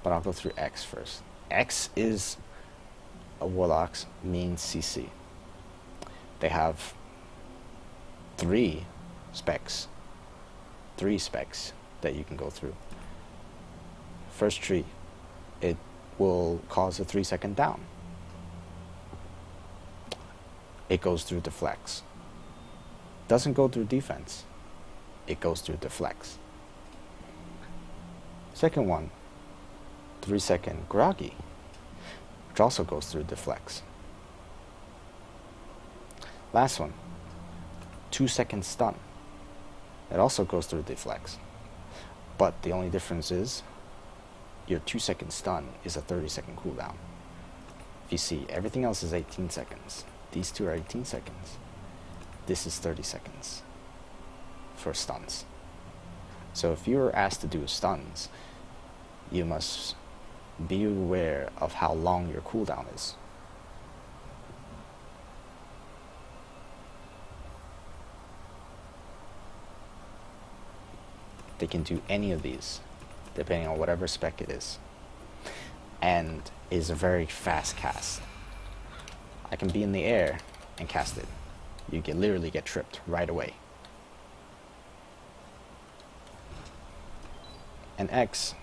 but I'll go through X first. X is a Warlock's main CC. They have three specs that you can go through. First tree, it will cause a 3-second down. It goes through deflects. Doesn't go through defense. It goes through deflects. Second one, 3-second groggy, which also goes through deflects. Last one, 2-second stun. It also goes through deflects. But the only difference is your 2-second stun is a 30-second cooldown. If you see, everything else is 18 seconds. These two are 18 seconds. This is 30 seconds for stuns. So if you are asked to do stuns, you must be aware of how long your cooldown is. They can do any of these, depending on whatever spec it is. And is a very fast cast. I can be in the air and cast it. You can literally get tripped right away. And X,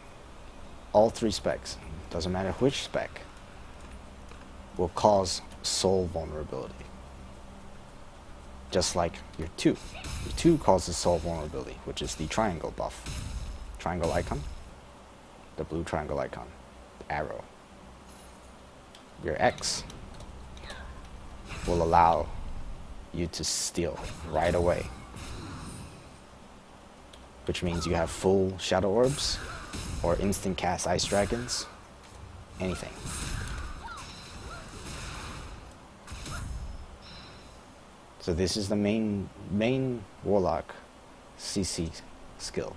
all three specs, doesn't matter which spec, will cause soul vulnerability. Just like your 2. Your 2 causes soul vulnerability, which is the triangle buff. Triangle icon, the blue triangle icon, the arrow. Your X will allow you to steal right away, which means you have full shadow orbs or instant cast ice dragons, anything. So this is the main Warlock CC skill.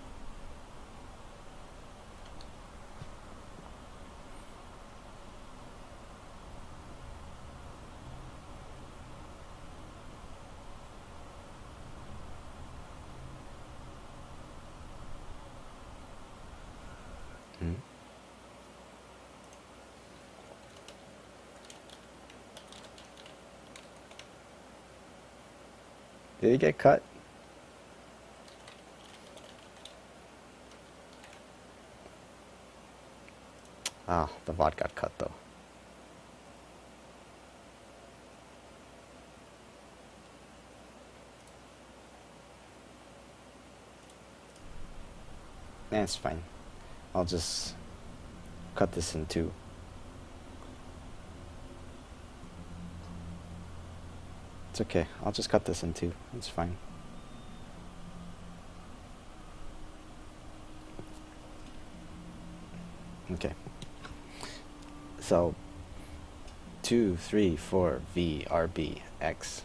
Did it get cut? Ah, the VOD got cut though. Nah, it's fine. I'll just cut this in two. It's okay. I'll just cut this in two. It's fine. Okay. So 2, 3, 4, V, RB, X.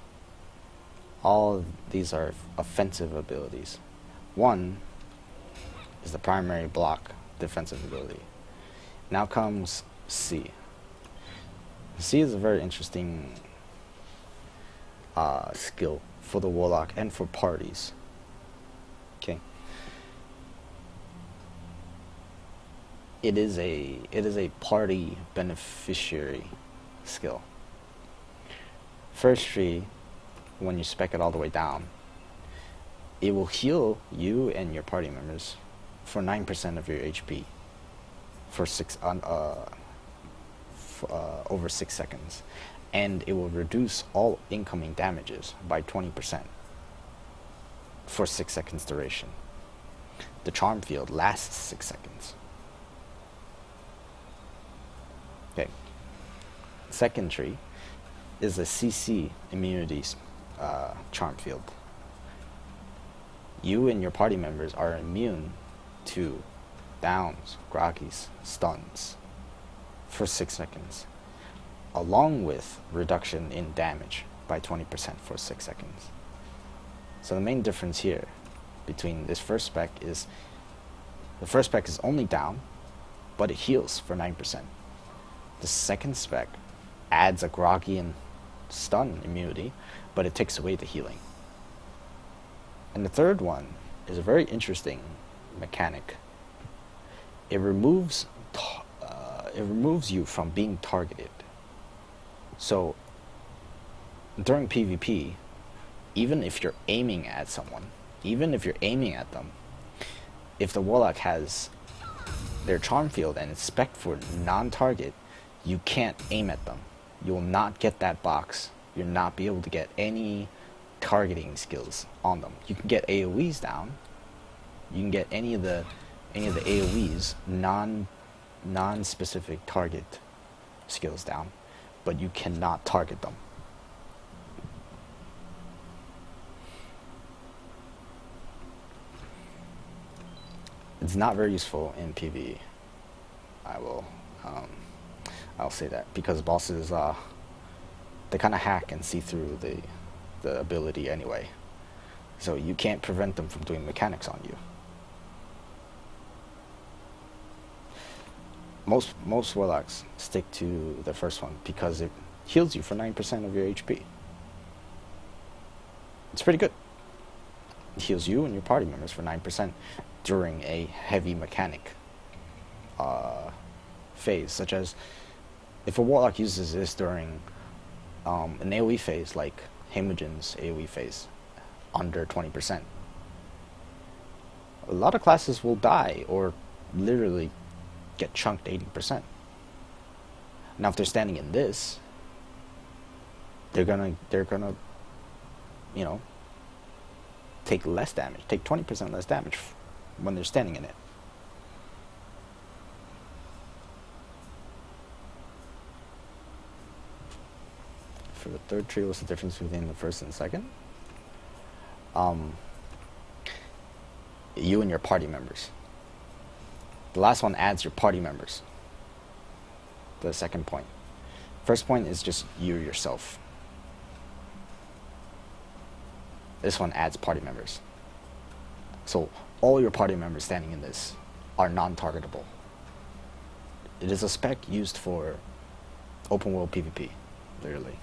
All of these are offensive abilities. 1 is the primary block defensive ability. Now comes C. C is a very interesting skill for the Warlock and for parties. Okay. It is a party beneficiary skill. First tree, when you spec it all the way down, it will heal you and your party members for 9% of your HP for over 6 seconds, and it will reduce all incoming damages by 20% for 6 seconds duration. The charm field lasts 6 seconds. Okay. Second tree is a CC immunities charm field. You and your party members are immune to downs, groggies, stuns for 6 seconds, along with reduction in damage by 20% for 6 seconds. So the main difference here between this first spec is the first spec is only down, but it heals for 9%. The second spec adds a groggy and stun immunity, but it takes away the healing. And the third one is a very interesting mechanic. It removes it removes you from being targeted. So during PvP, even if you're aiming at someone, even if you're aiming at them, if the Warlock has their charm field and it's spec for non-target, you can't aim at them. You will not get that box. You'll not be able to get any targeting skills on them. You can get AoEs down. You can get any of the AoEs, non-specific target skills down, but you cannot target them. It's not very useful in PvE. I'll say that, because bosses they kind of hack and see through the ability anyway, so you can't prevent them from doing mechanics on you. Most Warlocks stick to the first one because it heals you for 9% of your HP. It's pretty good. It heals you and your party members for 9% during a heavy mechanic phase, such as if a Warlock uses this during an AoE phase, like Heimogen's AoE phase, under 20%. A lot of classes will die or literally get chunked 80%. Now if they're standing in this, they're gonna you know, take less damage, take 20% less damage when they're standing in it. For the third tree, what's the difference between the first and second? You and your party members. The last one adds your party members. The second point. First point is just you yourself. This one adds party members. So all your party members standing in this are non-targetable. It is a spec used for open world PvP, literally.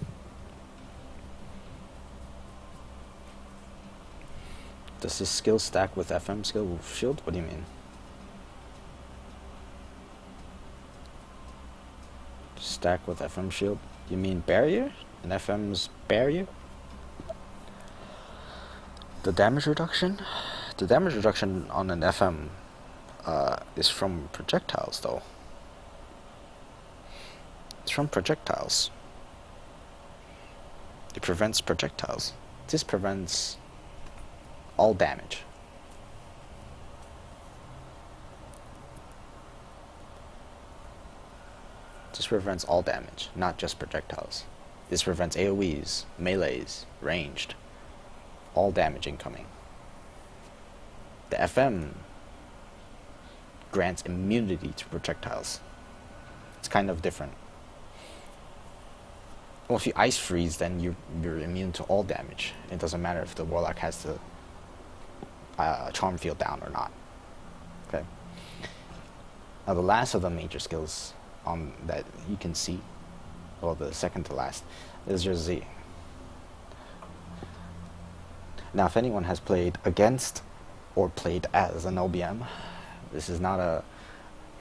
Does this skill stack with FM skill shield? What do you mean? Stack with FM shield? You mean barrier? And FM's barrier? The damage reduction? The damage reduction on an FM is from projectiles, though. It's from projectiles. It prevents projectiles. This prevents all damage. This prevents all damage, not just projectiles. This prevents AoEs, melees, ranged, all damage incoming. The FM grants immunity to projectiles. It's kind of different. Well, if you ice freeze, then you're immune to all damage. It doesn't matter if the Warlock has the charm field down or not. Okay. Now the last of the major skills that you can see, well, the second to last, is your Z. Now, if anyone has played against or played as an OBM, this is not a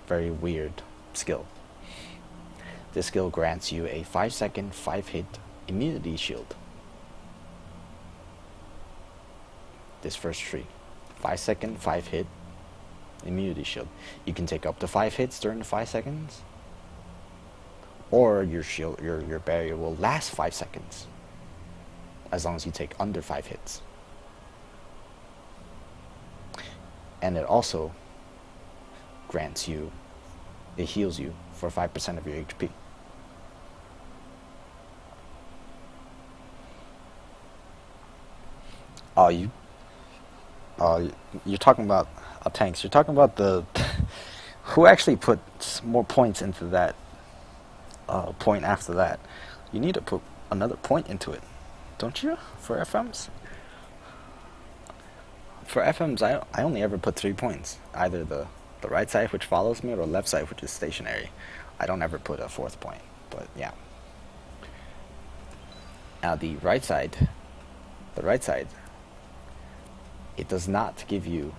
very weird skill. This skill grants you a 5-second, 5-hit immunity shield. This first tree. 5-second, 5-hit immunity shield. You can take up to 5 hits during the 5 seconds, or your shield, your barrier will last 5 seconds, as long as you take under 5 hits. And it also grants you, it heals you for 5% of your HP. You're talking about tanks. You're talking about the who actually put more points into that point after that. You need to put another point into it, don't you? For FMs. For FMs, I only ever put 3 points. Either the right side, which follows me, or the left side, which is stationary. I don't ever put a 4th point, but yeah. Now the right side, it does not give you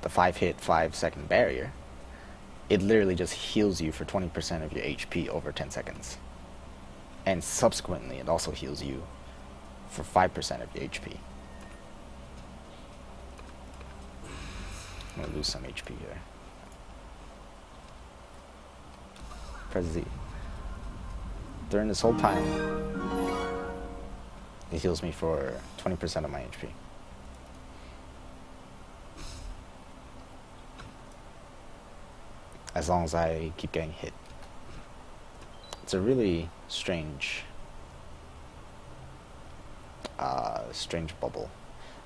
the 5 hit 5-second barrier, it literally just heals you for 20% of your HP over 10 seconds. And subsequently, it also heals you for 5% of your HP. I'm gonna lose some HP here. Press Z. During this whole time, it heals me for 20% of my HP. As long as I keep getting hit. It's a really strange bubble,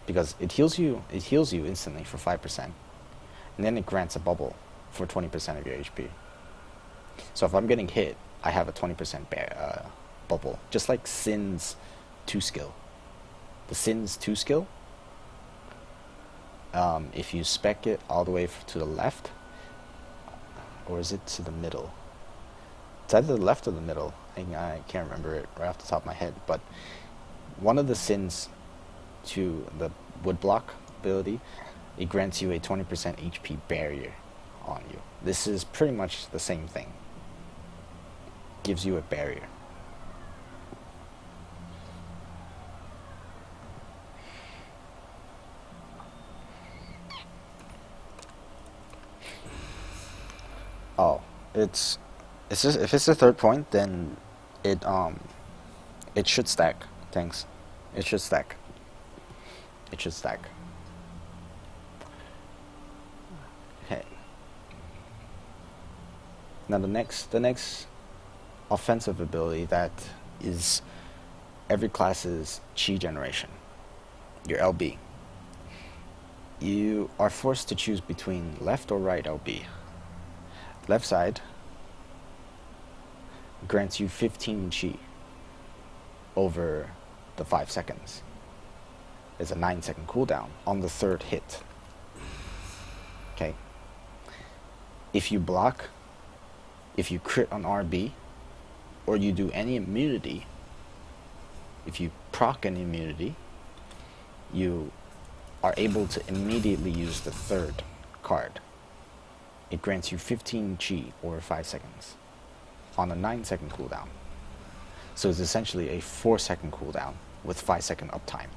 because it heals you instantly for 5%, and then it grants a bubble for 20% of your HP. So if I'm getting hit, I have a 20% bubble, just like Sin's 2 skill. The Sin's 2 skill, if you spec it all the way to the left, or is it to the middle? It's either the left or the middle. I can't remember it right off the top of my head, but one of the Sins to the woodblock ability, it grants you a 20% HP barrier on you. This is pretty much the same thing. Gives you a barrier. Oh, it's just, if it's the third point, then it should stack. Thanks. It should stack. It should stack. Okay. Now the next offensive ability that is every class's chi generation, your LB. You are forced to choose between left or right LB. Left side grants you 15 chi over the 5 seconds. There's a 9-second cooldown on the third hit. Okay. If you block, if you crit on RB, or you do any immunity, if you proc an immunity, you are able to immediately use the third card. It grants you 15 chi over 5 seconds on a 9-second cooldown. So it's essentially a 4-second cooldown with 5-second uptime.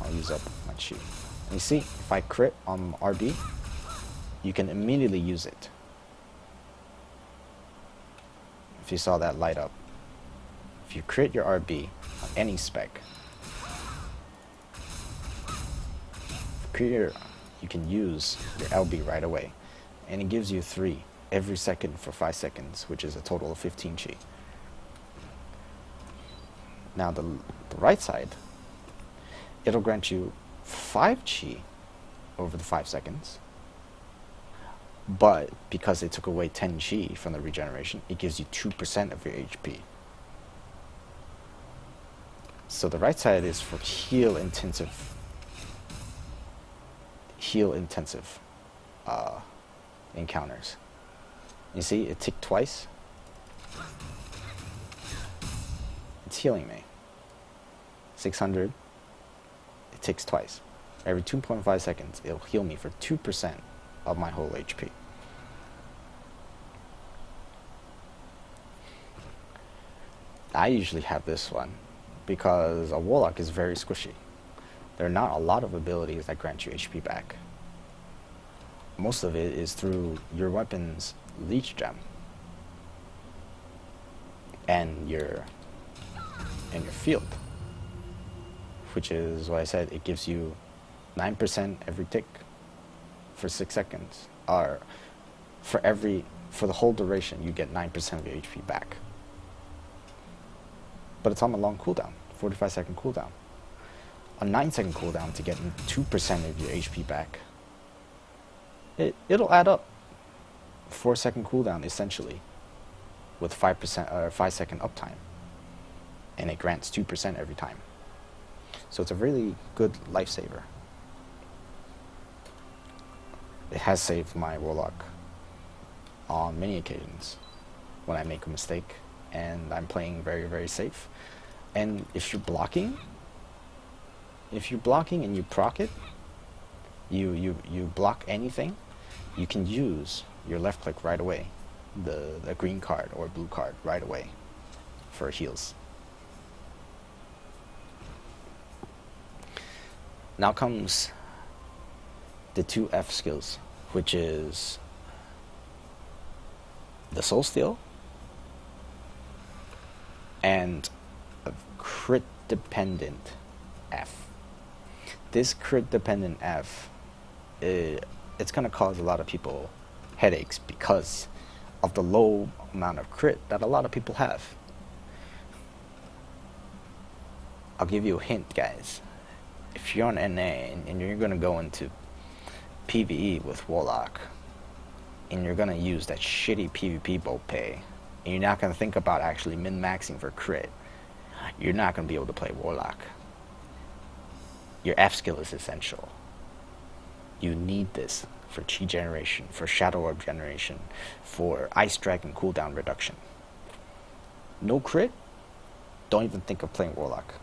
I'll use up my chi. And you see, if I crit on RB, you can immediately use it. If you saw that light up. If you crit your RB on any spec, you can use your LB right away. And it gives you 3 every second for 5 seconds, which is a total of 15 chi. Now the right side, it'll grant you 5 chi over the 5 seconds, but because they took away 10 chi from the regeneration, it gives you 2% of your HP. So the right side is for heal intensive encounters. You see, it ticked twice. It's healing me. 600. It ticks twice. Every 2.5 seconds, it'll heal me for 2% of my whole HP. I usually have this one because a Warlock is very squishy. There are not a lot of abilities that grant you HP back. Most of it is through your weapon's leech gem and your field, which is what I said. It gives you 9% every tick for 6 seconds, or for the whole duration you get 9% of your HP back. But it's on a long cooldown, 45-second cooldown. A 9-second cooldown to get 2% of your HP back. It'll add up. 4-second cooldown essentially, with 5% or 5-second uptime, and it grants 2% every time. So it's a really good lifesaver. It has saved my Warlock on many occasions when I make a mistake and I'm playing very, very safe. And if you're blocking and you proc it, You block anything, you can use your left click right away, the green card or blue card right away for heals. Now comes the 2 F skills, which is the Soul Steal and a crit dependent F. This crit dependent F, it's gonna cause a lot of people headaches because of the low amount of crit that a lot of people have. I'll give you a hint, guys. If you're on NA and you're gonna go into PvE with Warlock, and you're gonna use that shitty PvP bolt pay, and you're not gonna think about actually min-maxing for crit, you're not gonna be able to play Warlock. Your F skill is essential. You need this for chi generation, for shadow orb generation, for ice dragon cooldown reduction. No crit? Don't even think of playing Warlock.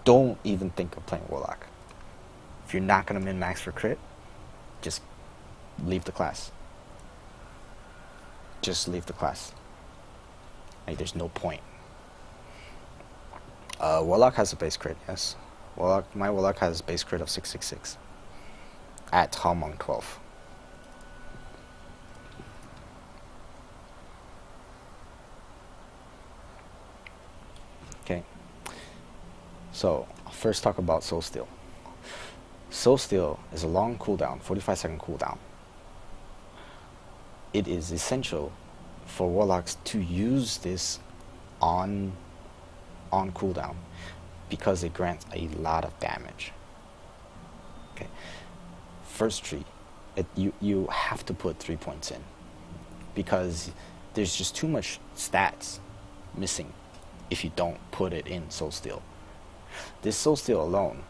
Don't even think of playing Warlock. If you're not gonna min-max for crit, just leave the class. Just leave the class. Like, there's no point. Warlock has a base crit, yes. My Warlock has a base crit of 666 at Halmong 12. Okay. So, I'll first talk about Soul Steal. Soul Steal is a long cooldown, 45-second cooldown. It is essential for Warlocks to use this on cooldown because it grants a lot of damage. Okay. First tree, you have to put 3 points in because there's just too much stats missing if you don't put it in Soul Steal. This Soul Steal alone,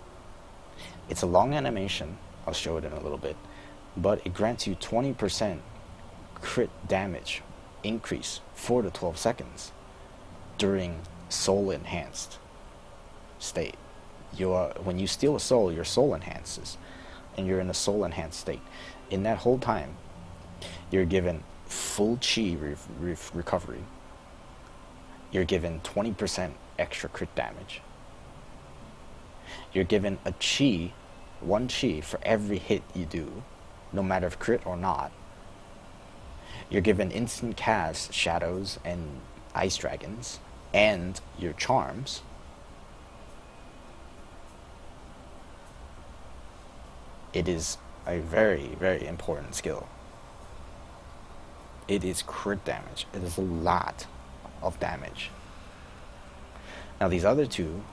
it's a long animation, I'll show it in a little bit, but it grants you 20% crit damage increase 4 to 12 seconds during soul enhanced state. When you steal a soul, your soul enhances, and you're in a soul enhanced state. In that whole time, you're given full chi recovery. You're given 20% extra crit damage. You're given a chi, 1 chi for every hit you do, no matter if crit or not. You're given instant cast shadows and ice dragons, and your charms. It is a very, very important skill. It is crit damage. It is a lot of damage. Now these other two,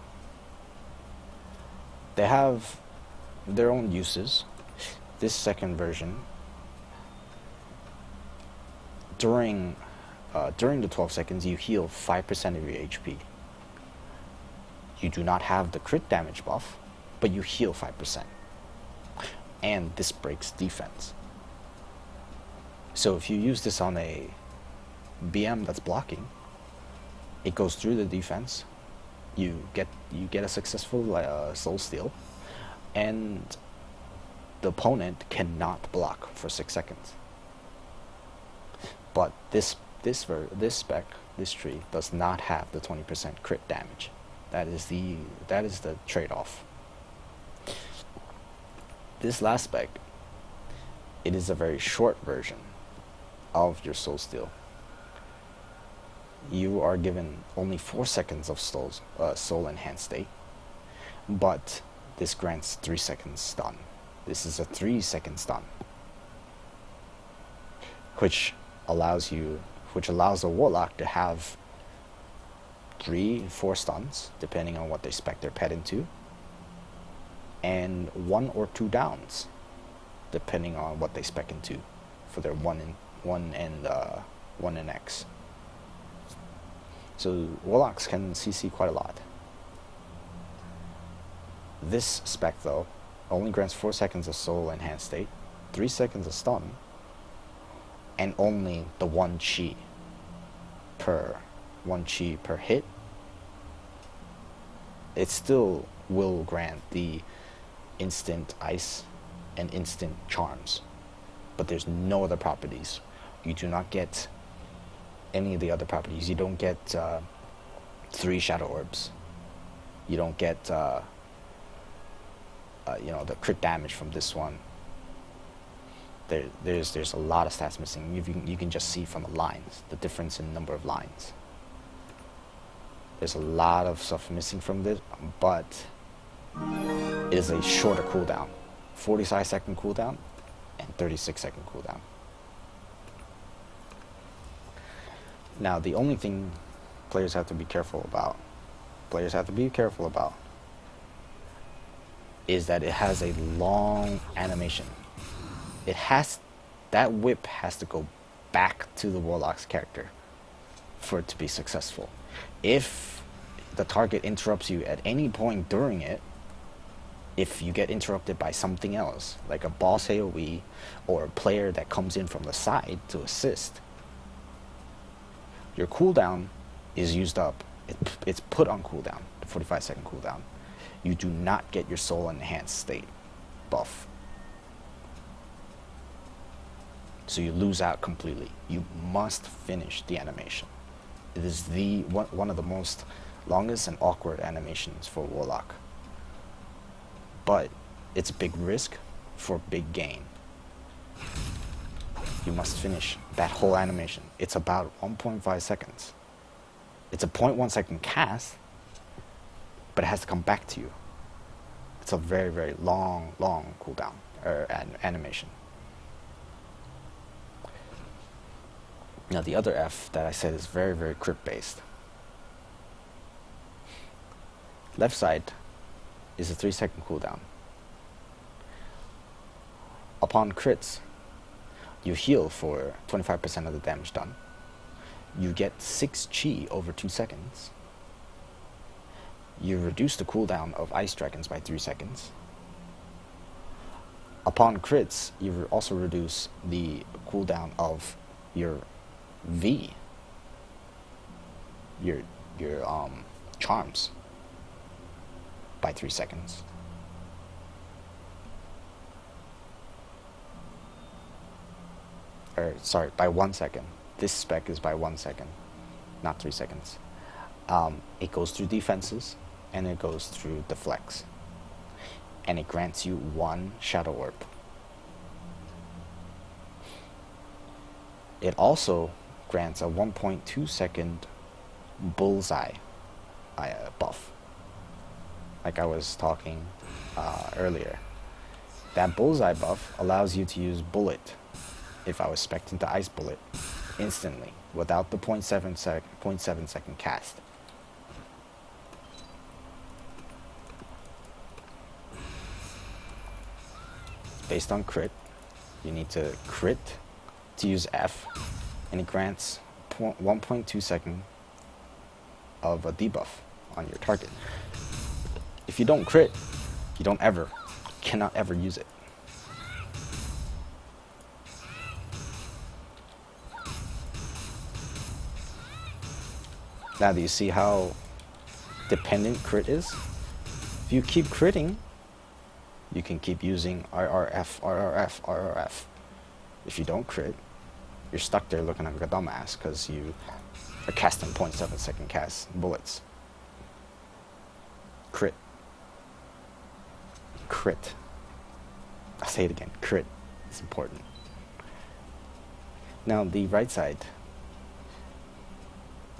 they have their own uses. This second version, during the 12 seconds, you heal 5% of your HP. You do not have the crit damage buff, but you heal 5%. And this breaks defense. So if you use this on a BM that's blocking, it goes through the defense. You get a successful Soul Steal, and the opponent cannot block for 6 seconds. But this spec, this tree, does not have the 20% crit damage. That is the trade-off. This last spec, it is a very short version of your Soul Steal. You are given only 4 seconds of soul enhanced state, but this grants 3 seconds stun. This is a 3-second stun, which allows a Warlock to have 3-4 stuns, depending on what they spec their pet into, and 1 or 2 downs, depending on what they spec into for their 1 and X. So Warlocks can CC quite a lot. This spec, though, only grants 4 seconds of soul enhanced state, 3 seconds of stun, and only the 1 chi per hit. It still will grant the instant ice and instant charms, but there's no other properties. You do not get any of the other properties. You don't get 3 shadow orbs. You don't get the crit damage from this one. There's a lot of stats missing. You can just see from the lines, the difference in number of lines. There's a lot of stuff missing from this, but it is a shorter cooldown. 45-second cooldown and 36-second cooldown. Now, the only thing players have to be careful about is that it has a long animation. That whip has to go back to the Warlock's character for it to be successful. If the target interrupts you at any point during it, if you get interrupted by something else, like a boss AoE or a player that comes in from the side to assist, your cooldown is used up. It's put on cooldown, the 45-second cooldown. You do not get your soul enhanced state buff. So you lose out completely. You must finish the animation. It is one of the most longest and awkward animations for Warlock. But it's a big risk for big gain. You must finish that whole animation. It's about 1.5 seconds. It's a 0.1 second cast, but it has to come back to you. It's a very, very long cooldown or animation. Now the other F that I said is very, very crit based. Left side is a 3-second cooldown. Upon crits, you heal for 25% of the damage done. You get 6 chi over 2 seconds. You reduce the cooldown of ice dragons by 3 seconds. Upon crits, you also reduce the cooldown of your V, your charms, by 3 seconds. Or sorry, by 1 second. This spec is by 1 second, not 3 seconds. It goes through defenses, and it goes through deflects, and it grants you 1 shadow orb. It also grants a 1.2 second bullseye buff, like I was talking earlier. That bullseye buff allows you to use bullet, if I was spec'd into ice bullet, instantly, without the 0.7 second cast. It's based on crit. You need to crit to use F, and it grants 1.2 second of a debuff on your target. If you don't crit, you cannot ever use it. Now, do you see how dependent crit is? If you keep critting, you can keep using RRF. If you don't crit, you're stuck there looking like a dumbass because you are casting 0.7 second cast bullets. Crit. I'll say it again. Crit. It's important. Now, the right side.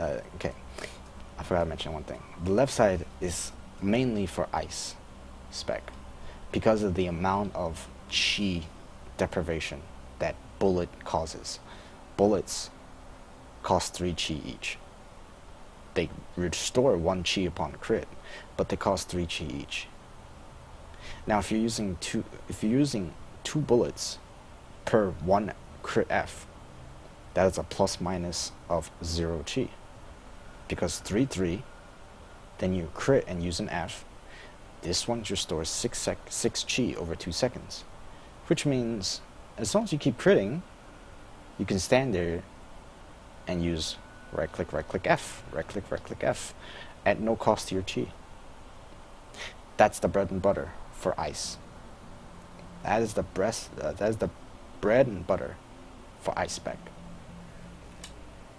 Okay. I forgot to mention one thing. The left side is mainly for ice spec because of the amount of chi deprivation that bullet causes. Bullets cost 3 chi each. They restore 1 chi upon crit, but they cost 3 chi each. Now, if you're using two bullets per 1 crit F, that is a plus minus of 0 chi. Because 3, then you crit and use an F. This one restores 6 chi over 2 seconds, which means as long as you keep critting, you can stand there and use right click F, right click F, at no cost to your chi. That's the bread and butter for ice. That is the that is the bread and butter for ice spec.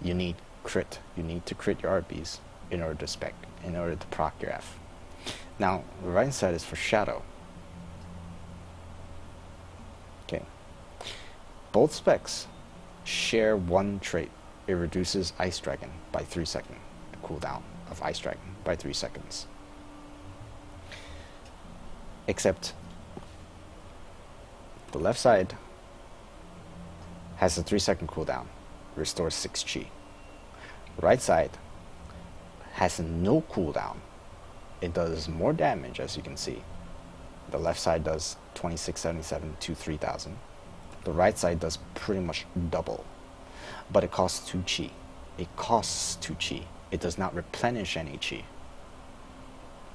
You need crit. You need to crit your RBs in order to spec, in order to proc your F. Now, the right side is for shadow. Okay. Both specs share one trait. It reduces Ice Dragon by 3 seconds. The cooldown of Ice Dragon by 3 seconds. Except the left side has a 3-second cooldown, restores 6 chi. Right side has no cooldown. It does more damage, as you can see. The left side does 2677 to 3000. The right side does pretty much double, but it costs 2 chi. It costs 2 chi. It does not replenish any chi.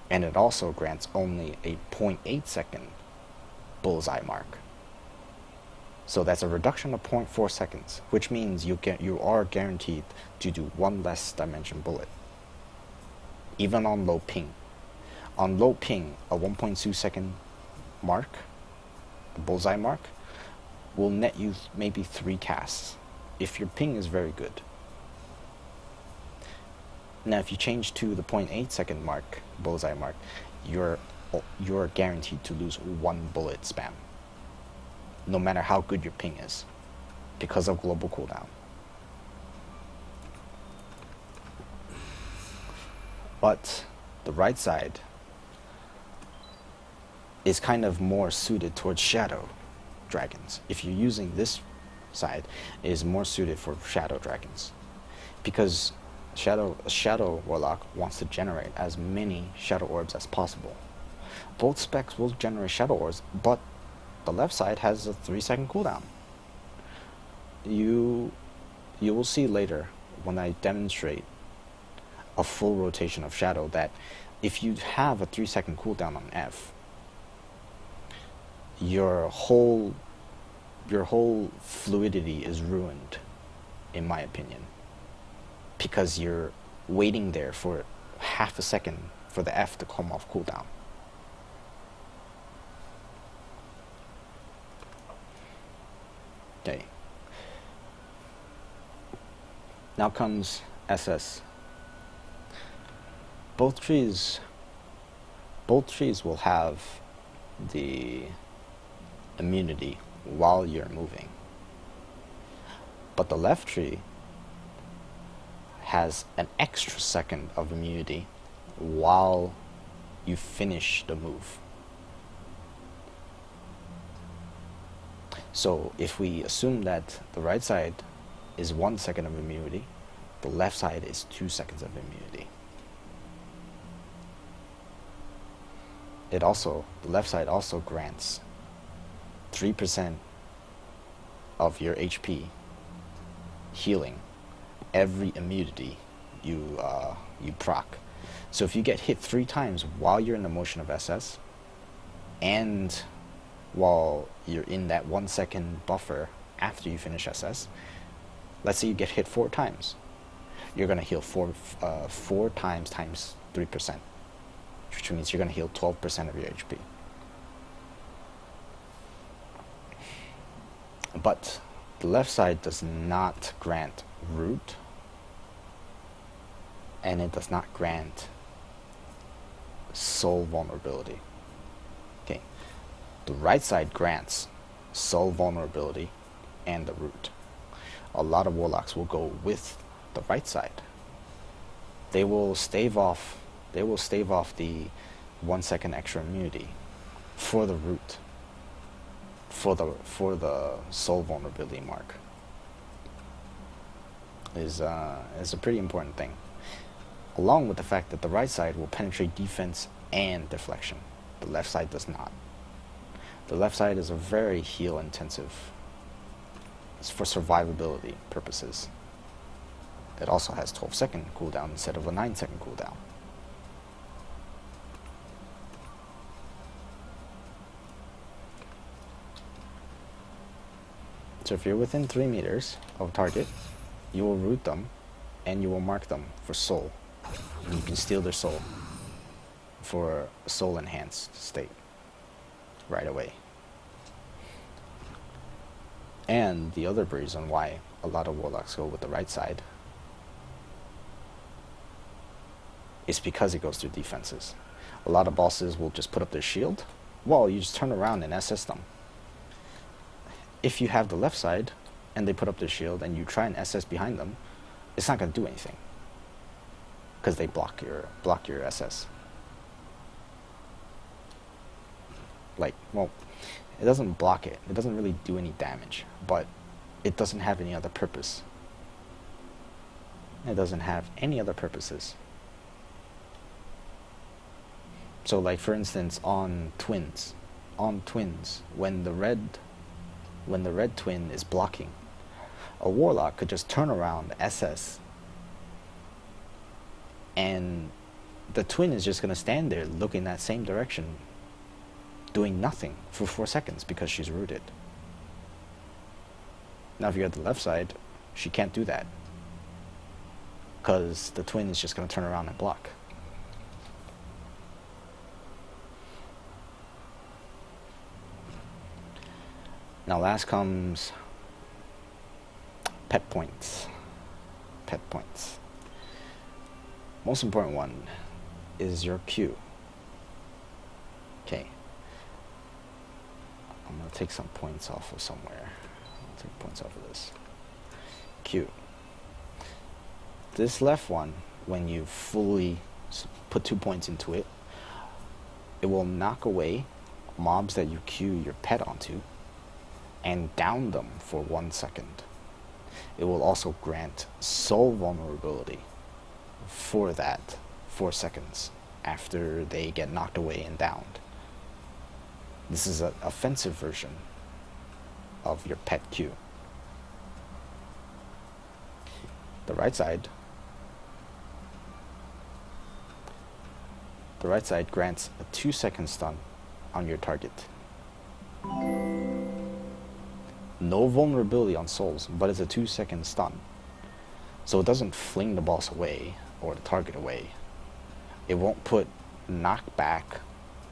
And it also grants only a 0.8 second bullseye mark. So that's a reduction of 0.4 seconds, which means you are guaranteed to do one less dimension bullet, even on low ping. On low ping, a 1.2 second mark, the bullseye mark, will net you maybe 3 casts, if your ping is very good. Now, if you change to the 0.8 second mark, bullseye mark, you're guaranteed to lose 1 bullet spam, no matter how good your ping is, because of global cooldown. But the right side is kind of more suited towards shadow dragons. If you're using this side, it is more suited for shadow dragons, because shadow warlock wants to generate as many shadow orbs as possible. Both specs will generate shadow orbs, but the left side has a 3-second cooldown. You will see later when I demonstrate a full rotation of shadow that if you have a 3-second cooldown on F, your whole fluidity is ruined, in my opinion, because you're waiting there for half a second for the F to come off cooldown. Okay. Now comes SS. Both trees will have the immunity while you're moving, but the left tree has an extra second of immunity while you finish the move. So if we assume that the right side is 1 second of immunity, the left side is 2 seconds of immunity. The left side also grants 3% of your HP healing every immunity you proc. So if you get hit 3 times while you're in the motion of SS, and while you're in that 1 second buffer after you finish SS, let's say you get hit 4 times, you're gonna heal 4 times 3%, which means you're gonna heal 12% of your HP. But the left side does not grant root, and it does not grant soul vulnerability. Okay, the right side grants soul vulnerability and the root. A lot of warlocks will go with the right side. They will stave off the 1 second extra immunity for the root, for the soul vulnerability mark. Is a pretty important thing, along with the fact that the right side will penetrate defense and deflection. The left side does not. The left side is a very heal intensive. It's for survivability purposes. It also has 12-second cooldown instead of a 9-second cooldown. So if you're within 3 meters of target, you will root them and you will mark them for soul. And you can steal their soul for a soul enhanced state right away. And the other reason why a lot of Warlocks go with the right side is because it goes through defenses. A lot of bosses will just put up their shield. Well, you just turn around and SS them. If you have the left side and they put up their shield and you try and SS behind them, it's not going to do anything because they block your SS. Like, well, it doesn't block it. It doesn't really do any damage, but it doesn't have any other purpose. It doesn't have any other purposes. So, like, for instance, on twins, when the red twin is blocking, a Warlock could just turn around, SS, and the twin is just going to stand there looking that same direction, doing nothing for 4 seconds because she's rooted. Now if you're at the left side, she can't do that because the twin is just going to turn around and block. Now last comes pet points. Pet points. Most important one is your Q. Okay. I'm going to take some points off of somewhere. I'll take points off of this. Q. This left one, when you fully put 2 points into it, it will knock away mobs that you Q your pet onto and down them for 1 second. It will also grant soul vulnerability for that 4 seconds after they get knocked away and downed. This is an offensive version of your pet Q. The right side grants a 2-second stun on your target. No vulnerability on souls, but it's a 2-second stun. So it doesn't fling the boss away or the target away. It won't put knockback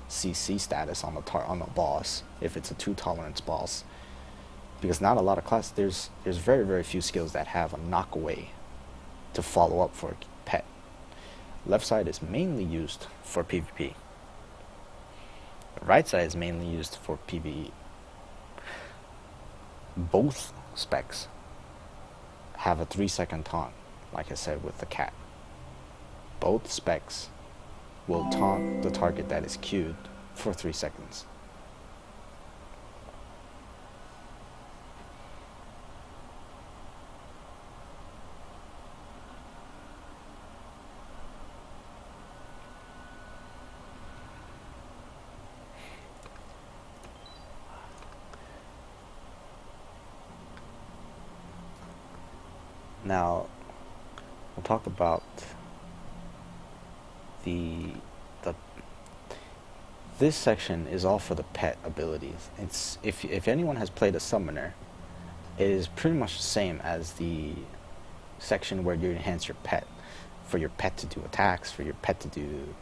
CC status on the boss if it's a 2 tolerance boss, because not a lot of classes, there's very, very few skills that have a knock away to follow up for a pet. Left side is mainly used for PvP. The right side is mainly used for PvE. Both specs have a 3-second taunt, like I said with the cat. Both specs will taunt the target that is queued for 3 seconds. Now, we'll talk about this section is all for the pet abilities. It's if anyone has played a summoner, it is pretty much the same as the section where you enhance your pet, for your pet to do attacks, for your pet to do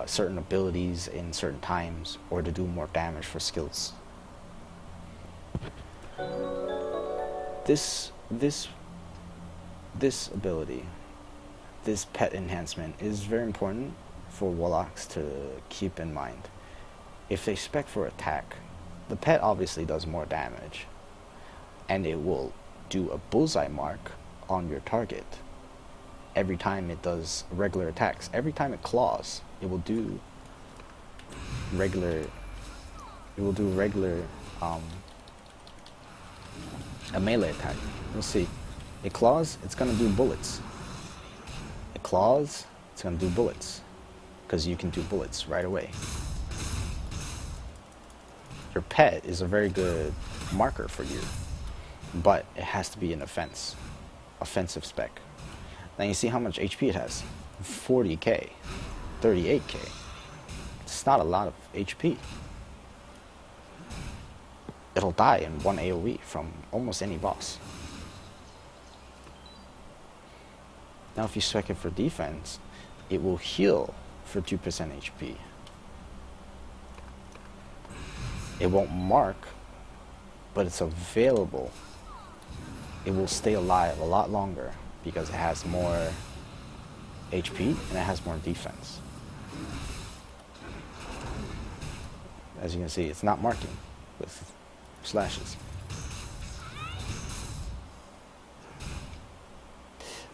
certain abilities in certain times, or to do more damage for skills. This ability, this pet enhancement, is very important for Warlocks to keep in mind. If they spec for attack, the pet obviously does more damage, and it will do a bullseye mark on your target every time it does regular attacks. Every time it claws, it will do regular a melee attack. You'll see. It claws, it's gonna do bullets. It claws, it's gonna do bullets, because you can do bullets right away. Your pet is a very good marker for you, but it has to be an offensive spec. Now you see how much HP it has. 40k, 38k. It's not a lot of HP. It'll die in 1 AoE from almost any boss. Now if you spec it for defense, it will heal for 2% HP. It won't mark but it's available, it will stay alive a lot longer because it has more HP and it has more defense. As you can see, it's not marking with slashes.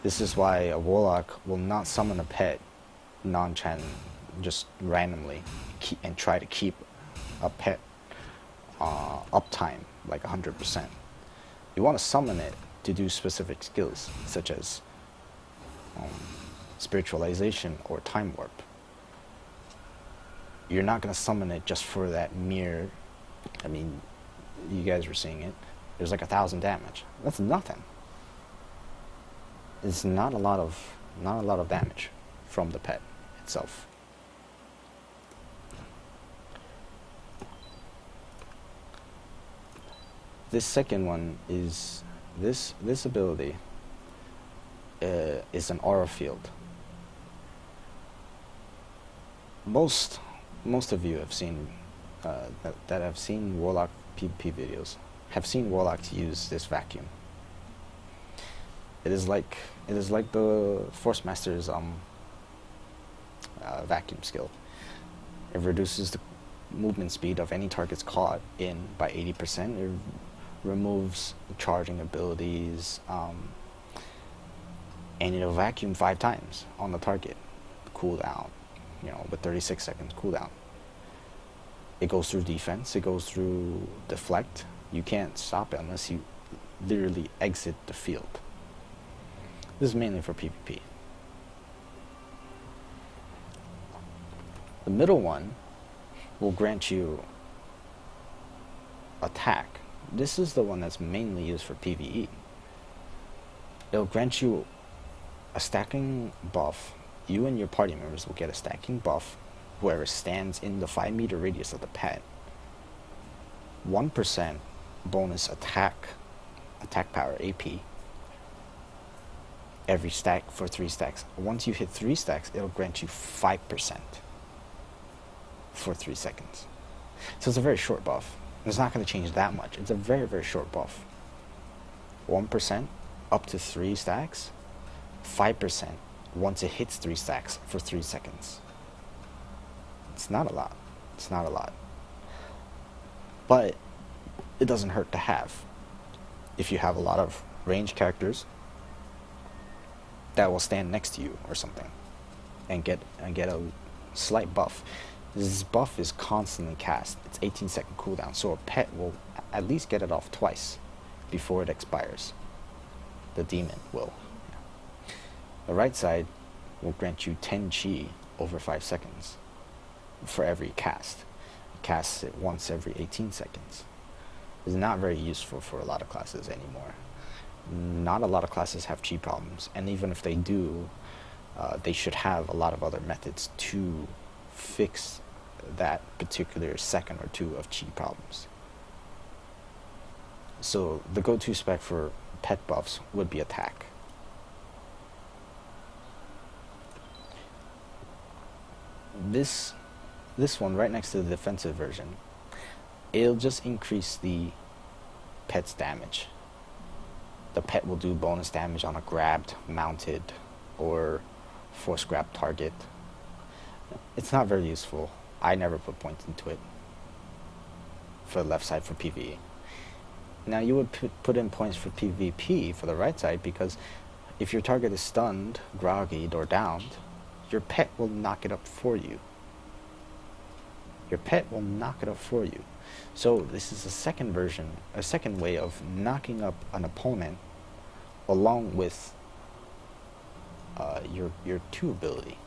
This is why a Warlock will not summon a pet non-chan just randomly and try to keep a pet uptime like 100%. You want to summon it to do specific skills such as spiritualization or time warp. You're not going to summon it just for that mere, I mean, you guys were seeing it, there's like 1,000 damage. That's nothing. It's not a lot of damage from the pet itself. This second one is this ability is an aura field. Most of you have seen that have seen Warlock PvP videos have seen Warlocks use this vacuum. It is like the Force Master's vacuum skill. It reduces the movement speed of any targets caught in by 80%. It removes charging abilities, and it'll vacuum 5 times on the target. Cooldown, with 36 seconds cooldown. It goes through defense. It goes through deflect. You can't stop it unless you literally exit the field. This is mainly for PvP. The middle one will grant you attack. This is the one that's mainly used for PvE. It'll grant you a stacking buff. You and your party members will get a stacking buff whoever stands in the 5-meter radius of the pet. 1% bonus attack power AP every stack for 3 stacks. Once you hit 3 stacks, it'll grant you 5% for 3 seconds. So it's a very short buff. It's not going to change that much. It's a very, very short buff. 1% up to 3 stacks, 5% once it hits 3 stacks for 3 seconds. It's not a lot. It's not a lot. But it doesn't hurt to have. If you have a lot of ranged characters that will stand next to you or something and get a slight buff. This buff is constantly cast. It's 18-second cooldown, so a pet will at least get it off twice before it expires. The demon will. The right side will grant you 10 chi over 5 seconds for every cast. It casts it once every 18 seconds. It's not very useful for a lot of classes anymore. Not a lot of classes have chi problems, and even if they do, they should have a lot of other methods to fix that particular second or two of chi problems. So the go-to spec for pet buffs would be attack. This one right next to the defensive version, it'll just increase the pet's damage. The pet will do bonus damage on a grabbed, mounted, or force grab target. It's not very useful. I never put points into it for the left side for PvE. Now you would put in points for PvP for the right side, because if your target is stunned, groggied, or downed, your pet will knock it up for you. Your pet will knock it up for you. So this is a second way of knocking up an opponent along with your 2 ability.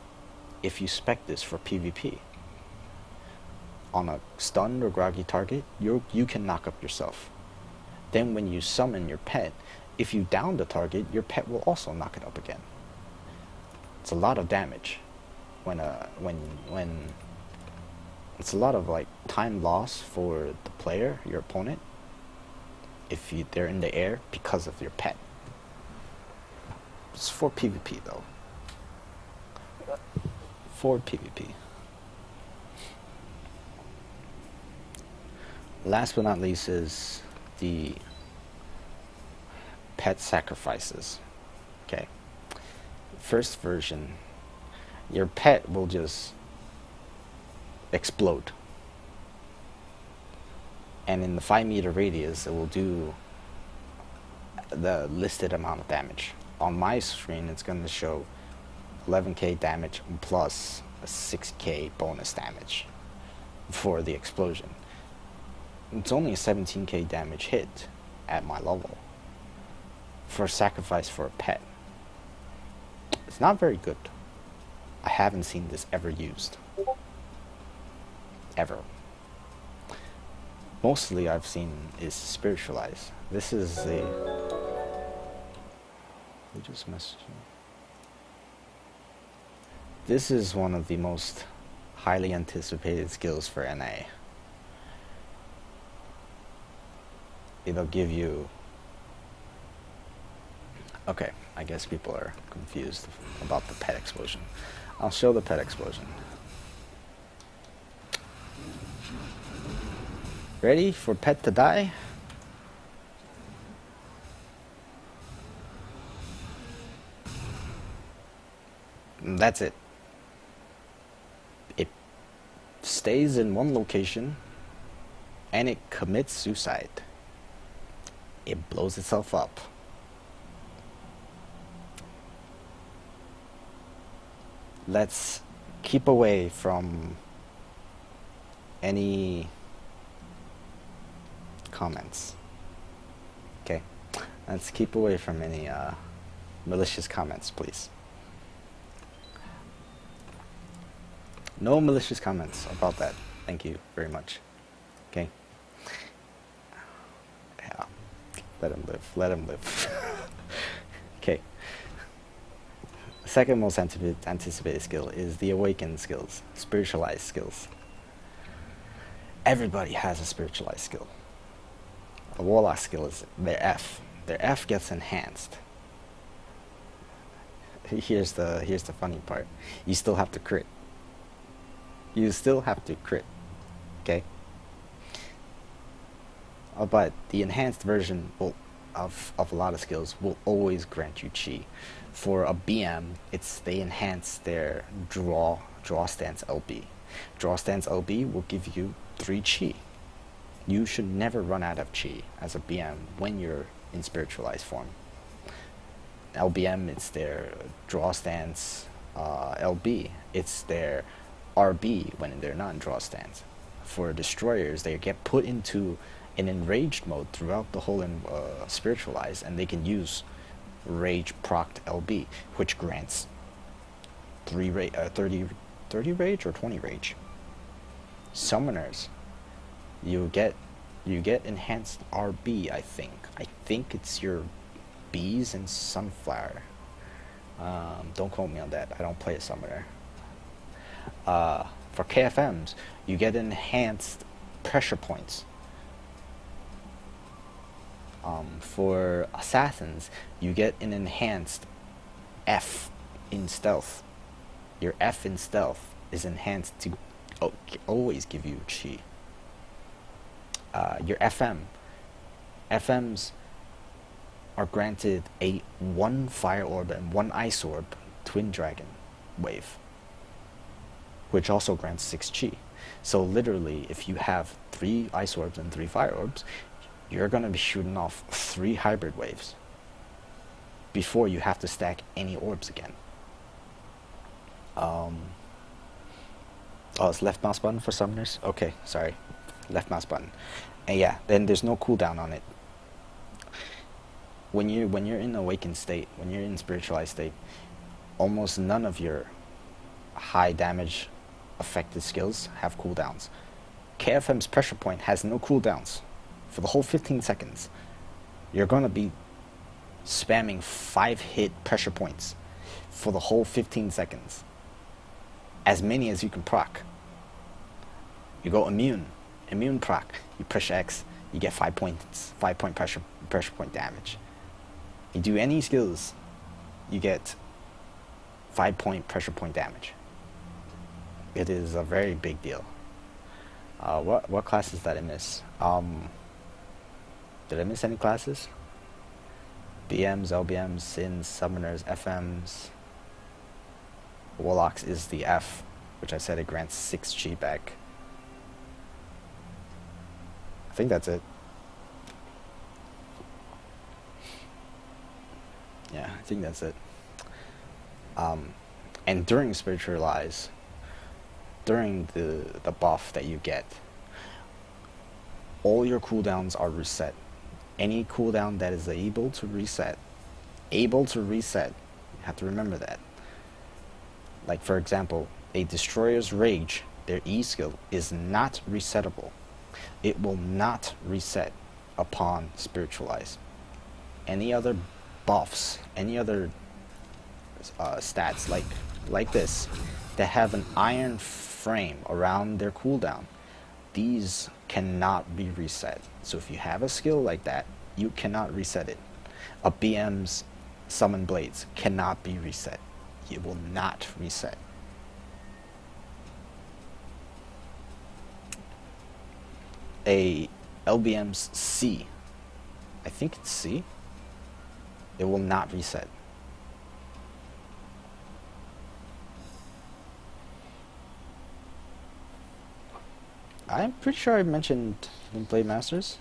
If you spec this for PvP, on a stunned or groggy target, you can knock up yourself. Then when you summon your pet, if you down the target, your pet will also knock it up again. It's a lot of damage when it's a lot of like time loss for the player, your opponent, if they're in the air because of your pet. It's for PvP though. For PvP. Last but not least is the pet sacrifices. Okay. First version, your pet will just explode. And in the 5-meter radius, it will do the listed amount of damage. On my screen, it's going to show 11k damage plus a 6k bonus damage for the explosion. It's only a 17k damage hit at my level for a sacrifice for a pet. It's not very good. I haven't seen this ever used. Ever. Mostly I've seen is spiritualized. This is the... Who just messaged me? This is one of the most highly anticipated skills for NA. It'll give you... Okay, I guess people are confused about the pet explosion. I'll show the pet explosion. Ready for pet to die? And that's it. It stays in one location and it commits suicide. It blows itself up. Let's keep away from any comments. Okay, let's keep away from any malicious comments, please. No malicious comments about that. Thank you very much. Okay. Yeah. Let him live. Let him live. Okay. The second most anticipated skill is the awakened skills, spiritualized skills. Everybody has a spiritualized skill. A Warlock skill is their F. Their F gets enhanced. Here's the funny part. You still have to crit. You still have to crit. Okay? But the enhanced version of a lot of skills will always grant you chi. For a BM, they enhance their draw stance LB. Draw stance LB will give you 3 chi. You should never run out of chi as a BM when you're in spiritualized form. LBM, it's their draw stance. LB, it's their RB when they're not in draw stance. For destroyers, they get put into an enraged mode throughout the whole spiritualized, and they can use rage procced LB, which grants 30 rage or 20 rage. Summoners, you get enhanced RB. I think it's your bees and sunflower. Don't quote me on that. I don't play a summoner. For KFMs, you get enhanced pressure points. For assassins, you get an enhanced F in stealth. Your F in stealth is enhanced to always give you chi. Your FMs are granted a 1 fire orb and 1 ice orb twin dragon wave, which also grants 6 chi. So literally, if you have 3 ice orbs and 3 fire orbs, you're going to be shooting off 3 hybrid waves before you have to stack any orbs again. Oh, it's left mouse button for summoners? Okay, sorry. Left mouse button. And yeah, then there's no cooldown on it. When you're in awakened state, when you're in spiritualized state, almost none of your high damage affected skills have cooldowns. KFM's pressure point has no cooldowns. For the whole 15 seconds, you're going to be spamming 5-hit pressure points for the whole 15 seconds. As many as you can proc. You go immune proc. You push X, you get 5 points, 5-point pressure point damage. You do any skills, you get 5-point pressure point damage. It is a very big deal. What classes did I miss? Did I miss any classes? BMs, LBMs, Sins, Summoners, FMs. Warlocks is the F, which I said it grants 6 chi back. I think that's it. Yeah, I think that's it. And during Spiritualize, during the buff that you get, all your cooldowns are reset. Any cooldown that is able to reset, you have to remember that. Like for example, a Destroyer's Rage, their E skill is not resettable. It will not reset upon Spiritualize. Any other buffs, any other stats like this that have an iron frame around their cooldown, these cannot be reset. So if you have a skill like that, you cannot reset it. A BM's Summon Blades cannot be reset. It will not reset. A LBM's C, I think it's C, it will not reset. I'm pretty sure I mentioned Limblade Masters.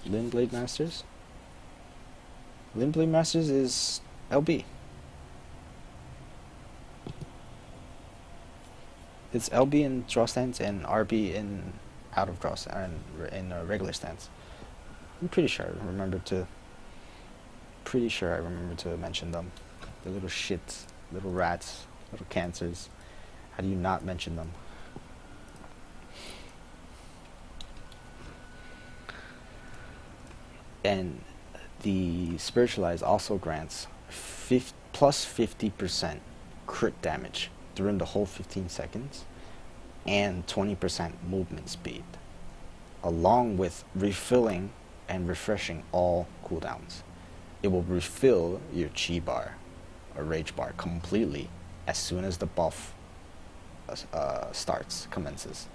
Limblade Masters is LB. It's LB in draw stance and RB in out of draw and in a regular stance. I'm pretty sure I remember to mention them. The little shits, little rats, little cancers. How do you not mention them? And the Spiritualize also grants plus 50% crit damage during the whole 15 seconds and 20% movement speed, along with refilling and refreshing all cooldowns. It will refill your chi bar or rage bar completely as soon as the buff commences.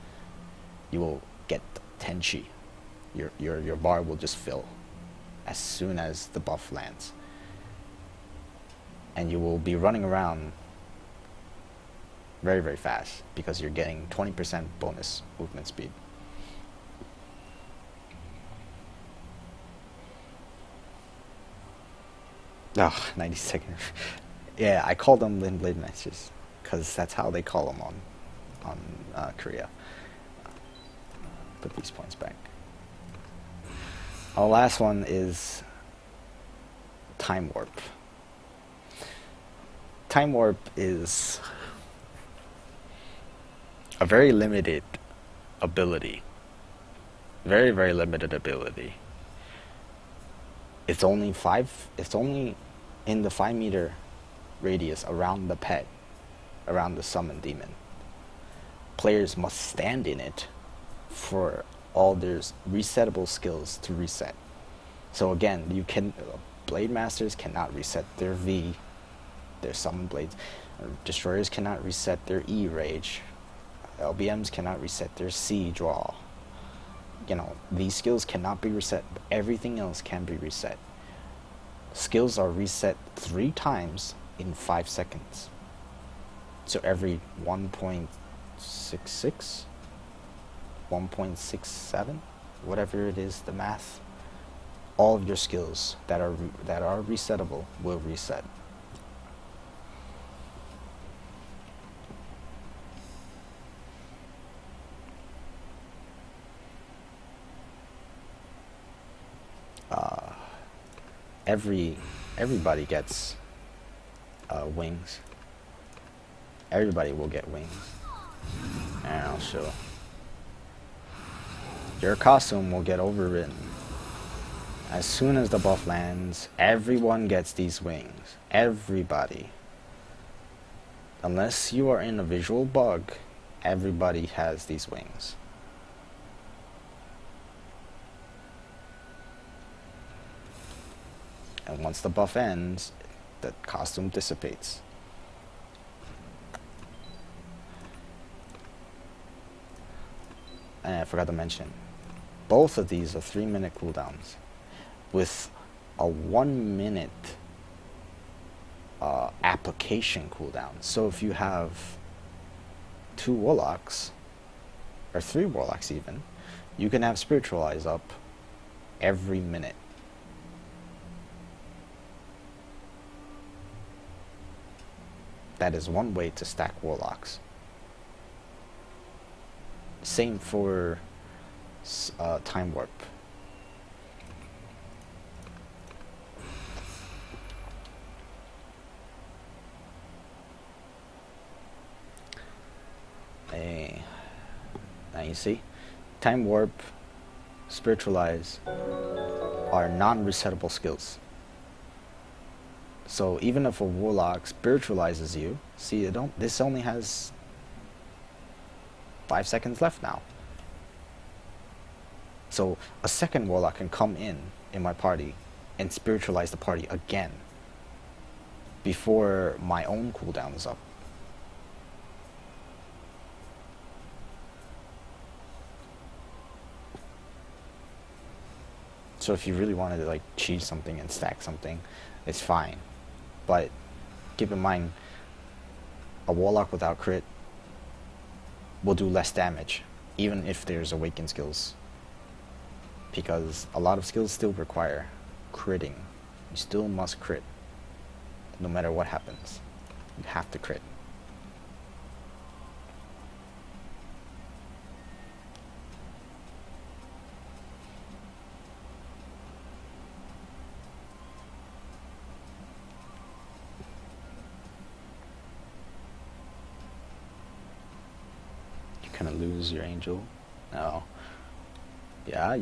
You will get 10 chi. Your bar will just fill as soon as the buff lands, and you will be running around very, very fast because you're getting 20% bonus movement speed. Oh, 90 seconds. Yeah, I call them Limblade Masters because that's how they call them on Korea. Put these points back. Our last one is Time Warp. Time Warp is a very limited ability. Very, very limited ability. It's only in the 5 meter radius around the pet, around the summon demon. Players must stand in it for all their resettable skills to reset. So again, Blade Masters cannot reset their V, their summon blades. Destroyers cannot reset their E rage. LBMs cannot reset their C draw. These skills cannot be reset, but everything else can be reset. Skills are reset 3 times in 5 seconds. So every 1.66, 1.67, whatever it is, the math, all of your skills that are resettable will reset. Everybody gets wings. Everybody will get wings. And I'll show. Your costume will get overridden. As soon as the buff lands, everyone gets these wings. Everybody. Unless you are in a visual bug, everybody has these wings. And once the buff ends, the costume dissipates. And I forgot to mention, both of these are 3-minute cooldowns. with a 1 minute application cooldown. So if you have 2 Warlocks, or 3 Warlocks even, you can have Spiritualize up every minute. That is one way to stack Warlocks. Same for Time Warp. Now you see, Time Warp, Spiritualize are non-resettable skills. So even if a Warlock spiritualizes you, see, this only has 5 seconds left now. So a second Warlock can come in my party and spiritualize the party again before my own cooldown is up. So if you really wanted to like cheat something and stack something, it's fine. But keep in mind, a Warlock without crit will do less damage, even if there's awakened skills. Because a lot of skills still require critting. You still must crit. No matter what happens, you have to crit. Kind of lose your angel. No. Yeah,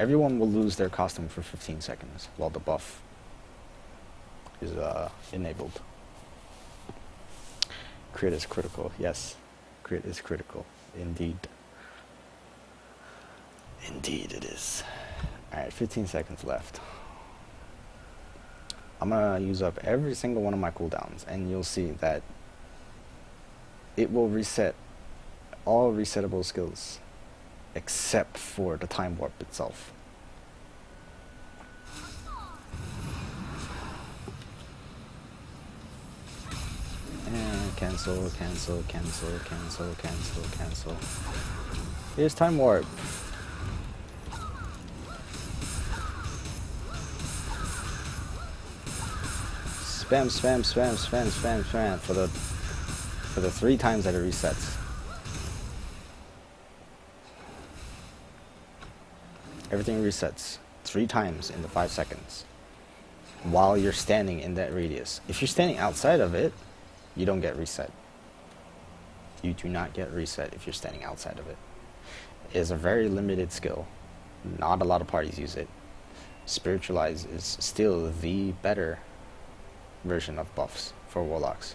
everyone will lose their costume for 15 seconds while the buff is enabled. Crit is critical. Yes, crit is critical. Indeed. Indeed it is. Alright, 15 seconds left. I'm gonna use up every single one of my cooldowns, and you'll see that it will reset all resettable skills except for the Time Warp itself. And cancel. Here's Time Warp. Spam for the 3 times that it resets. Everything resets 3 times in the 5 seconds while you're standing in that radius. If you're standing outside of it, you don't get reset. You do not get reset if you're standing outside of it. It is a very limited skill. Not a lot of parties use it. Spiritualize is still the better version of buffs for Warlocks,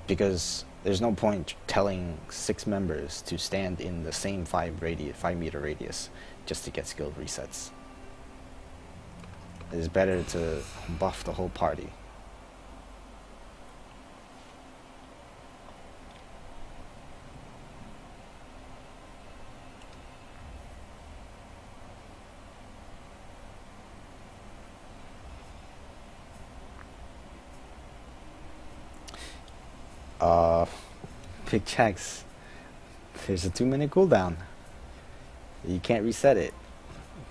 because there's no point telling 6 members to stand in the same 5 meter radius just to get skill resets. It is better to buff the whole party. Big checks. There's a 2-minute cooldown. You can't reset it.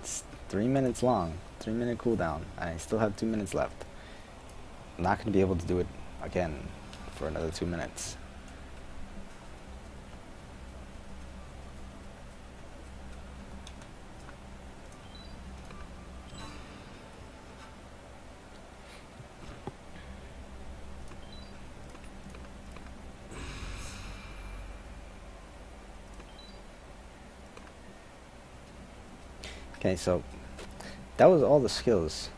It's 3 minutes long. 3-minute cooldown. And I still have 2 minutes left. I'm not going to be able to do it again for another 2 minutes. Okay, so that was all the skills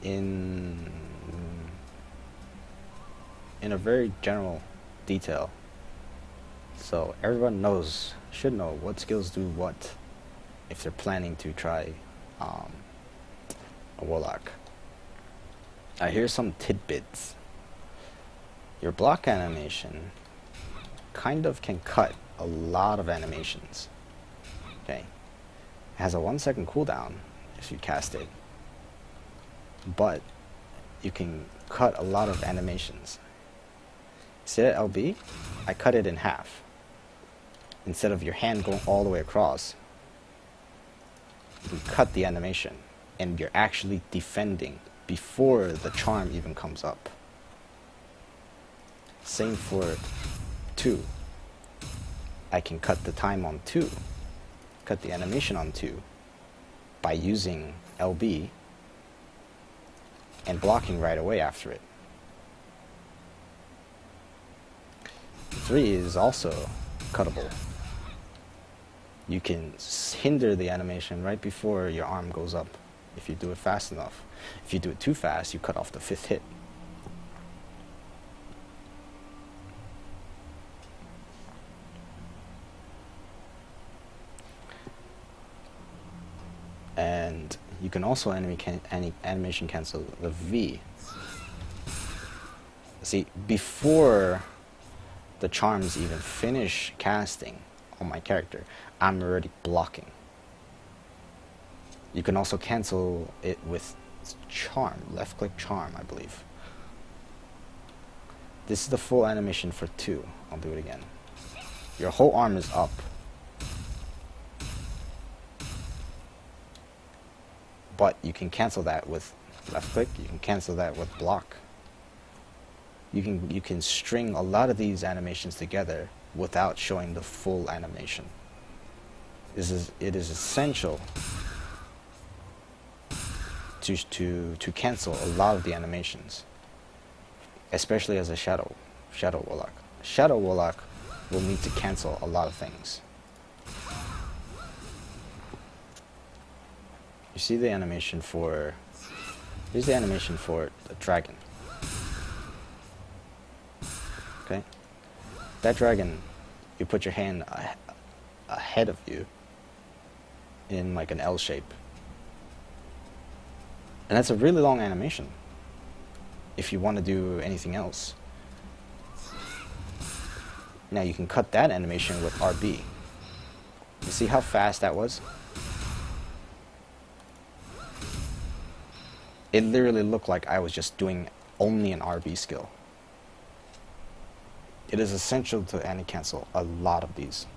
in a very general detail. So everyone should know what skills do what if they're planning to try a Warlock. Here's some tidbits. Your block animation kind of can cut a lot of animations. Okay. It has a 1 second cooldown if you cast it, but you can cut a lot of animations. See that LB? I cut it in half. Instead of your hand going all the way across, you cut the animation, and you're actually defending before the charm even comes up. Same for 2. I can cut the time on 2, cut the animation on 2, by using LB and blocking right away after it. 3 is also cuttable. You can hinder the animation right before your arm goes up if you do it fast enough. If you do it too fast, you cut off the 5th hit. And you can also animation cancel the V. See, before the charms even finish casting on my character, I'm already blocking. You can also cancel it with charm, left click charm, I believe. This is the full animation for 2. I'll do it again. Your whole arm is up, but you can cancel that with left click. You can cancel that with block. You can string a lot of these animations together without showing the full animation. It is essential to cancel a lot of the animations, especially as a Shadow Warlock. Shadow Warlock will need to cancel a lot of things. You see the animation for... Here's the animation for the dragon. Okay? That dragon, you put your hand ahead of you in like an L shape. And that's a really long animation if you want to do anything else. Now you can cut that animation with RB. You see how fast that was? It literally looked like I was just doing only an RB skill. It is essential to anti-cancel a lot of these.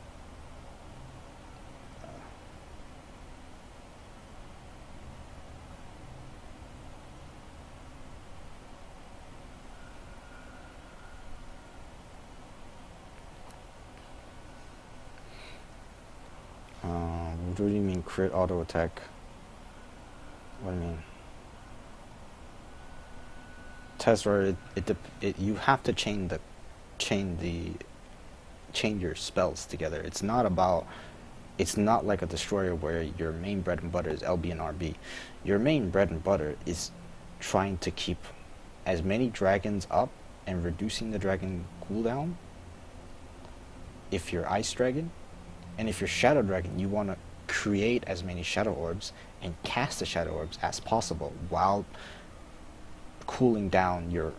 What do you mean crit auto attack? What do you mean? Tesla, you have to chain your spells together. It's not like a destroyer where your main bread and butter is LB and RB. Your main bread and butter is trying to keep as many dragons up and reducing the dragon cooldown if you're Ice Dragon. And if you're Shadow Dragon, you want to create as many Shadow Orbs and cast the Shadow Orbs as possible while cooling down your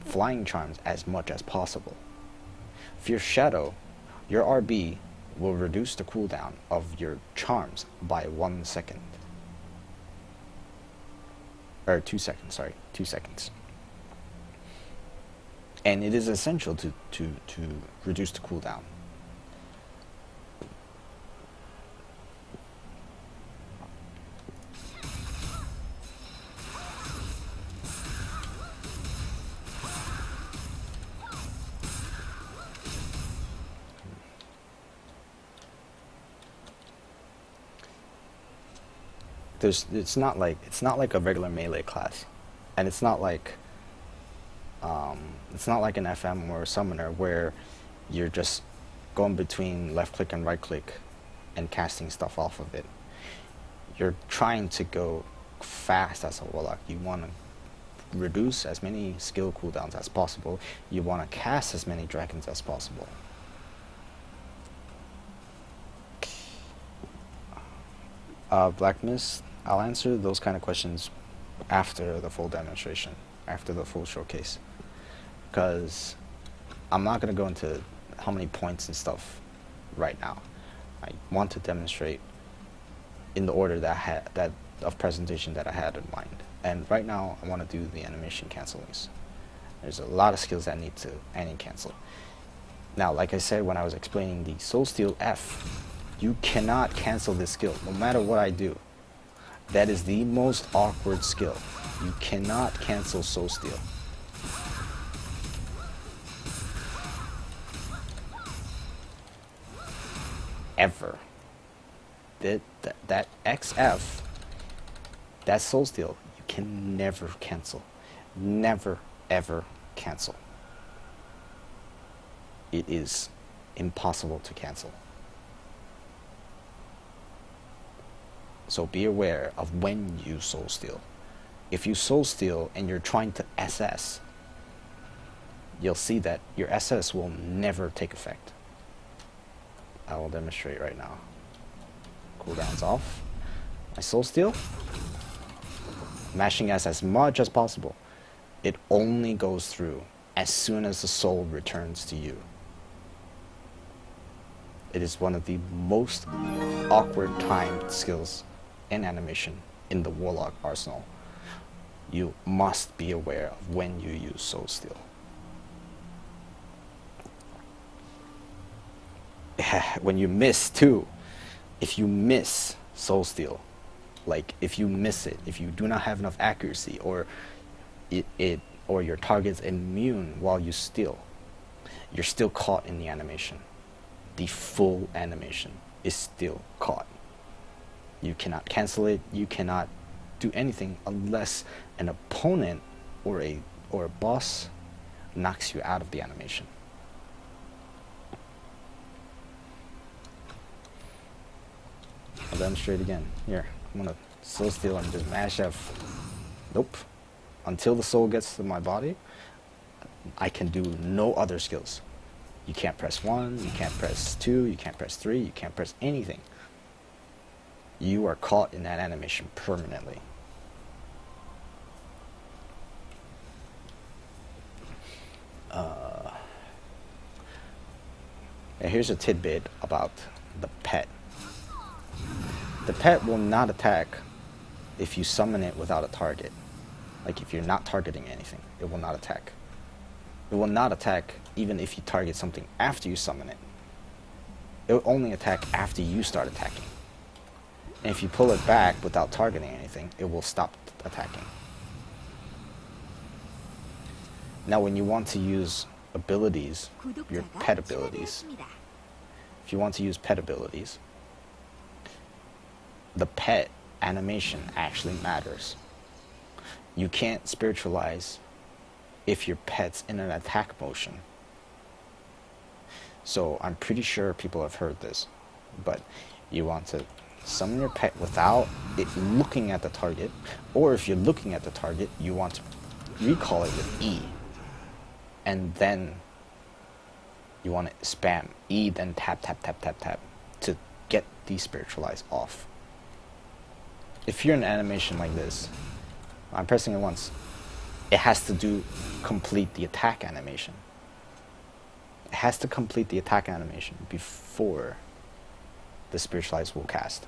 flying charms as much as possible. If you're Shadow, your RB will reduce the cooldown of your charms by 1 second. Or 2 seconds, sorry, 2 seconds. And it is essential to reduce the cooldown. It's not like a regular melee class, and it's not like an FM or a summoner where you're just going between left click and right click and casting stuff off of it. You're trying to go fast as a warlock. You want to reduce as many skill cooldowns as possible. You want to cast as many dragons as possible. Black Mist, I'll answer those kind of questions after the full demonstration, after the full showcase, because I'm not going to go into how many points and stuff right now. I want to demonstrate in the order that of presentation that I had in mind. And right now I want to do the animation cancellings. There's a lot of skills that need to cancel. Now, like I said when I was explaining the Soul Steel F, you cannot cancel this skill no matter what I do. That is the most awkward skill. You cannot cancel Soul Steel. Ever. That XF, that Soul Steel, you can never cancel. Never, ever cancel. It is impossible to cancel. So be aware of when you Soul Steal. If you Soul Steal and you're trying to SS, you'll see that your SS will never take effect. I will demonstrate right now. Cooldown's off. I Soul Steal. Mashing S as much as possible. It only goes through as soon as the soul returns to you. It is one of the most awkward timed skills in animation in the Warlock arsenal. You must be aware of when you use Soul Steal. When you miss too, if you miss Soul Steal, like if you miss it, if you do not have enough accuracy, or or your target's immune while you steal, you're still caught in the animation. The full animation is still caught. You cannot cancel it, you cannot do anything unless an opponent or a boss knocks you out of the animation. I'll demonstrate again. Here, I'm gonna Soul Steal and just mash F. Nope. Until the soul gets to my body, I can do no other skills. You can't press 1, you can't press 2, you can't press 3, you can't press anything. You are caught in that animation permanently. And here's a tidbit about the pet. The pet will not attack if you summon it without a target. Like if you're not targeting anything, it will not attack. It will not attack even if you target something after you summon it. It will only attack after you start attacking. And if you pull it back without targeting anything, it will stop attacking. Now when you want to use abilities, your pet abilities, if you want to use pet abilities, the pet animation actually matters. You can't spiritualize if your pet's in an attack motion. So I'm pretty sure people have heard this, but you want to summon your pet without it looking at the target, or if you're looking at the target, you want to recall it with E, and then you want to spam E, then tap, tap, tap, tap, tap to get despiritualized off. If you're in an animation like this, I'm pressing it once, it has to complete the attack animation. It has to complete the attack animation before the spiritualize will cast.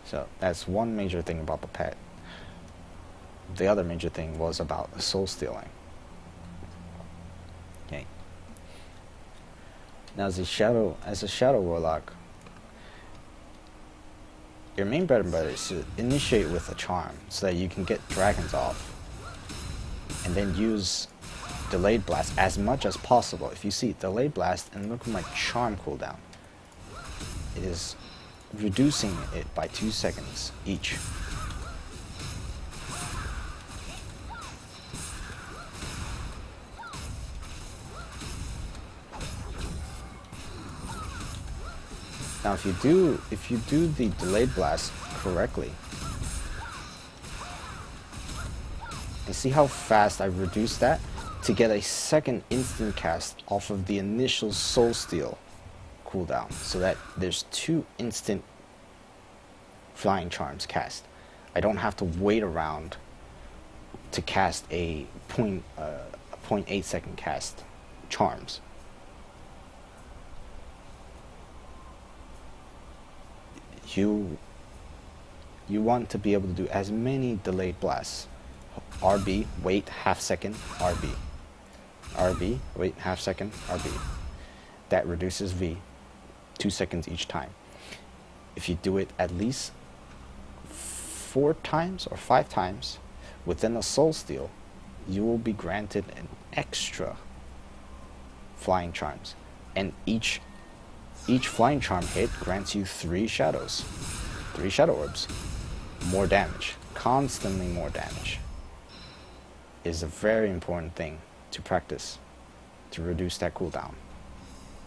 So that's one major thing about the pet. The other major thing was about soul stealing. Okay. Now as a shadow warlock, your main bread and butter is to initiate with a charm so that you can get dragons off, and then use delayed blast as much as possible. If you see delayed blast and look at my charm cooldown, it is reducing it by 2 seconds each. Now if you do the delayed blast correctly, you see how fast I reduced that to get a second instant cast off of the initial soul steal cooldown, so that there's 2 instant flying charms cast. I don't have to wait around to cast a 0.8 second cast charms. you want to be able to do as many delayed blasts. RB, wait half second, RB. RB, wait half second, RB. That reduces V 2 seconds each time. If you do it at least 4 times or 5 times within a soul steal, you will be granted an extra flying charms, and each flying charm hit grants you 3 shadows, 3 shadow orbs. More damage, constantly more damage, is a very important thing to practice to reduce that cooldown.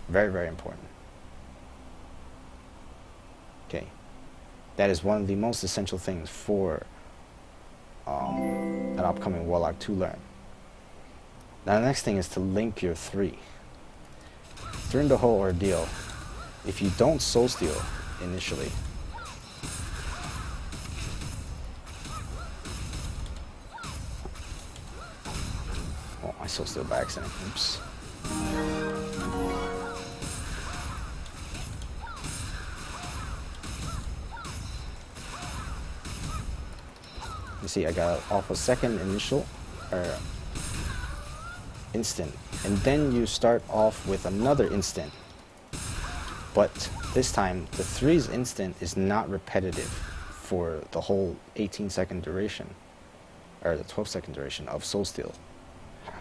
Very, very important. Okay, that is one of the most essential things for an upcoming Warlock to learn. Now the next thing is to link your 3. During the whole ordeal, if you don't soul steal initially, oh, I soul steal by accident, oops. You see, I got off a second initial, instant, and then you start off with another instant. But this time, the 3's instant is not repetitive for the whole 18-second duration, or the 12-second duration of soul steal.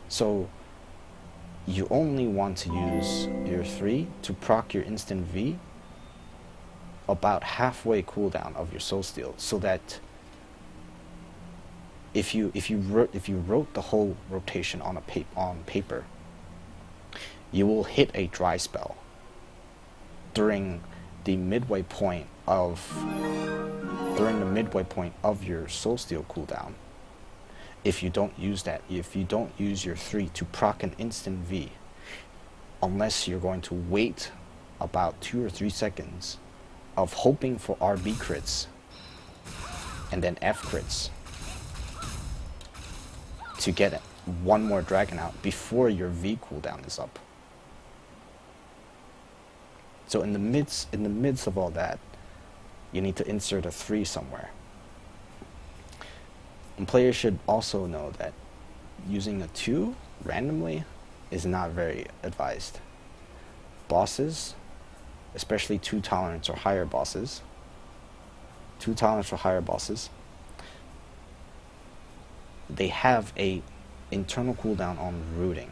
So you only want to use your 3 to proc your instant V about halfway cooldown of your soul steal, so that if you wrote the whole rotation on paper, you will hit a dry spell during the midway point of your soul steal cooldown. If you don't use that, if you don't use your 3 to proc an instant V, unless you're going to wait about 2 or 3 seconds of hoping for RB crits and then F crits to get one more dragon out before your V cooldown is up. So in the midst of all that, you need to insert a 3 somewhere. And players should also know that using a 2 randomly is not very advised. Bosses, especially 2 tolerance or higher bosses, they have a internal cooldown on rooting.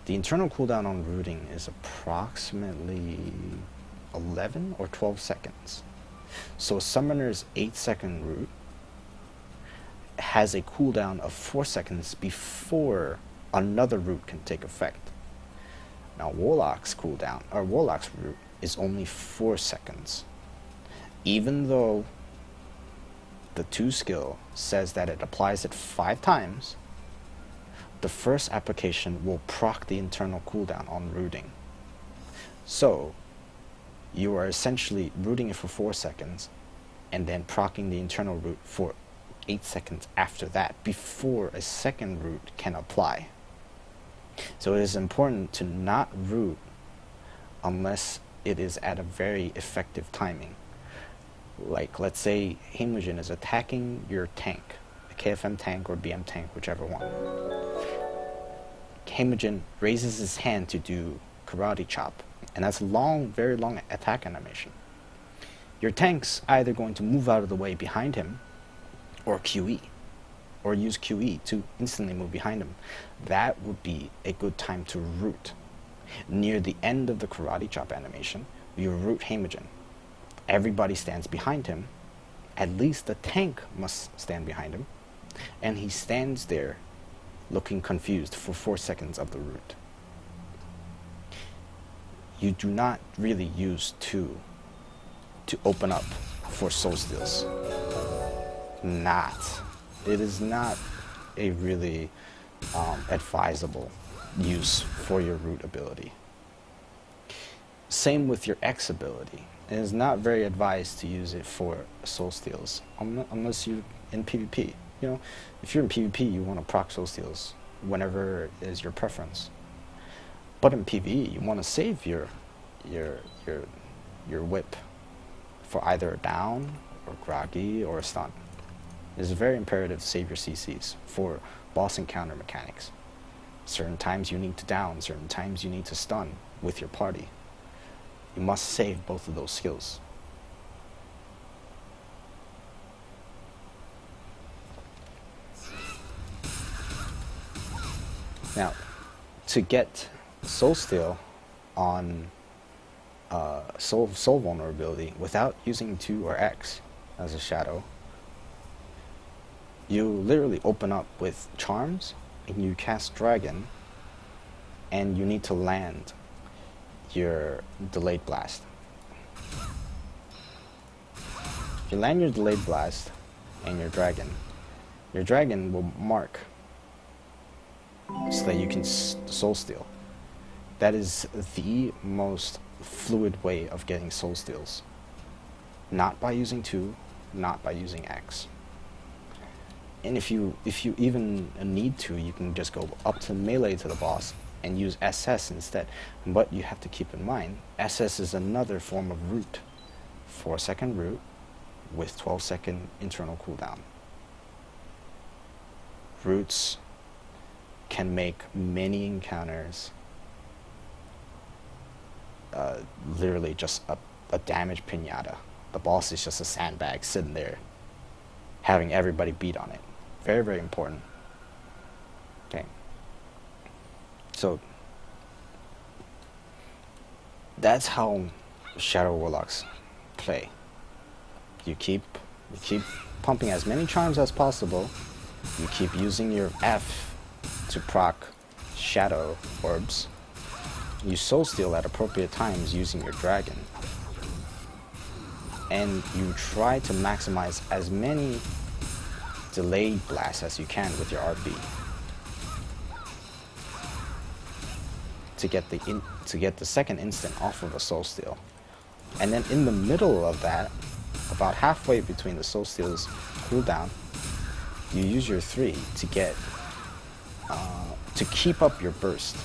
The internal cooldown on rooting is approximately 11 or 12 seconds. So Summoner's 8-second root has a cooldown of 4 seconds before another root can take effect. Now Warlock's cooldown, or Warlock's root, is only 4 seconds. Even though the 2 skill says that it applies it 5 times, the first application will proc the internal cooldown on rooting. So you are essentially rooting it for 4 seconds and then proccing the internal root for 8 seconds after that before a second root can apply. So it is important to not root unless it is at a very effective timing. Like, let's say Heimogen is attacking your tank, a KFM tank or BM tank, whichever one. Heimogen raises his hand to do karate chop, and that's a long, very long attack animation. Your tank's either going to move out of the way behind him, or QE, or use QE to instantly move behind him. That would be a good time to root. Near the end of the karate chop animation, you root Heimogen. Everybody stands behind him. At least the tank must stand behind him, and he stands there looking confused for 4 seconds of the root. You do not really use 2 to open up for soul steals. It is not a really advisable use for your root ability. Same with your X ability. It is not very advised to use it for soul steals unless you're in PvP. You know, if you're in PvP, you want to proc soul steals whenever is your preference. But in PvE, you want to save your whip for either a down, or groggy, or a stun. It is very imperative to save your CCs for boss encounter mechanics. Certain times you need to down, certain times you need to stun with your party. You must save both of those skills. Now, to get Soul Steal on soul vulnerability without using 2 or X as a shadow, you literally open up with charms and you cast dragon, and you need to land your delayed blast. If you land your delayed blast and your dragon will mark so that you can soul steal. That is the most fluid way of getting soul steals. Not by using 2, not by using X. And if you even need to, you can just go up to melee to the boss and use SS instead. But you have to keep in mind, SS is another form of root. 4-second root with 12-second internal cooldown. Roots can make many encounters literally just a damage pinata. The boss is just a sandbag sitting there having everybody beat on it. Very, very important. Okay. So that's how Shadow Warlocks play. You keep pumping as many charms as possible. You keep using your F to proc shadow orbs. You soul steal at appropriate times using your dragon. And you try to maximize as many delayed blasts as you can with your RB to get the second instant off of a soul steal. And then in the middle of that, about halfway between the soul steal's cooldown, you use your 3 to get to keep up your burst.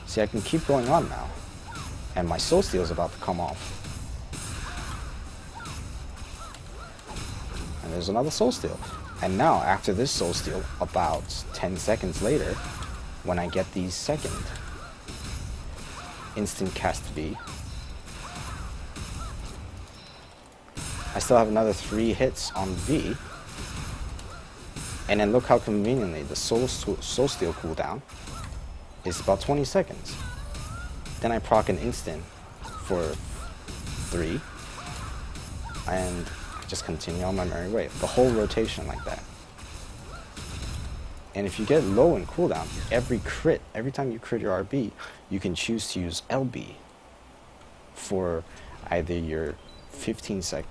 See, I can keep going on now, and my soul steal is about to come off. And there's another soul steal. And now, after this soul steal, about 10 seconds later, when I get the second instant cast V, I still have another 3 hits on V. And then look how conveniently the soul steal cooldown is about 20 seconds. Then I proc an instant for 3, and just continue on my merry way. The whole rotation like that. And if you get low in cooldown, every time you crit your RB, you can choose to use LB for either your 15 chi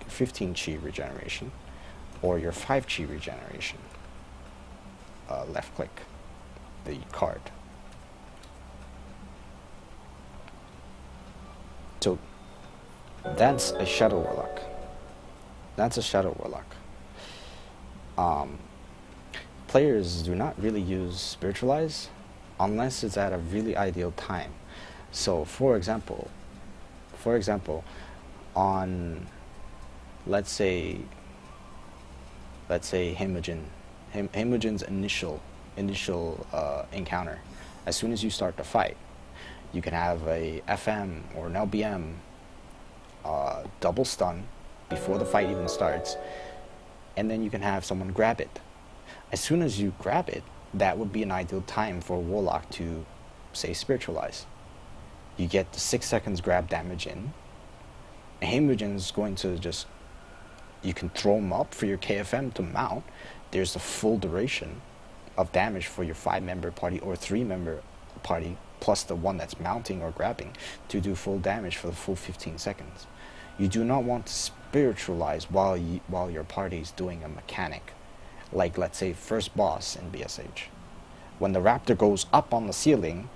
regeneration or your 5 chi regeneration. Left click the card. So that's a Shadow Warlock. That's a Shadow Warlock. Players do not really use Spiritualize unless it's at a really ideal time. So for example, on let's say Himogen's initial encounter, as soon as you start the fight, you can have a FM or an LBM double stun before the fight even starts, and then you can have someone grab it. As soon as you grab it, that would be an ideal time for a Warlock to, say, Spiritualize. You get the 6 seconds grab damage in, and Himogen's going to just, you can throw him up for your KFM to mount. There's the full duration of damage for your 5-member party or 3-member party, plus the one that's mounting or grabbing, to do full damage for the full 15 seconds. You do not want to Spiritualize while your party is doing a mechanic, like let's say first boss in BSH. When the raptor goes up on the ceiling,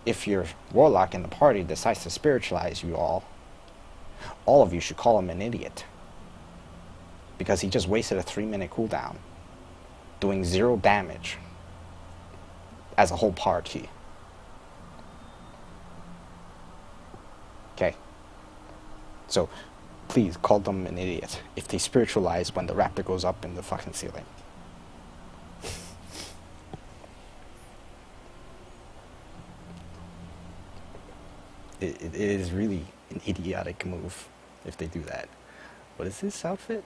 if your Warlock in the party decides to Spiritualize you all of you should call him an idiot, because he just wasted a 3-minute cooldown doing 0 damage. as a whole party. Okay? So, please call them an idiot if they spiritualize when the raptor goes up in the fucking ceiling. It is really an idiotic move if they do that. What is this outfit?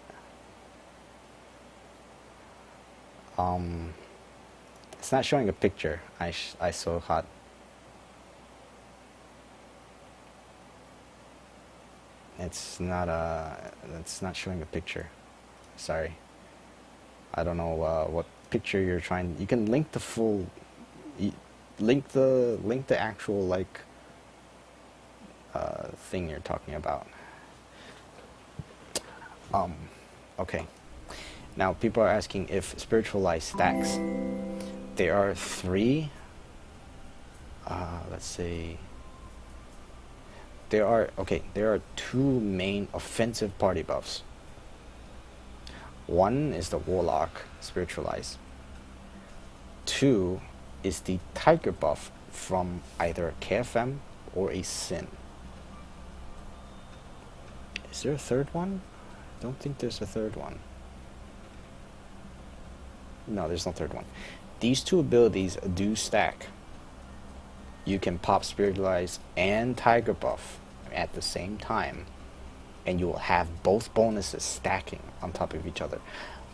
It's not showing a picture. I so hot. It's not showing a picture. Sorry. I don't know what picture you're trying. You can link the full, link the actual like thing you're talking about. Okay. Now people are asking if spiritualized stacks. There are 3. Let's say. There are 2 main offensive party buffs. One is the Warlock spiritualized. 2 is the Tiger buff from either KFM or a Sin. Is there a third one? I don't think there's a third one. No, there's no third one. These 2 abilities do stack. You can pop spiritualize and Tiger buff at the same time, and you will have both bonuses stacking on top of each other.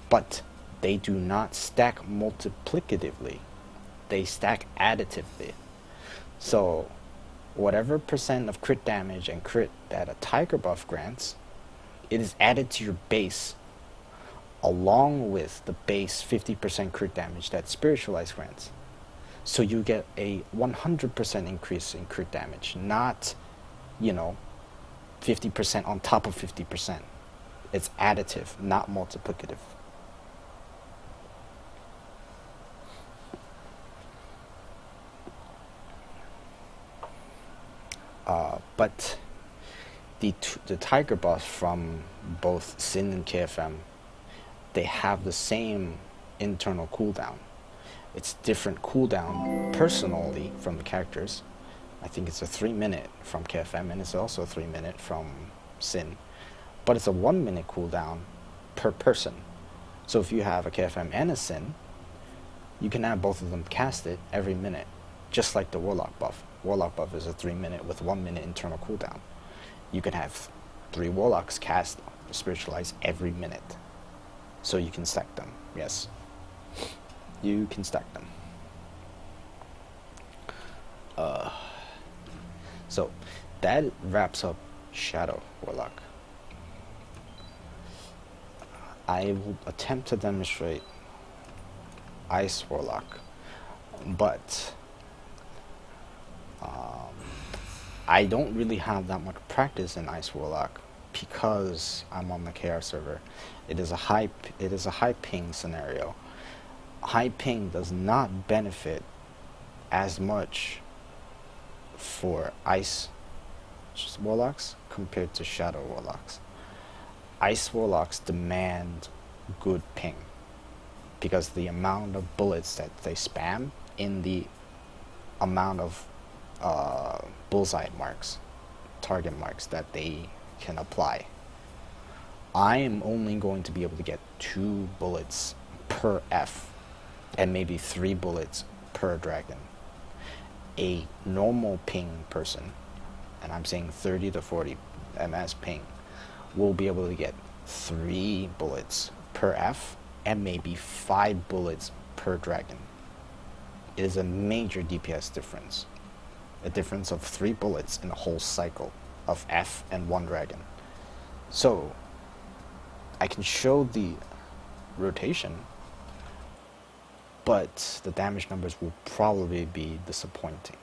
But they do not stack multiplicatively. They stack additively. So whatever percent of crit damage and crit that a Tiger buff grants, it is added to your base along with the base 50% crit damage that spiritualized grants. So you get a 100% increase in crit damage, not 50% on top of 50%. It's additive, not multiplicative. But the Tiger buffs from both Sin and KFM, they have the same internal cooldown. It's different cooldown personally from the characters. I think it's a 3-minute from KFM, and it's also a 3-minute from Sin. But it's a 1-minute cooldown per person. So if you have a KFM and a Sin, you can have both of them casted every minute, just like the Warlock buff. Warlock buff is a 3-minute with 1-minute internal cooldown. You can have 3 Warlocks cast spiritualize every minute. So you can stack them, yes. You can stack them. So that wraps up Shadow Warlock. I will attempt to demonstrate Ice Warlock, but I don't really have that much practice in Ice Warlock because I'm on the KR server. It is a high ping scenario. High ping does not benefit as much for Ice Warlocks compared to Shadow Warlocks. Ice Warlocks demand good ping because the amount of bullets that they spam in the amount of bullseye marks, target marks that they can apply. I am only going to be able to get 2 bullets per F and maybe 3 bullets per dragon. A normal ping person, and I'm saying 30 to 40 ms ping, will be able to get 3 bullets per F and maybe 5 bullets per dragon. It is a major DPS difference. A difference of 3 bullets in a whole cycle of F and 1 dragon. So I can show the rotation, but the damage numbers will probably be disappointing.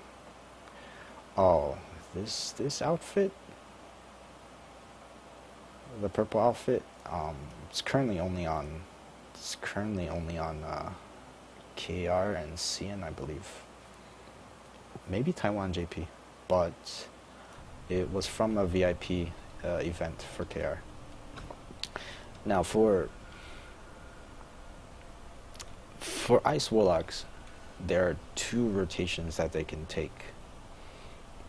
Oh, this outfit, the purple outfit, it's currently only on KR and CN, I believe. Maybe Taiwan JP, but it was from a VIP event for KR. Now for Ice Warlocks, there are two rotations that they can take.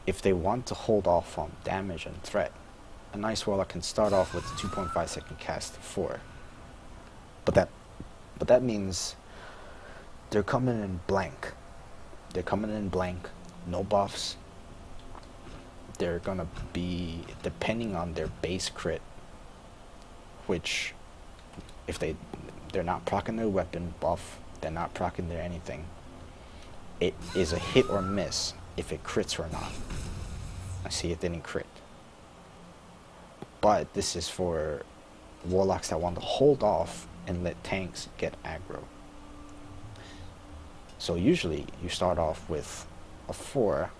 If they want to hold off on damage and threat, an Ice Warlock can start off with 2.5 second cast 4. But that means they're coming in blank. They're coming in blank, no buffs. They're gonna be depending on their base crit, which if they're not proccing their weapon buff, they're not proccing their anything. It is a hit or miss if it crits or not. I see it didn't crit. But this is for Warlocks that want to hold off and let tanks get aggro. So usually you start off with a 4,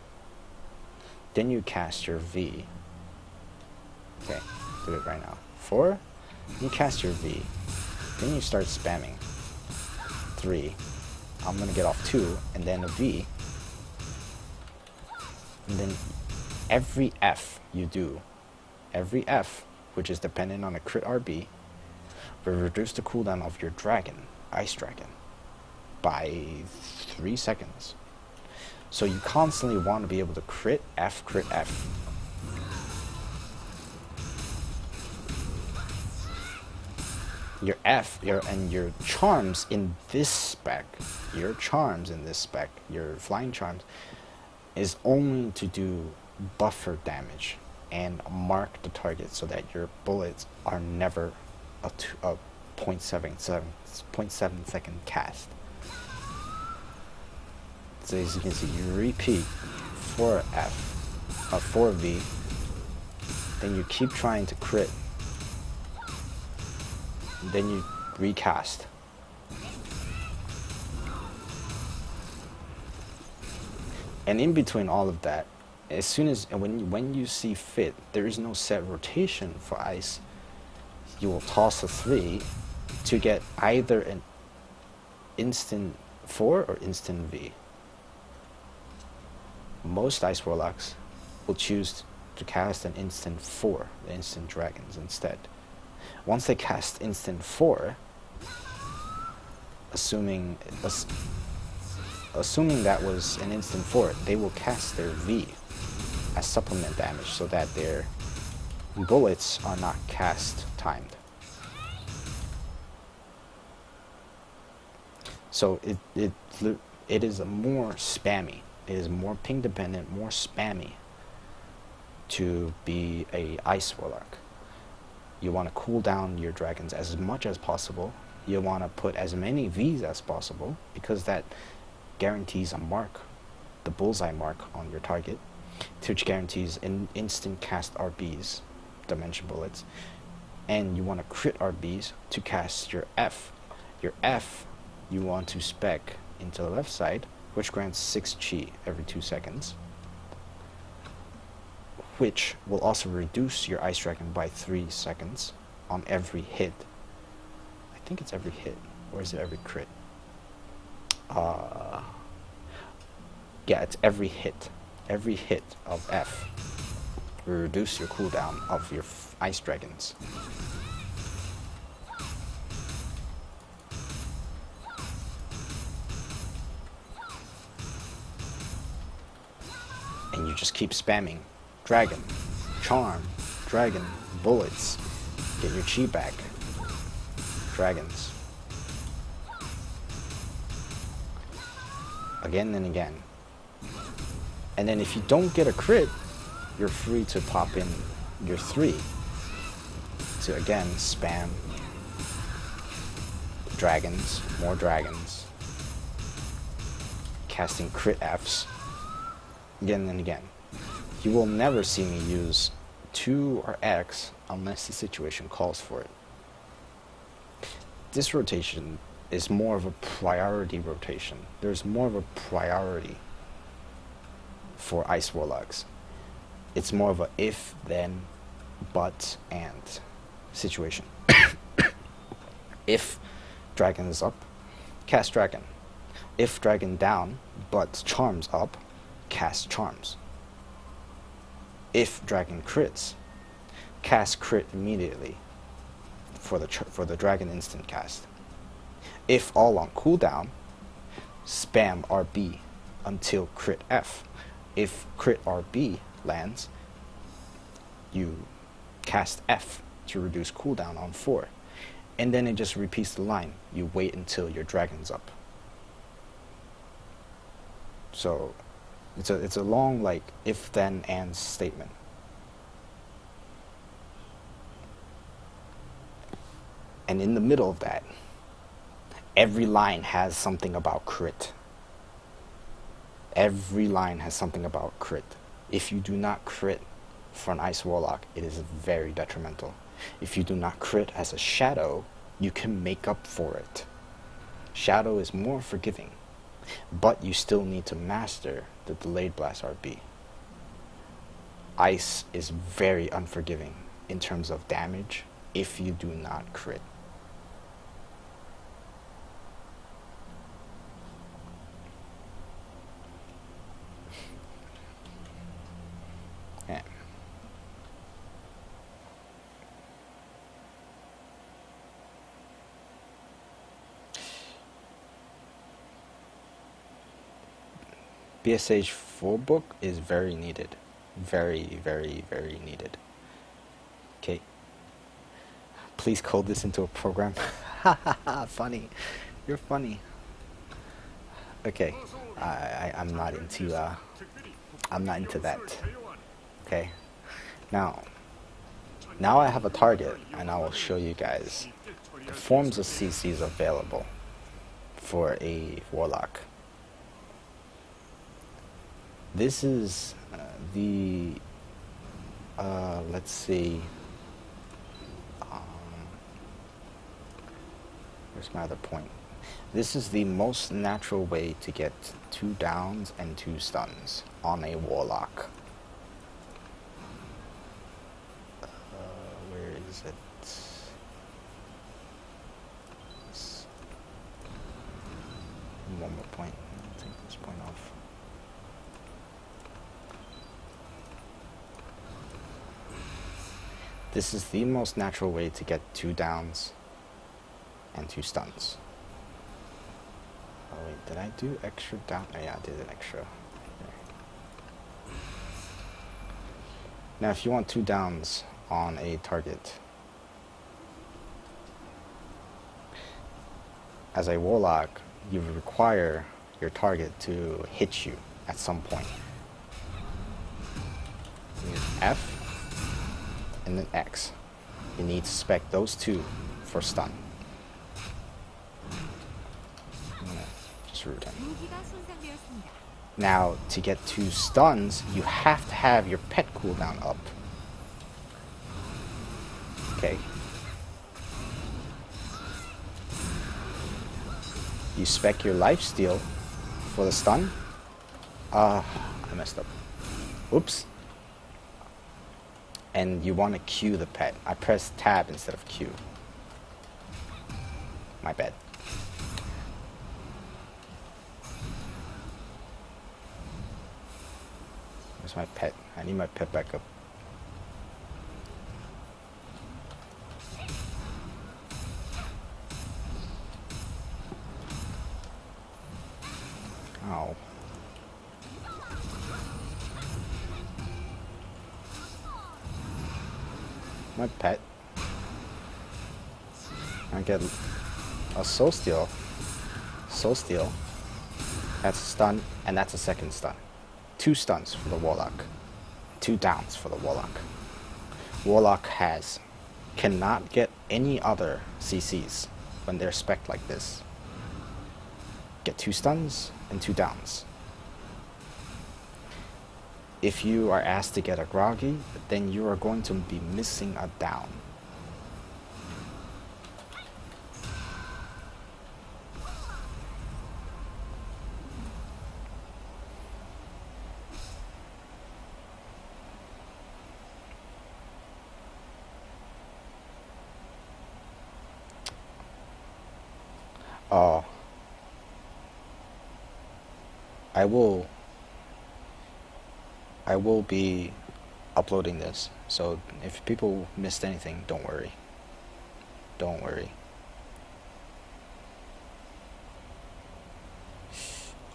then you cast your V. Okay, do it right now. 4, you cast your V, then you start spamming. 3, I'm gonna get off 2, and then a V. And then every F you do, every F, which is dependent on a crit RB, will reduce the cooldown of your dragon, Ice Dragon, by 3 seconds. So you constantly want to be able to crit F, crit F. Your F, your charms in this spec, your flying charms, is only to do buffer damage and mark the target so that your bullets are never a 0.7 second cast. So as you can see, you repeat 4F, 4V, then you keep trying to crit, then you recast. And in between all of that, as soon as when you see fit, there is no set rotation for Ice. You will toss a 3 to get either an instant 4 or instant V. Most Ice Warlocks will choose to cast an instant 4, the instant dragons instead. Once they cast instant 4, assuming that was an instant 4, they will cast their V as supplement damage so that their bullets are not cast timed. So it is a more spammy. It is more ping dependent, more spammy to be a Ice Warlock. You want to cool down your dragons as much as possible. You want to put as many Vs as possible because that guarantees a mark, the bullseye mark on your target, which guarantees instant cast RBs, dimension bullets, and you want to crit RBs to cast your F. Your F you want to spec into the left side, which grants 6 chi every 2 seconds, which will also reduce your Ice Dragon by 3 seconds on every hit. I think it's every hit, or is it every crit? Yeah, it's every hit. Every hit of F will reduce your cooldown of your Ice Dragons. And you just keep spamming dragon, charm, dragon, bullets, get your chi back, dragons. Again and again. And then if you don't get a crit, you're free to pop in your 3 to again spam dragons, more dragons, casting crit Fs again and again. You will never see me use 2 or X unless the situation calls for it. This rotation is more of a priority rotation. There's more of a priority for Ice Warlocks. It's more of a if, then, but, and situation. If dragon is up, cast dragon. If dragon down, but charms up, cast charms. If dragon crits, cast crit immediately for the dragon instant cast. If all on cooldown, spam RB until crit F. If crit RB lands, you cast F to reduce cooldown on 4. And then it just repeats the line. You wait until your dragon's up. So it's a long, like, if then and statement. And in the middle of that, every line has something about crit. Every line has something about crit. If you do not crit for an Ice Warlock, it is very detrimental. If you do not crit as a Shadow, you can make up for it. Shadow is more forgiving, but you still need to master the Delayed Blast RB. Ice is very unforgiving in terms of damage if you do not crit. Yeah. BSH full book is very needed. Very, very, very needed. Okay. Please code this into a program. Funny. You're funny. Okay. I'm not into that. Okay. Now I have a target, and I will show you guys the forms of CCs available for a Warlock. This is let's see, where's my other point? This is the most natural way to get 2 downs and 2 stuns on a Warlock. Where is it? One more point. I'll take this point off. This is the most natural way to get 2 downs and 2 stuns. Oh wait, did I do extra down? Oh yeah, I did an extra. There. Now if you want 2 downs on a target, as a Warlock, you require your target to hit you at some point. Use F and then X. You need to spec those 2 for stun. Just root him. Now, to get 2 stuns, you have to have your pet cooldown up. Okay. You spec your lifesteal for the stun. I messed up. Oops. And you want to Q the pet. I pressed tab instead of Q. My bad. Where's my pet? I need my pet back up. Ow. My pet. I get a soul steal. Soul steal. That's a stun, and that's a second stun. 2 stuns for the Warlock. 2 downs for the Warlock. Warlock cannot get any other CCs when they're spec'd like this. Get 2 stuns and 2 downs. If you are asked to get a Groggy, then you are going to be missing a down. I will be uploading this, so if people missed anything, don't worry. Don't worry.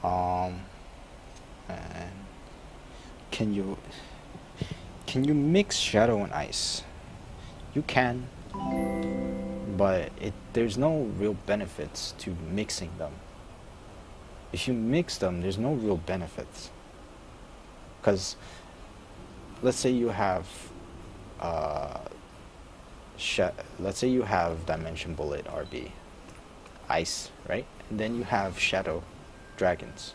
Um, and can you mix shadow and ice? You can, but there's no real benefits to mixing them. If you mix them, there's no real benefits. Because let's say you have let's say you have Dimension Bullet RB, Ice, right? And then you have Shadow Dragons.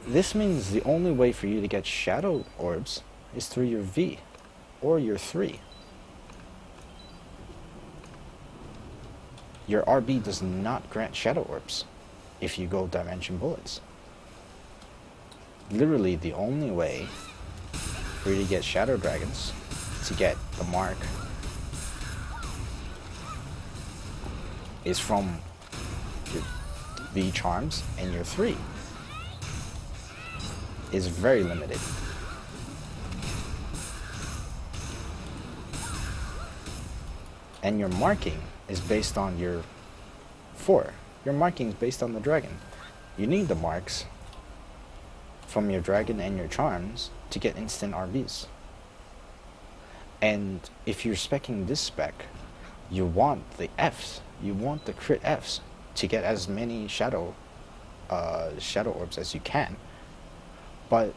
This means the only way for you to get Shadow Orbs is through your V or your 3. Your RB does not grant Shadow Orbs if you go Dimension Bullets. Literally the only way for you to get Shadow Dragons, to get the mark, is from your V Charms, and your 3 is very limited. And your marking is based on your 4. Your marking is based on the dragon. You need the marks from your dragon and your charms to get instant RBs. And if you're speccing this spec, you want the Fs, you want the crit Fs to get as many shadow orbs as you can. But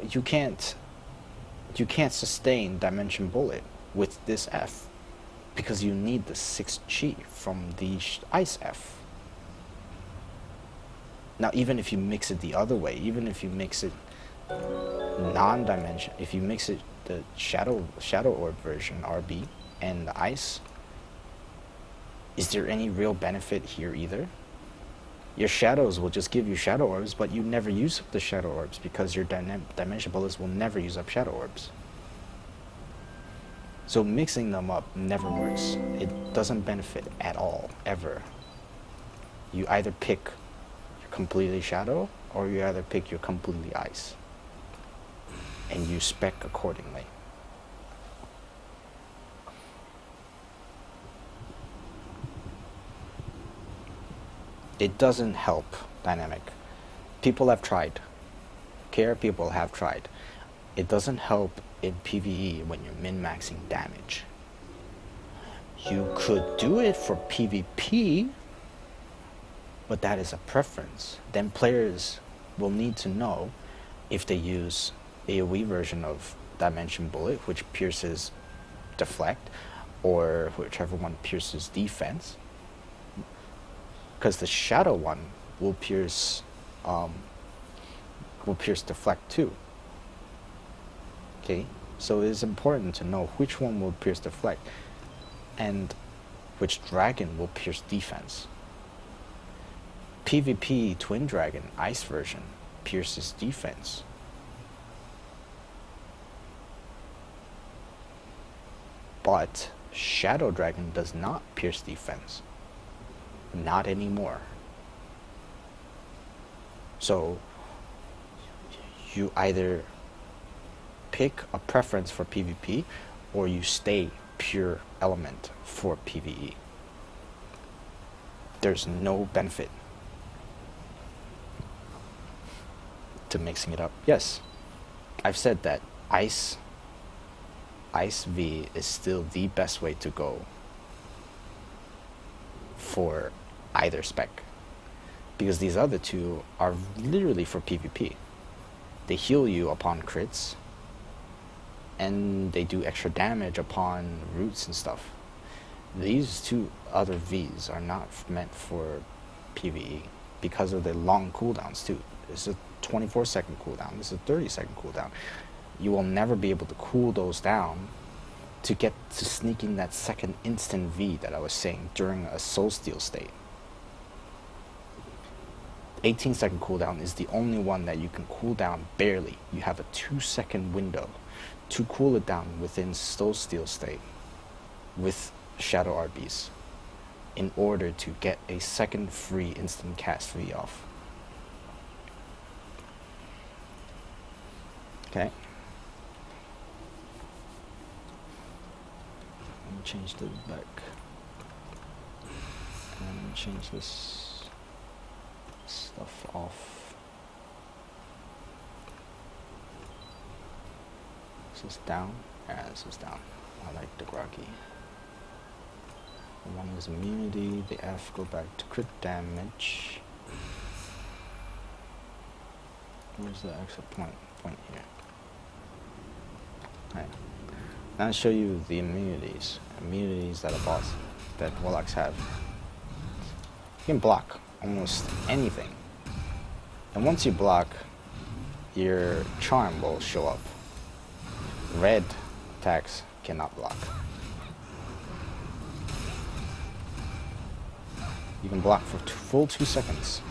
you can't sustain Dimension Bullet with this F, because you need the 6 chi from the Ice F. Now, even if you mix it the other way, even if you mix it non-dimension, if you mix it the shadow orb version RB and the Ice, is there any real benefit here either? Your shadows will just give you shadow orbs, but you never use up the shadow orbs because your dimension bullets will never use up shadow orbs. So mixing them up never works. It doesn't benefit at all, ever. You either pick your completely shadow, or you either pick your completely ice. And you spec accordingly. It doesn't help dynamic. People have tried. People have tried. It doesn't help in PvE when you're min-maxing damage. You could do it for PvP, but that is a preference. Then players will need to know if they use AoE version of Dimension Bullet, which pierces deflect, or whichever one pierces defense. Because the shadow one will pierce deflect too. Okay, so it is important to know which one will pierce deflect and which dragon will pierce defense. PvP Twin Dragon Ice version pierces defense. But Shadow Dragon does not pierce defense. Not anymore. So you either pick a preference for PvP or you stay pure element for PvE. There's no benefit to mixing it up. Yes, I've said that Ice V is still the best way to go for either spec, because these other two are literally for PvP. They heal you upon crits, and they do extra damage upon roots and stuff. These two other Vs are not meant for PvE because of the long cooldowns too. It's a 24-second cooldown, this is a 30-second cooldown. You will never be able to cool those down to get to sneaking that second instant V that I was saying during a soul steal state. 18-second cooldown is the only one that you can cool down barely. You have a 2-second window to cool it down within soul steal state with shadow RBs in order to get a second free instant cast V off. Okay. Change this back and change this stuff off. This is down. Yeah, this is down. I like the groggy. The one is immunity. The F go back to crit damage. Where's the exit point here? Alright. Now I'll show you the immunities. Immunities that Warlocks have. You can block almost anything. And once you block, your charm will show up. Red attacks cannot block. You can block for full 2 seconds.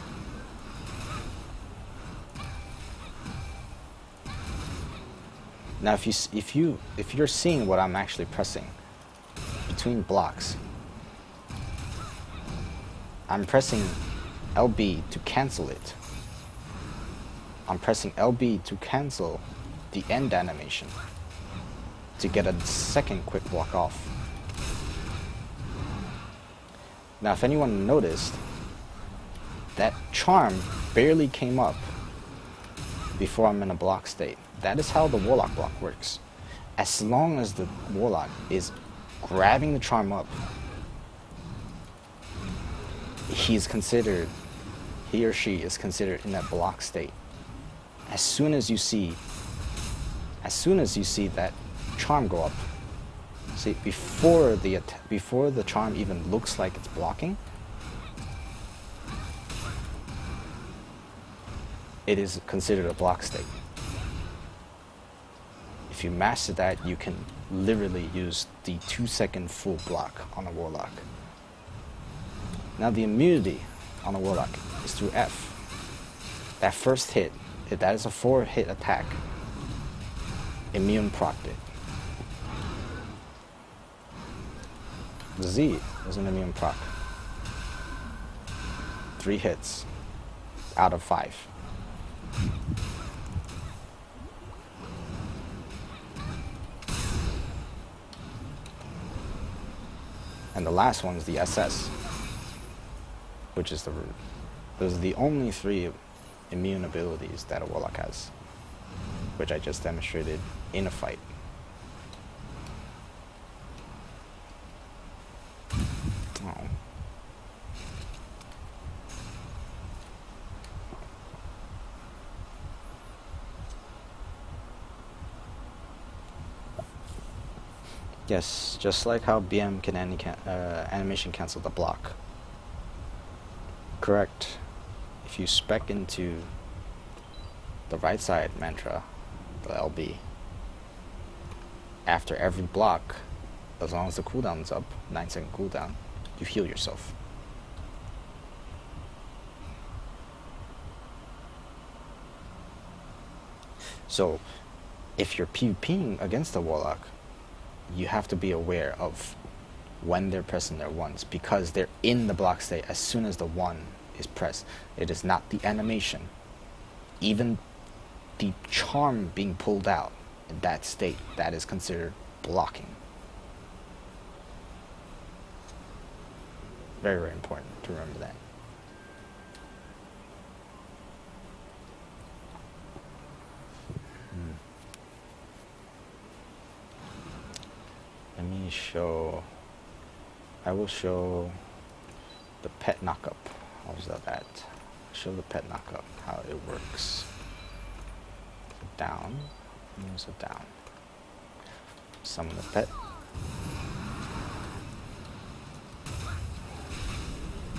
Now, if you're seeing what I'm actually pressing between blocks, I'm pressing LB to cancel it. I'm pressing LB to cancel the end animation to get a second quick block off. Now, if anyone noticed, that charm barely came up before I'm in a block state. That is how the Warlock block works. As long as the Warlock is grabbing the charm up, he or she is considered in that block state. As soon as you see that charm go up, see, before the charm even looks like it's blocking, it is considered a block state. If you master that, you can literally use the 2-second full block on a Warlock. Now the immunity on a Warlock is through F. That first hit, if that is a 4-hit attack, immune procced it. The Z is an immune proc. 3 hits out of 5. And the last one is the SS, which is the root. Those are the only 3 immune abilities that a Warlock has, which I just demonstrated in a fight. Oh. Yes, just like how BM can animation cancel the block. Correct. If you spec into the right side mantra, the LB, after every block, as long as the cooldown's up, 9-second cooldown, you heal yourself. So, if you're PvPing against a Warlock, you have to be aware of when they're pressing their ones, because they're in the block state as soon as the 1 is pressed. It is not the animation. Even the charm being pulled out in that state, that is considered blocking. Very, very important to remember that. Let me show. I will show the pet knockup. How's that? Show the pet knockup, how it works. Down. Here's a down. Summon the pet.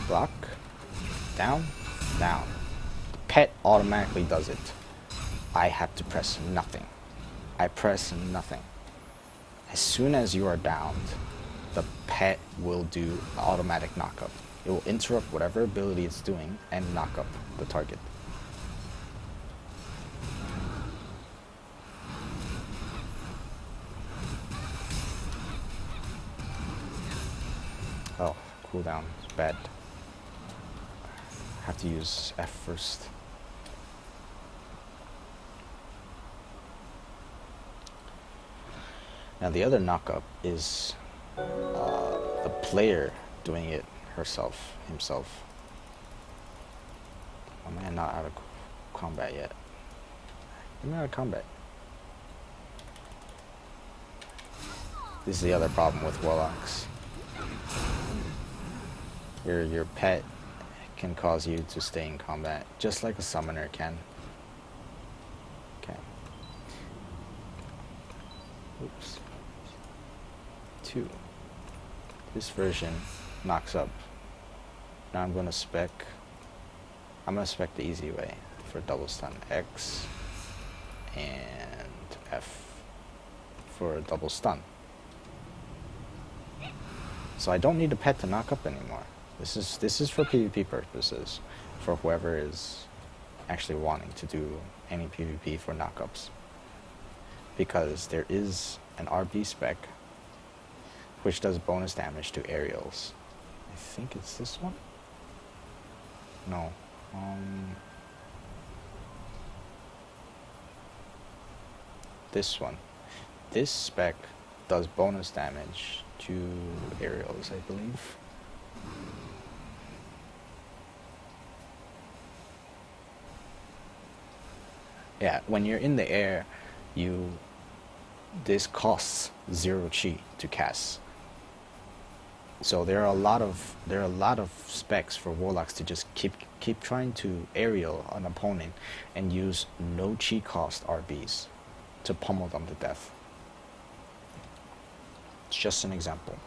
Block. Down. Down. The pet automatically does it. I have to press nothing. I press nothing. As soon as you are downed, the pet will do automatic knockup. It will interrupt whatever ability it's doing and knock up the target. Oh, cooldown is bad. Have to use F first. Now the other knockup is the player doing it himself. Oh man, not out of combat yet. I'm out of combat. This is the other problem with Warlocks. Your pet can cause you to stay in combat, just like a summoner can. Okay. Oops. 2. This version knocks up. Now I'm gonna spec the easy way for double stun. X and F for a double stun. So I don't need a pet to knock up anymore. This is for PvP purposes, for whoever is actually wanting to do any PvP for knockups. Because there is an RB spec which does bonus damage to aerials. I think it's this one? No. This one. This spec does bonus damage to aerials, I believe. Yeah, when you're in the air, this costs 0 chi to cast. So there are a lot of specs for Warlocks to just keep trying to aerial an opponent and use no chi cost RBs to pummel them to death. It's just an example.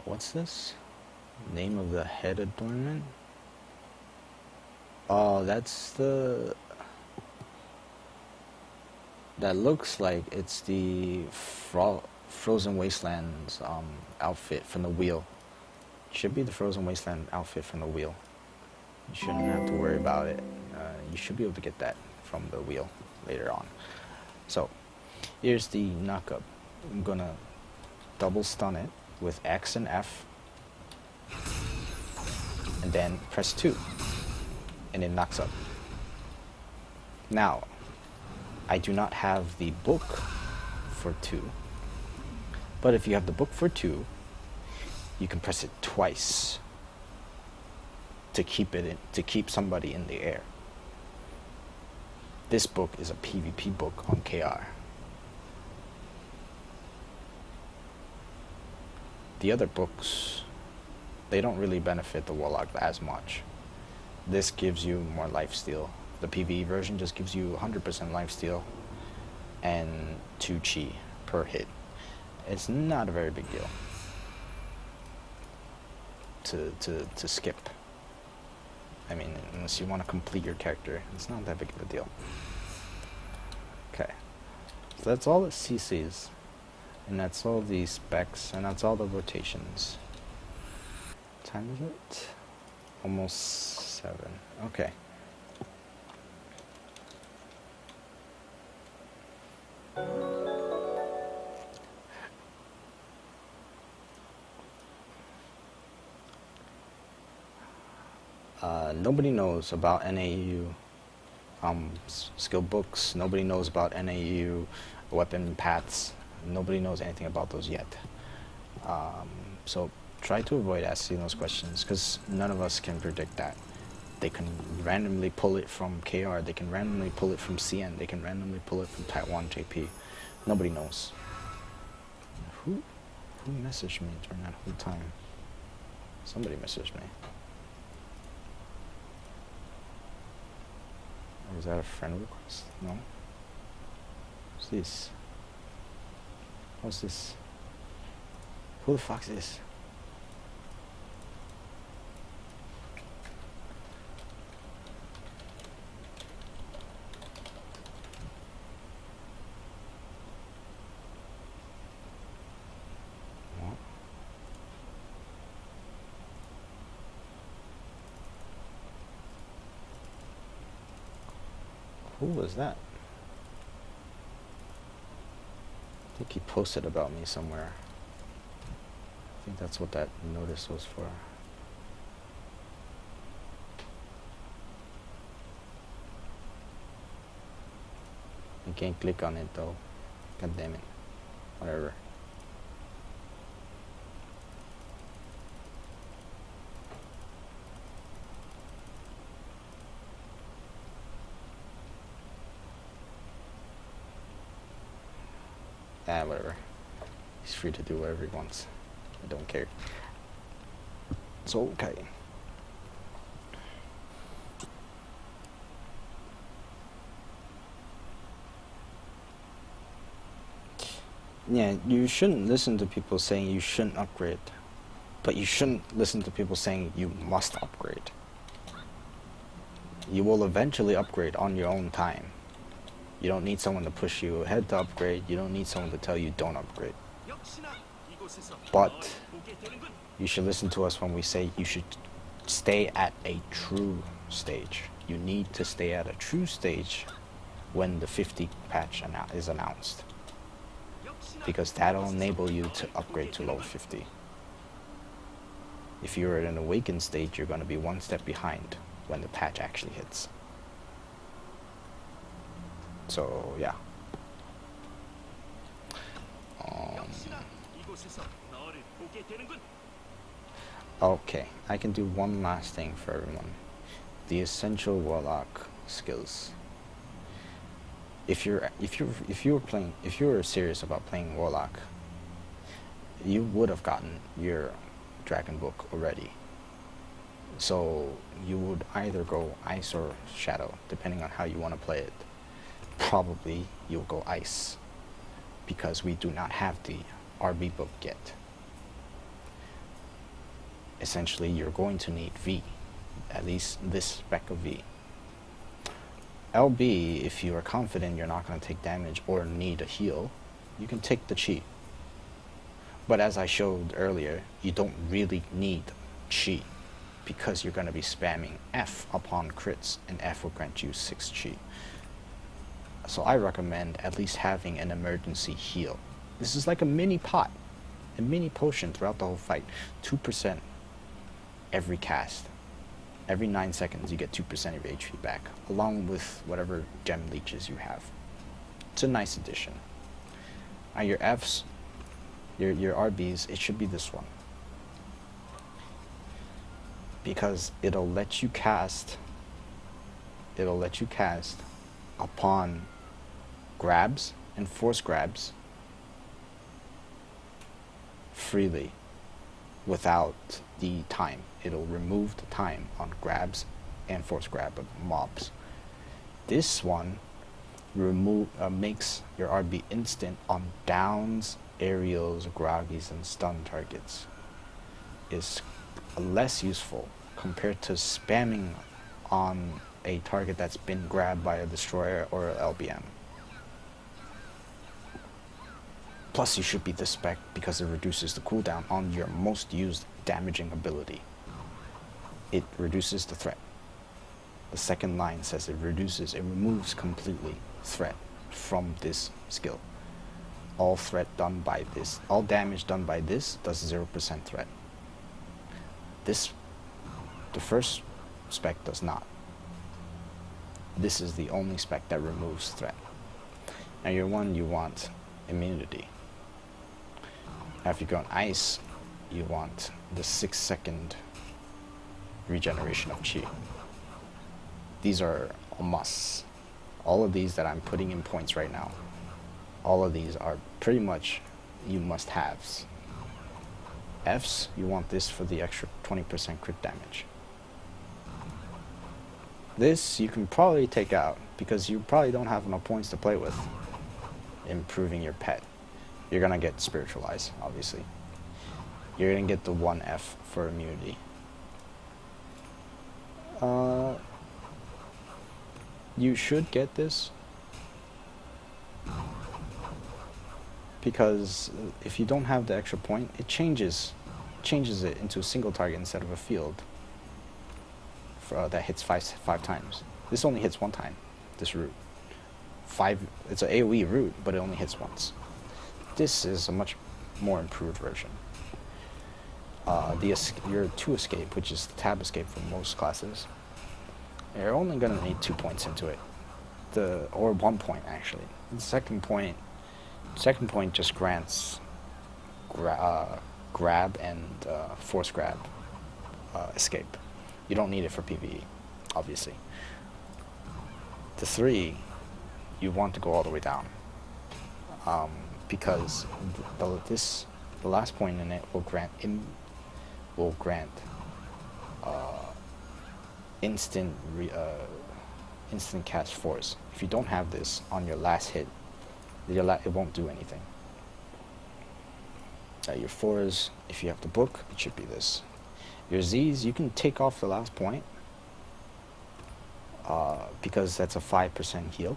What's this? Name of the head adornment? Oh, that's the... That looks like it's the Frozen Wasteland's outfit from the wheel. Should be the Frozen Wasteland outfit from the wheel. You shouldn't have to worry about it. You should be able to get that from the wheel later on. So, here's the knockup. I'm gonna double stun it with X and F, and then press 2, and it knocks up. Now, I do not have the book for 2, but if you have the book for 2, you can press it twice to keep somebody in the air. This book is a PvP book on KR. The other books, they don't really benefit the Warlock as much. This gives you more lifesteal. The PvE version just gives you 100% lifesteal and 2 chi per hit. It's not a very big deal to skip. I mean, unless you want to complete your character, it's not that big of a deal. Okay, so that's all that CCs. And that's all the specs, and that's all the rotations. What time is it? Almost 7. Okay. Nobody knows about NAU skill books. Nobody knows about NAU weapon paths. Nobody knows anything about those yet. So try to avoid asking those questions, because none of us can predict that. They can randomly pull it from KR, they can randomly pull it from CN, they can randomly pull it from Taiwan JP. Nobody knows. Who messaged me during that whole time? Somebody messaged me. Or was that a friend request? No? What's this? What's this? Who the fuck is this? What? Who was that? I think he posted about me somewhere. I think that's what that notice was for. I can't click on it though. God damn it. Whatever. Whatever. He's free to do whatever he wants. I don't care. It's okay. Yeah, you shouldn't listen to people saying you shouldn't upgrade, but you shouldn't listen to people saying you must upgrade. You will eventually upgrade on your own time. You don't need someone to push you ahead to upgrade. You don't need someone to tell you don't upgrade. But you should listen to us when we say you should stay at a true stage. You need to stay at a true stage when the 50 patch is announced, because that'll enable you to upgrade to level 50. If you're at an awakened stage, you're going to be one step behind when the patch actually hits. So yeah. Okay, I can do one last thing for everyone. The essential Warlock skills. If you were serious about playing Warlock, you would have gotten your Dragon Book already. So you would either go Ice or Shadow, depending on how you want to play it. Probably you'll go Ice, because we do not have the RB book yet. Essentially, you're going to need V, at least this spec of V. LB, if you are confident you're not going to take damage or need a heal, you can take the Chi. But as I showed earlier, you don't really need Chi, because you're going to be spamming F upon crits, and F will grant you 6 Chi. So I recommend at least having an emergency heal. This is like a mini pot, a mini potion throughout the whole fight. 2% every cast. Every 9 seconds you get 2% of your HP back, along with whatever gem leeches you have. It's a nice addition. Your Fs, your RBs, it should be this one, because it'll let you cast upon grabs and force grabs freely without the time. It'll remove the time on grabs and force grab of mobs. This one makes your RB instant on downs, aerials, groggies, and stun targets. Is less useful compared to spamming on a target that's been grabbed by a destroyer or a LBM. Plus, you should be the spec because it reduces the cooldown on your most used damaging ability. It reduces the threat. The second line says it removes completely threat from this skill. All damage done by this does 0% threat. The first spec does not. This is the only spec that removes threat. Now you want immunity. After you go on Ice, you want the 6-second regeneration of Chi. These are a must. All of these that I'm putting in points right now, all of these are pretty much you must-haves. Fs, you want this for the extra 20% crit damage. This you can probably take out because you probably don't have enough points to play with. Improving your pet. You're gonna get spiritualized, obviously. You're gonna get the 1 F for immunity. You should get this because if you don't have the extra point, it changes it into a single target instead of a field that hits five times. This only hits 1 time, this route. It's an AoE route, but it only hits once. This is a much more improved version. Your 2 escape, which is the tab escape for most classes, you're only going to need 2 points into it. Or 1 point actually. The second point just grants grab and force grab escape. You don't need it for PvE, obviously. The 3, you want to go all the way down. because the last point in it will grant instant instant cast force. If you don't have this on your last hit, it won't do anything. Your 4s, if you have the book, it should be this. Your Z's, you can take off the last point because that's a 5% heal,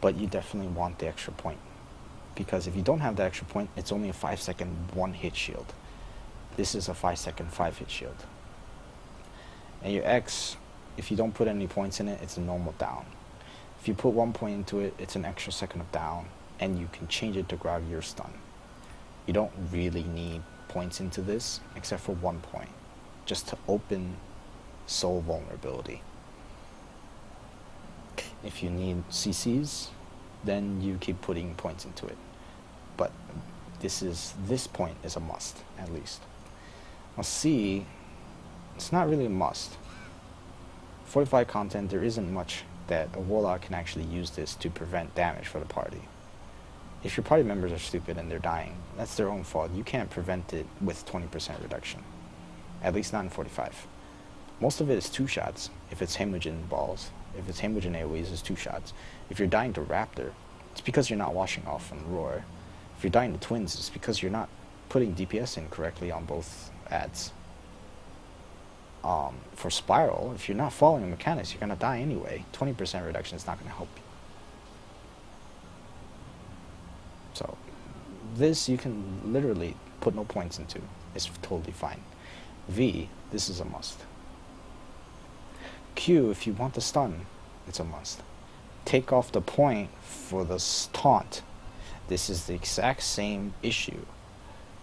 but you definitely want the extra point, because if you don't have the extra point, it's only a 5-second 1-hit shield. This is a 5-second 5-hit shield. And your X, if you don't put any points in it, it's a normal down. If you put 1 point into it, it's an extra second of down, and you can change it to groggy or stun. You don't really need points into this, except for 1 point, just to open soul vulnerability. If you need CCs, then you keep putting points into it. But this point is a must, at least. Now C, it's not really a must. 45 content, there isn't much that a Warlock can actually use this to prevent damage for the party. If your party members are stupid and they're dying, that's their own fault. You can't prevent it with 20% reduction. At least not in 45. Most of it is 2 shots, if it's Hemorrhaging balls. If it's Hemorrhaging AoEs, it's 2 shots. If you're dying to Raptor, it's because you're not washing off from Roar. If you're dying to Twins, it's because you're not putting DPS in correctly on both ads. For Spiral, if you're not following the mechanics, you're gonna die anyway. 20% reduction is not gonna help you. So, this you can literally put no points into. It's totally fine. V, this is a must. Q, if you want the stun, it's a must. Take off the point for the taunt. This is the exact same issue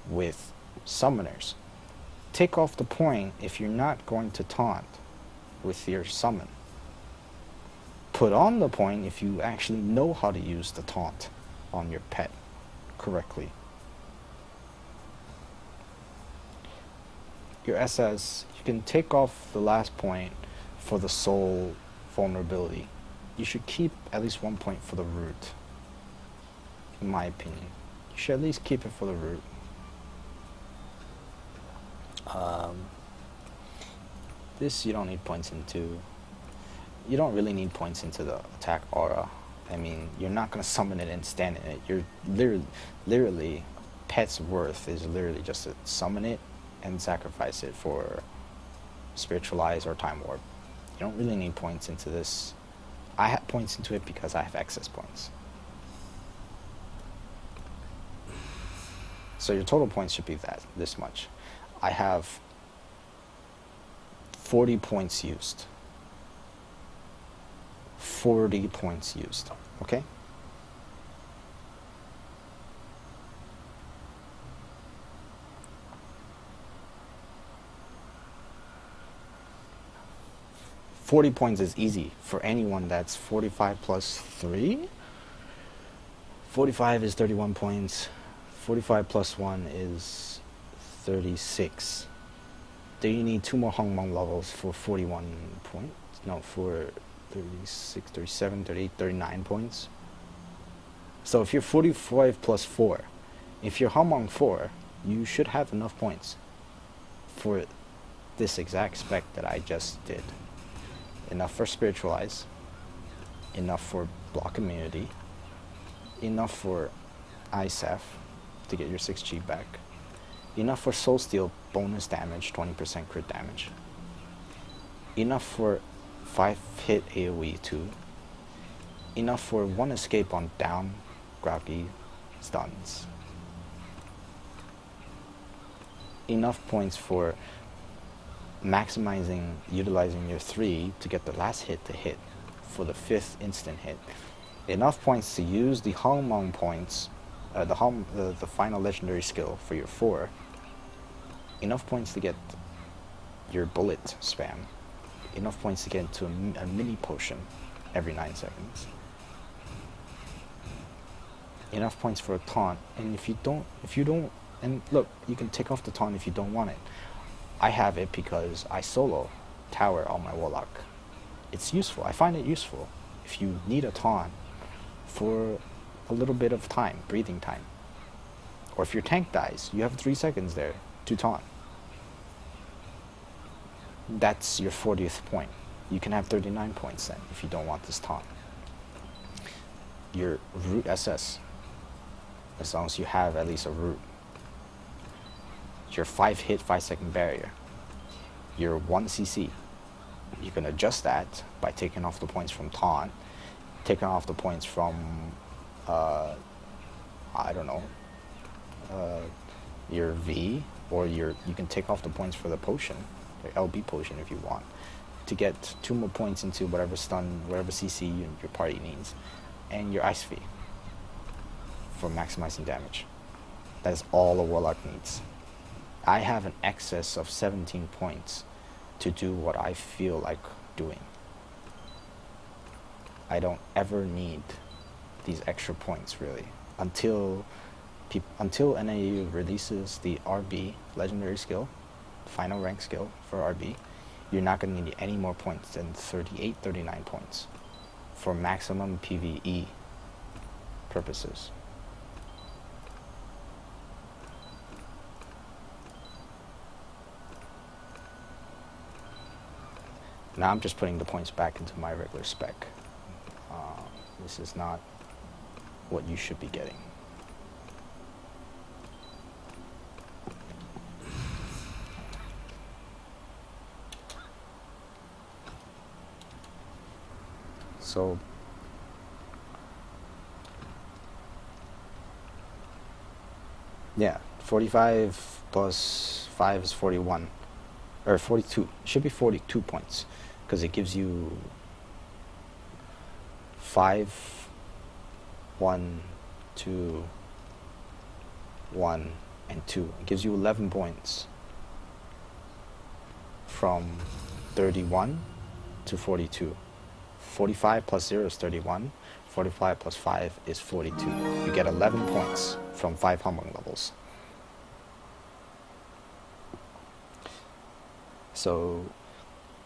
with summoners. Take off the point if you're not going to taunt with your summon. Put on the point if you actually know how to use the taunt on your pet correctly. Your SS, you can take off the last point for the soul vulnerability. You should keep at least 1 point for the root, in my opinion. You should at least keep it for the root. This you don't need points into. You don't really need points into the attack aura. I mean, you're not going to summon it and stand in it. You're literally, pet's worth is literally just to summon it and sacrifice it for spiritualize or time warp. You don't really need points into this. I have points into it because I have excess points. So your total points should be this much. I have 40 points used. 40 points used, okay? $40 points is easy for anyone that's 45 plus 3. 45 is 31 points. 45 plus 1 is 36. Then you need 2 more Hongmong levels for 41 points. No, for 36, 37, 38, 39 points. So if you're 45 plus 4, if you're Hongmong 4, you should have enough points for this exact spec that I just did. Enough for spiritualize, enough for block immunity, enough for ISAF to get your 6G back, enough for soul steal bonus damage, 20% crit damage, enough for 5-hit AoE 2, enough for 1 escape on down, groggy, stuns, enough points for utilizing your 3 to get the last hit to hit for the 5th instant hit. Enough points to use the Hongmong points, the final legendary skill for your 4. Enough points to get your bullet spam. Enough points to get into a mini potion every 9 seconds. Enough points for a taunt, and if you don't, and look, you can take off the taunt if you don't want it. I have it because I solo tower on my Warlock. It's useful. I find it useful if you need a taunt for a little bit of time, breathing time. Or if your tank dies, you have 3 seconds there to taunt. That's your 40th point. You can have 39 points then if you don't want this taunt. Your root SS, as long as you have at least a root. Your 5 hit 5 second barrier. Your 1 CC. You can adjust that by taking off the points from taunt, taking off the points from I don't know, your V, or you can take off the points for the potion, the LB potion if you want, to get 2 more points into whatever stun, whatever CC your party needs, and your Ice V for maximizing damage. That is all a Warlock needs. I have an excess of 17 points to do what I feel like doing. I don't ever need these extra points really until NAU releases the RB legendary skill, final rank skill for RB. You're not going to need any more points than 38, 39 points for maximum PvE purposes. Now I'm just putting the points back into my regular spec. This is not what you should be getting. So yeah, 45 plus 5 is 41, or 42. It should be 42 points, because it gives you 5, 1, 2, 1, and 2. It gives you 11 points from 31 to 42. 45 plus 0 is 31. 45 plus 5 is 42. You get 11 points from 5 humming levels. So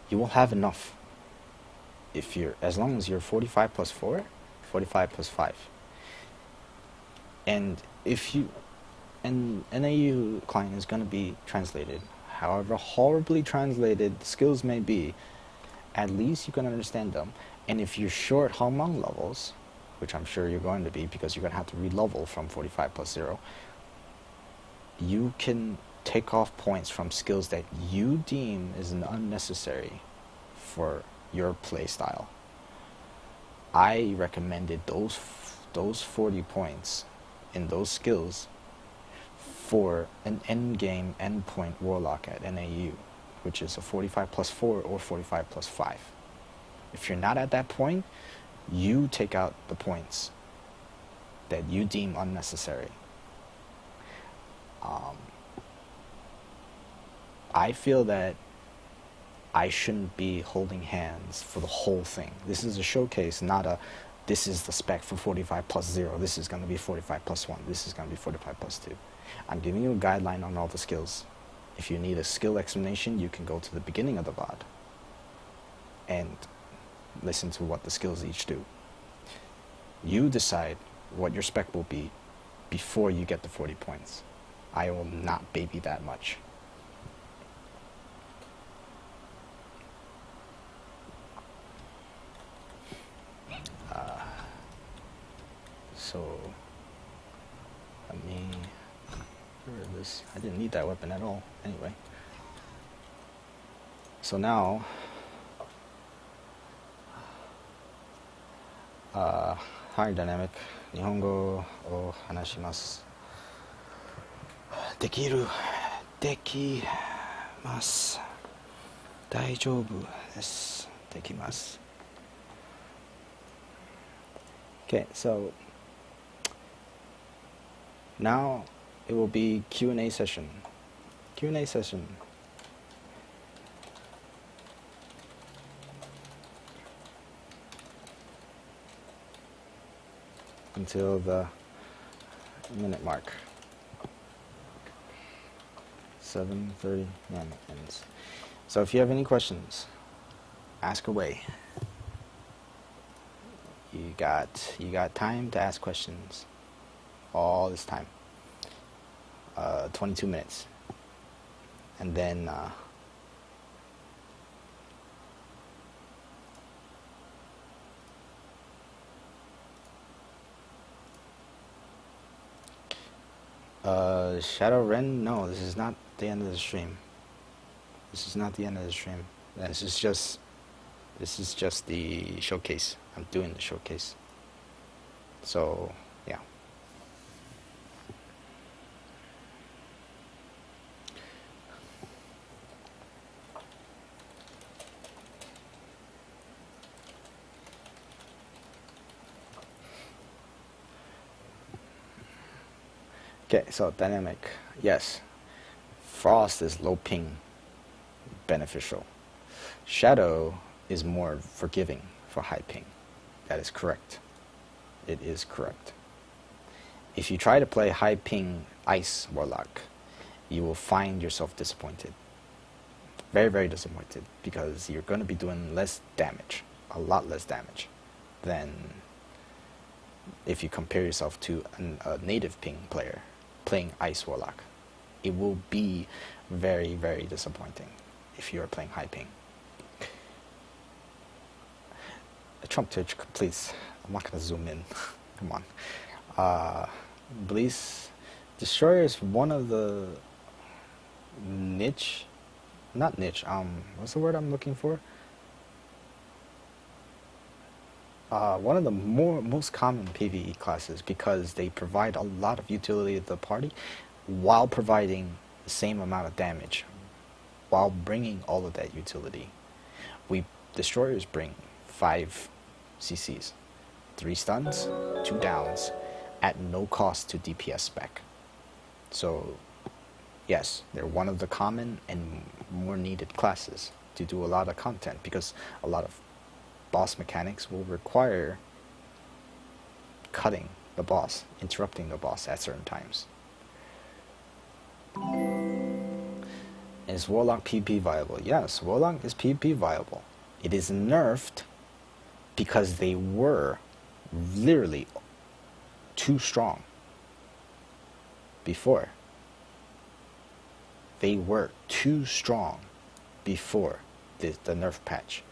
you will have enough if you're, as long as you're 45 plus 4, 45 plus 5. And if you, and NAU client is going to be translated, however horribly translated the skills may be, at least you can understand them. And if you're short Haomang levels, which I'm sure you're going to be because you're going to have to re-level from 45 plus 0, you can take off points from skills that you deem is unnecessary for your playstyle. I recommended those 40 points in those skills for an endgame endpoint Warlock at NAU, which is a 45 plus 4 or 45 plus 5. If you're not at that point, you take out the points that you deem unnecessary. I feel that I shouldn't be holding hands for the whole thing. This is a showcase, not a, this is the spec for 45 plus 0, this is going to be 45 plus 1, this is going to be 45 plus 2. I'm giving you a guideline on all the skills. If you need a skill explanation, you can go to the beginning of the VOD and listen to what the skills each do. You decide what your spec will be before you get the 40 points. I will not baby that much. So let me, where is this? I didn't need that weapon at all. Anyway. So now, Higher Dynamic 日本語を話します。できます。大丈夫です。できます。Okay, so now it will be Q&A session. Q&A session. Until the minute mark. 7:30 ends. So if you have any questions, ask away. You got time to ask questions all this time. 22 minutes. And then Shadow Ren, no, this is not the end of the stream. This is not the end of the stream. This is just the showcase. I'm doing the showcase. So, yeah. Okay, so dynamic. Yes. Frost is low ping beneficial. Shadow is more forgiving for high ping. That is correct. It is correct. If you try to play high ping Ice Warlock, you will find yourself disappointed. Very, very disappointed, because you're going to be doing less damage, a lot less damage, than if you compare yourself to a native ping player playing Ice Warlock. It will be very, very disappointing if you are playing high ping. Trump Twitch, please. I'm not going to zoom in. Come on. Blease Destroyer is one of the niche, not niche, what's the word I'm looking for? One of the most common PvE classes, because they provide a lot of utility to the party while providing the same amount of damage, while bringing all of that utility. Destroyers bring 5 CCs, 3 stuns, 2 downs, at no cost to DPS spec. So, yes, they're one of the common and more needed classes to do a lot of content, because a lot of boss mechanics will require cutting the boss, interrupting the boss at certain times. Is Warlock PvP viable? Yes, Warlock is PvP viable. It is nerfed because they were literally too strong before. They were too strong before the nerf patch.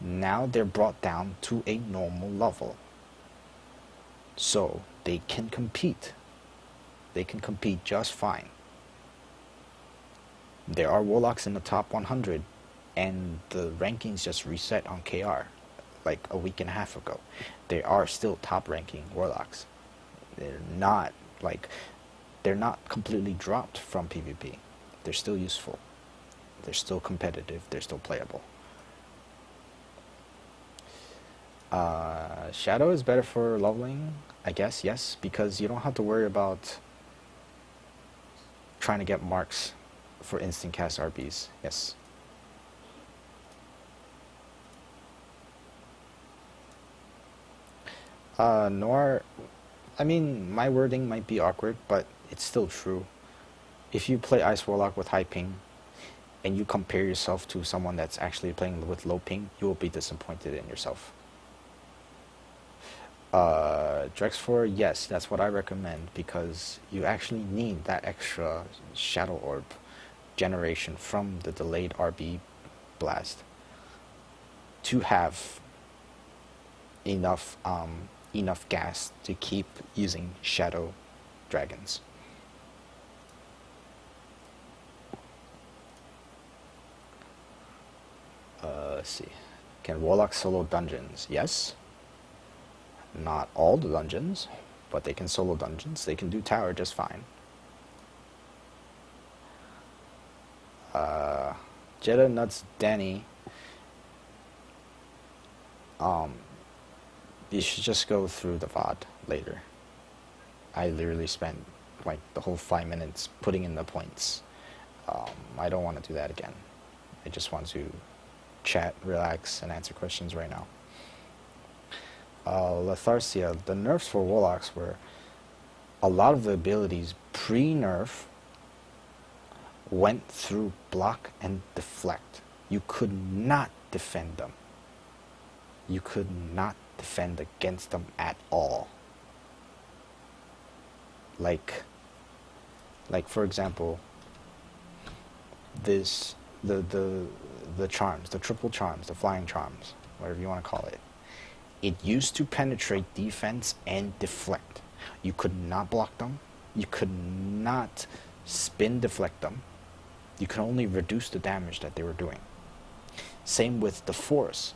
Now they're brought down to a normal level, so they can compete. They can compete just fine. There are Warlocks in the top 100, and the rankings just reset on KR like a week and a half ago. They are still top ranking Warlocks. They're not completely dropped from PvP. They're still useful. They're still competitive. They're still playable. Shadow is better for leveling, I guess, yes, because you don't have to worry about trying to get marks for instant cast RBs, yes. Noir, I mean, my wording might be awkward, but it's still true. If you play Ice Warlock with high ping, and you compare yourself to someone that's actually playing with low ping, you will be disappointed in yourself. Drex4, yes, that's what I recommend, because you actually need that extra Shadow Orb generation from the delayed RB blast to have enough gas to keep using Shadow Dragons. Let's see. Can Warlock solo dungeons? Yes. Not all the dungeons, but they can solo dungeons. They can do tower just fine. Jetta Nuts Danny. You should just go through the VOD later. I literally spent like the whole 5 minutes putting in the points. I don't want to do that again. I just want to chat, relax, and answer questions right now. Letharsia, the nerfs for Warlocks were a lot of the abilities pre-nerf went through block and deflect. You could not defend them. You could not defend against them at all. Like, Like for example, this the charms, the triple charms, the flying charms, whatever you want to call it. It used to penetrate defense and deflect. You could not block them. You could not spin deflect them. You could only reduce the damage that they were doing. Same with the force.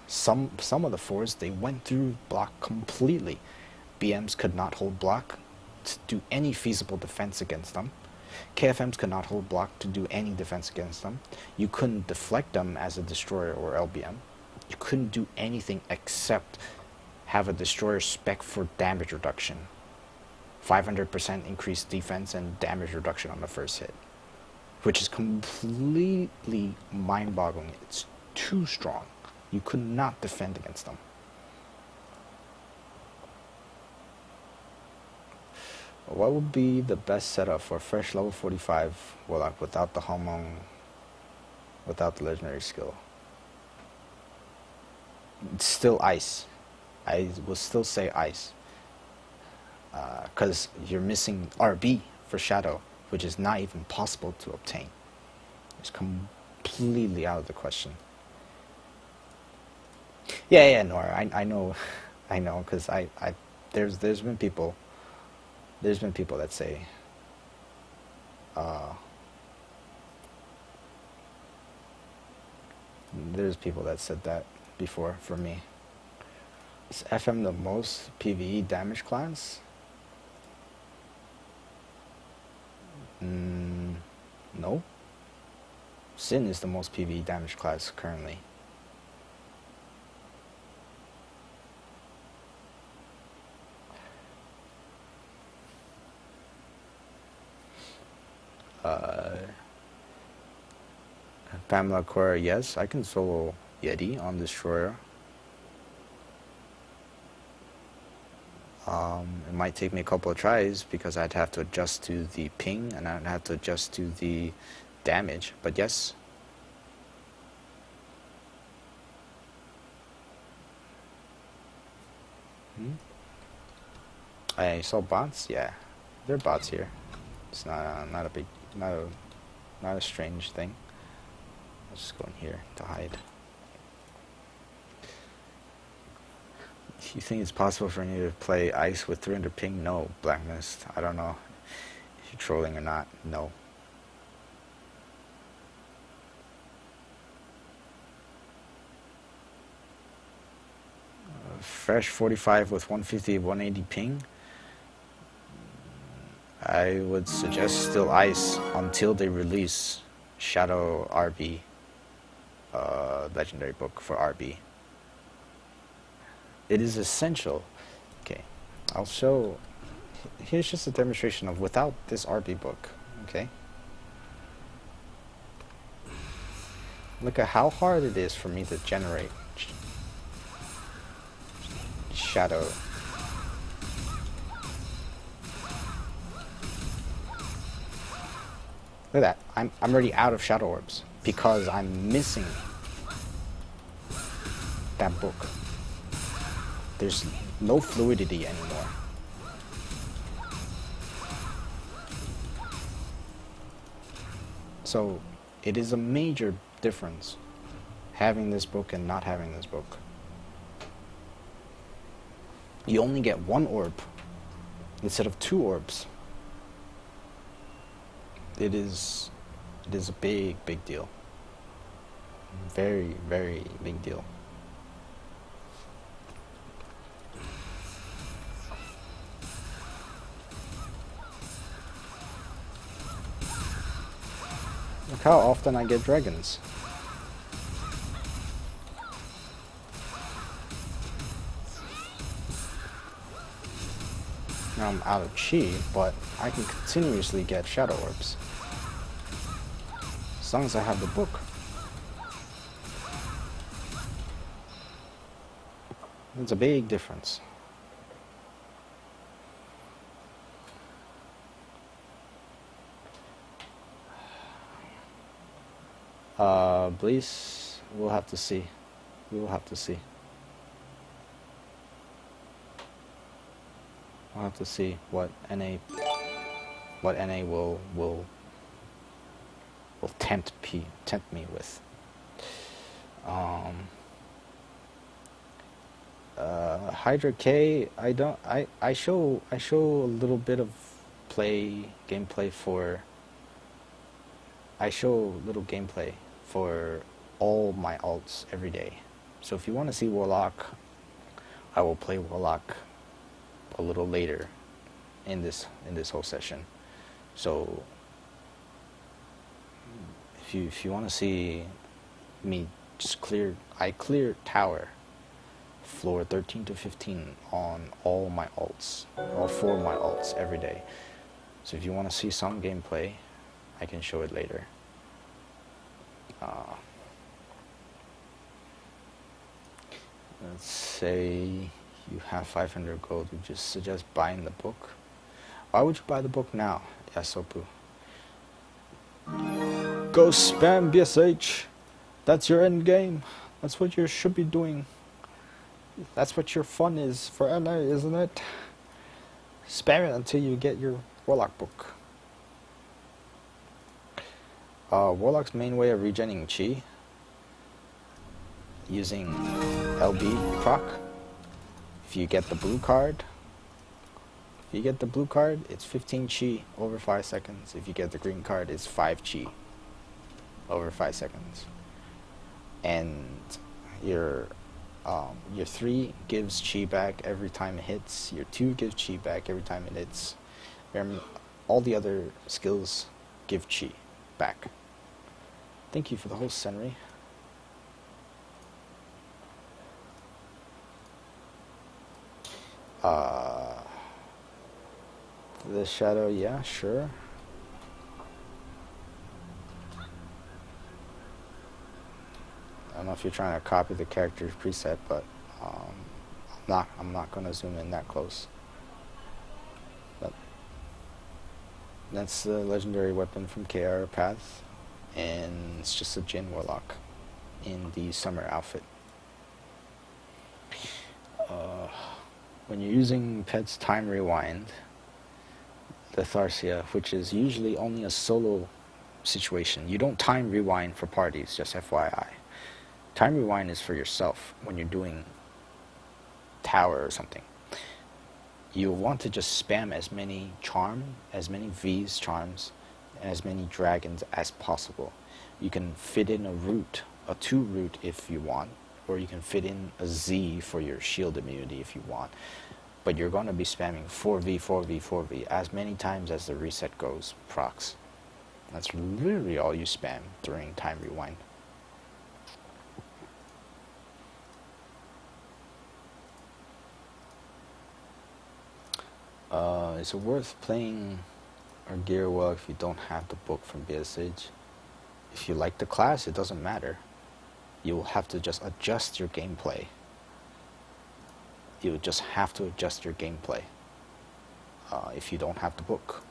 Some of the force, they went through block completely. BMs could not hold block to do any feasible defense against them. KFMs could not hold block to do any defense against them. You couldn't deflect them as a destroyer or LBM. You couldn't do anything except have a destroyer spec for damage reduction. 500% increased defense and damage reduction on the first hit, which is completely mind-boggling. It's too strong. You could not defend against them. What would be the best setup for a fresh level 45 Warlock without the Hamon, without the legendary skill? It's still ice. I will still say ice. Because you're missing RB for Shadow, which is not even possible to obtain. It's completely out of the question. Yeah, Nora, I know, because there's been people that say, there's people that said that before for me. Is FM the most PvE damage class? No. Sin is the most PvE damage class currently. Pamela Cora, yes, I can solo Yeti on Destroyer. It might take me a couple of tries because I'd have to adjust to the ping and I'd have to adjust to the damage, but yes. I saw bots, yeah. There are bots here. It's not a strange thing. I'll just go in here to hide. You think it's possible for me to play ice with 300 ping? No, Black Mist. I don't know if you're trolling or not. No. Fresh 45 with 150, 180 ping. I would suggest still ice until they release Shadow RB, legendary book for RB. It is essential. Okay, I'll show. Here's just a demonstration of without this RB book. Okay, look at how hard it is for me to generate Shadow. Look at that. I'm already out of Shadow Orbs because I'm missing that book. There's no fluidity anymore. So it is a major difference having this book and not having this book. You only get one orb instead of 2 orbs. It is a big deal. Very big deal. Look how often I get dragons. Now I'm out of chi, but I can continuously get Shadow Orbs. As long as I have the book. It's a big difference. Please, we'll have to see. We will have to see. We'll have to see what NA what NA will tempt me with. Hydra K, I show a little bit of gameplay for. I show little gameplay for all my alts every day. So if you want to see Warlock, I will play Warlock a little later in this whole session. So if you want to see me just I clear tower floor 13 to 15 on all my alts, all 4 of my alts every day. So if you want to see some gameplay, I can show it later. Let's say you have 500 gold. We just suggest buying the book. Why would you buy the book now, Yasopu? Go spam BSH. That's your end game. That's what you should be doing. That's what your fun is for NA, isn't it? Spam it until you get your Warlock book. Warlock's main way of regenerating chi, using LB proc. If you get the blue card, it's 15 chi over 5 seconds. If you get the green card, it's 5 chi over 5 seconds. And your 3 gives chi back every time it hits. Your 2 gives chi back every time it hits. All the other skills give chi back. Thank you for the host, Senri. The shadow, yeah, sure. I don't know if you're trying to copy the character's preset, but I'm not going to zoom in that close. But that's the legendary weapon from KR Path, and it's just a Jin Warlock in the summer outfit. When you're using Pet's Time Rewind, the Tharsia, which is usually only a solo situation, you don't time rewind for parties, just FYI. Time rewind is for yourself when you're doing tower or something. You want to just spam as many V's charms, and as many dragons as possible. You can fit in a 2 root if you want, or you can fit in a Z for your shield immunity if you want. But you're going to be spamming 4V, 4V, 4V as many times as the reset goes, procs. That's literally all you spam during time rewind. Is it worth playing or gear well if you don't have the book from BSH? If you like the class, it doesn't matter. You will have to just adjust your gameplay. You just have to adjust your gameplay if you don't have the book.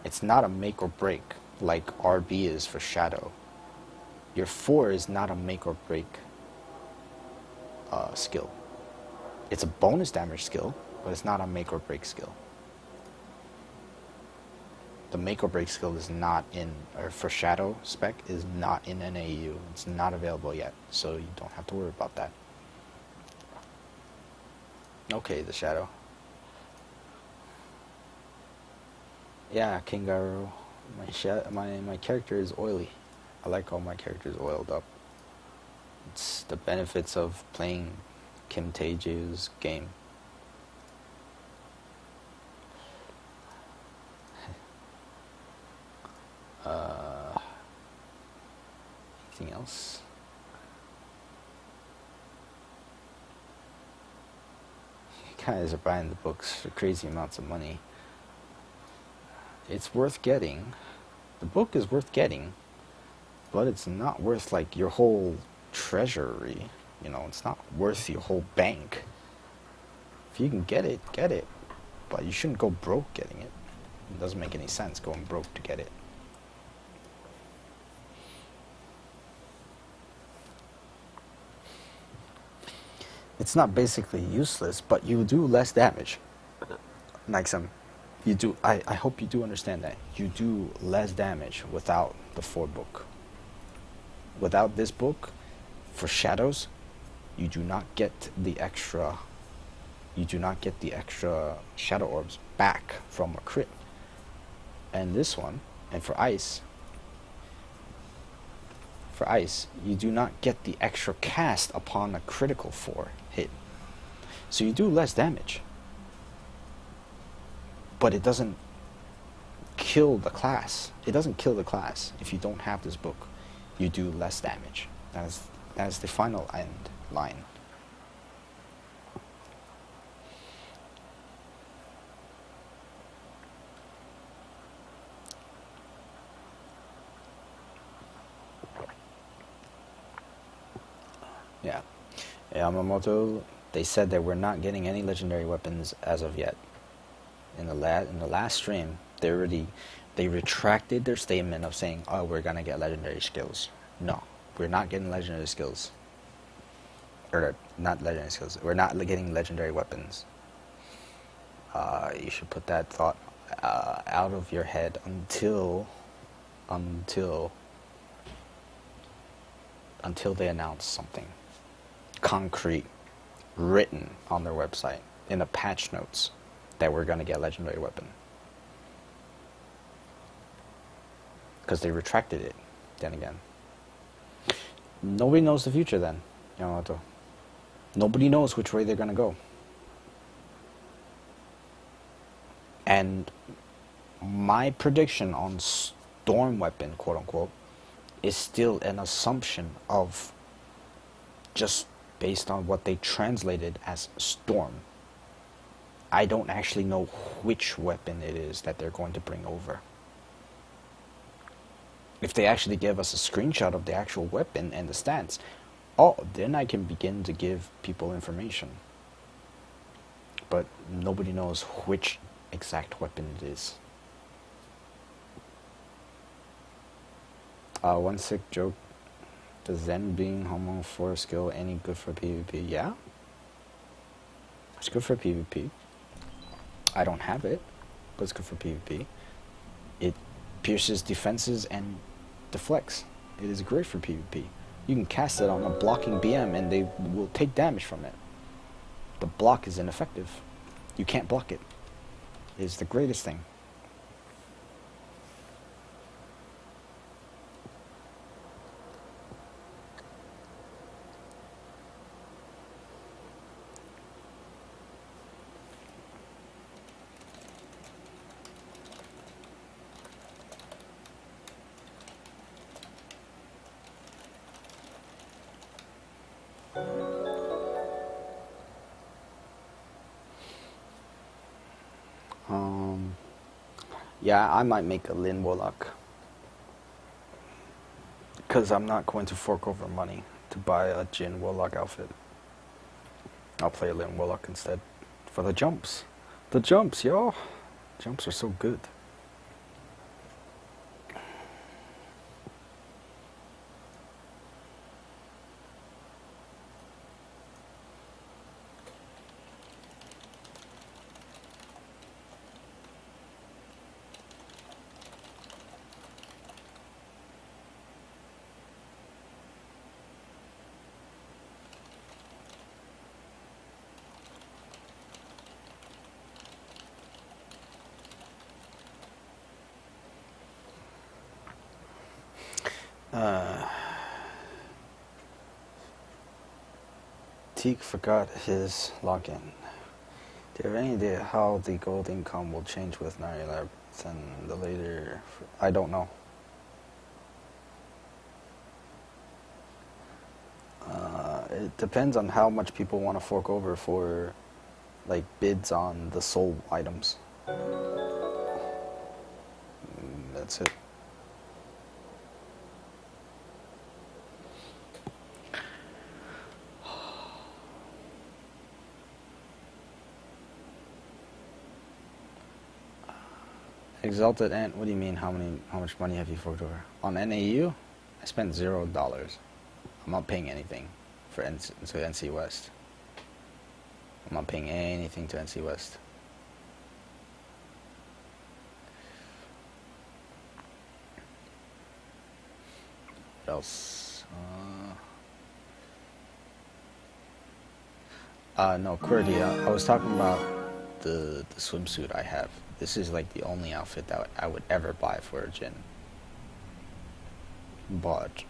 It's not a make or break like RB is for Shadow. Your 4 is not a make or break skill. It's a bonus damage skill, but it's not a make or break skill. The make or break skill is not in, or for Shadow spec, is not in NAU. It's not available yet, so you don't have to worry about that. Okay, the Shadow. Yeah, Kingaru. My character is oily. I like all my characters oiled up. It's the benefits of playing Kim Taeju's game. Anything else? You guys are buying the books for crazy amounts of money. It's worth getting. The book is worth getting, but it's not worth like your whole treasury. You know, it's not worth your whole bank. If you can get it, get it. But you shouldn't go broke getting it. It doesn't make any sense going broke to get it. It's not basically useless, but you do less damage. Like some You do. I hope you do understand that you do less damage without the 4 book. Without this book, for shadows, you do not get the extra. You do not get the extra shadow orbs back from a crit. And this one, and for ice, you do not get the extra cast upon a critical 4 hit. So you do less damage. But it doesn't kill the class. It doesn't kill the class if you don't have this book. You do less damage. That's the final end line. Yeah. Yamamoto, they said that we're not getting any legendary weapons as of yet. In the last stream, they retracted their statement of saying, "Oh, we're gonna get legendary skills." No, we're not getting legendary skills. Or not legendary skills. We're not getting legendary weapons. You should put that thought out of your head until they announce something concrete, written on their website in the patch notes, that we're gonna get legendary weapon. Because they retracted it. Then again, nobody knows the future. Then, Yamamoto, nobody knows which way they're gonna go. And my prediction on storm weapon, quote unquote, is still an assumption of just based on what they translated as storm. I don't actually know which weapon it is that they're going to bring over. If they actually give us a screenshot of the actual weapon and the stats, then I can begin to give people information. But nobody knows which exact weapon it is. One sick joke. Does Zen being homo for skill any good for PvP? Yeah. It's good for PvP. I don't have it, but it's good for PvP. It pierces defenses and deflects. It is great for PvP. You can cast it on a blocking BM and they will take damage from it. The block is ineffective. You can't block it. It is the greatest thing. Yeah, I might make a Lin Warlock. Because I'm not going to fork over money to buy a Jin Warlock outfit. I'll play a Lin Warlock instead. For the jumps. The jumps, yo! Jumps are so good. Teak forgot his login. Do you have any idea how the gold income will change with Nari Labs and the later... I don't know. It depends on how much people want to fork over for like bids on the soul items. That's it. Exalted Ant, what do you mean? How much money have you forked over? On NAU, I spent $0. I'm not paying anything to NC West. I'm not paying anything to NC West. else? No, QWERTY, I was talking about the swimsuit I have. This is like the only outfit that I would ever buy for a Jin. But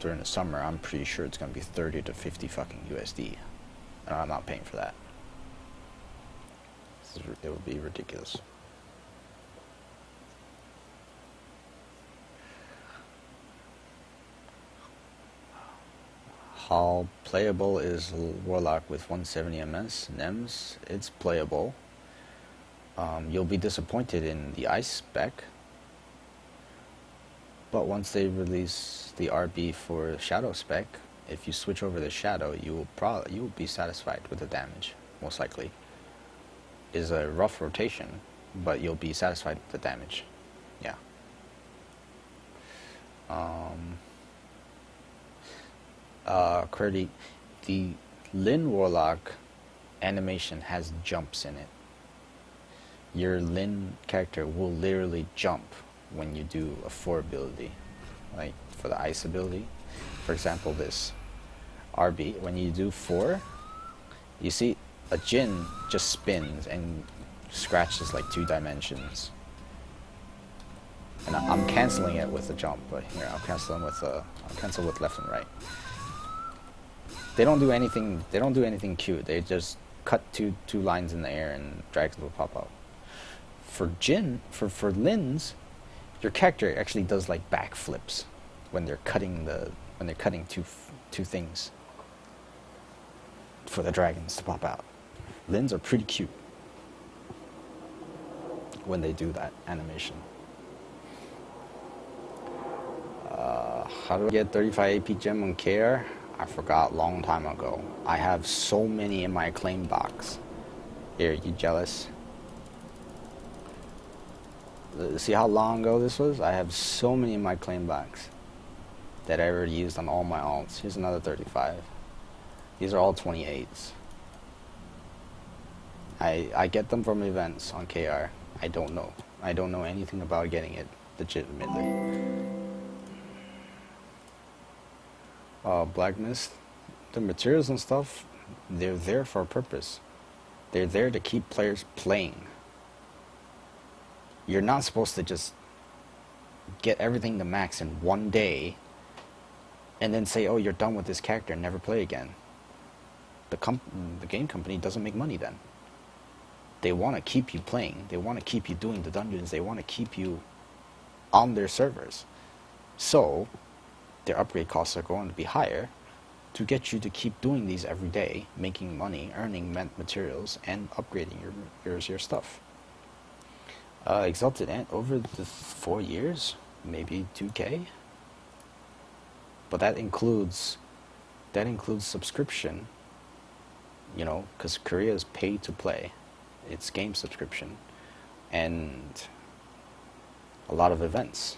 during the summer, I'm pretty sure it's gonna be 30 to 50 fucking USD. And I'm not paying for that. It would be ridiculous. How playable is Warlock with 170 ms NEMS? It's playable. You'll be disappointed in the ice spec, but once they release the RB for shadow spec, if you switch over the shadow, you will be satisfied with the damage, most likely. Is a rough rotation, but you'll be satisfied with the damage. Yeah. QWERTY, the Lin Warlock animation has jumps in it. Your Lin character will literally jump when you do a 4 ability, like for the ice ability. For example, this RB, when you do 4, you see a Jin just spins and scratches like 2 dimensions. And I'm canceling it with a jump, but here I'll cancel with left and right. They don't do anything cute. They just cut two lines in the air and drags will pop out. For Lins, your character actually does like backflips when they're cutting two things for the dragons to pop out. Lins are pretty cute when they do that animation. How do I get 35 AP gem on KR? I forgot long time ago. I have so many in my claim box. Here, you jealous? See how long ago this was? I have so many in my claim box that I already used on all my alts. Here's another 35. These are all 28s. I get them from events on KR. I don't know anything about getting it legitimately. Black Mist, the materials and stuff, they're there for a purpose. They're there to keep players playing. You're not supposed to just get everything to max in one day and then say, oh, you're done with this character and never play again. The game company doesn't make money then. They want to keep you playing. They want to keep you doing the dungeons. They want to keep you on their servers. So their upgrade costs are going to be higher to get you to keep doing these every day, making money, earning materials, and upgrading your stuff. Exalted Ant over the 4 years, maybe 2K. But that includes subscription, you know, because Korea is pay to play. It's game subscription and a lot of events.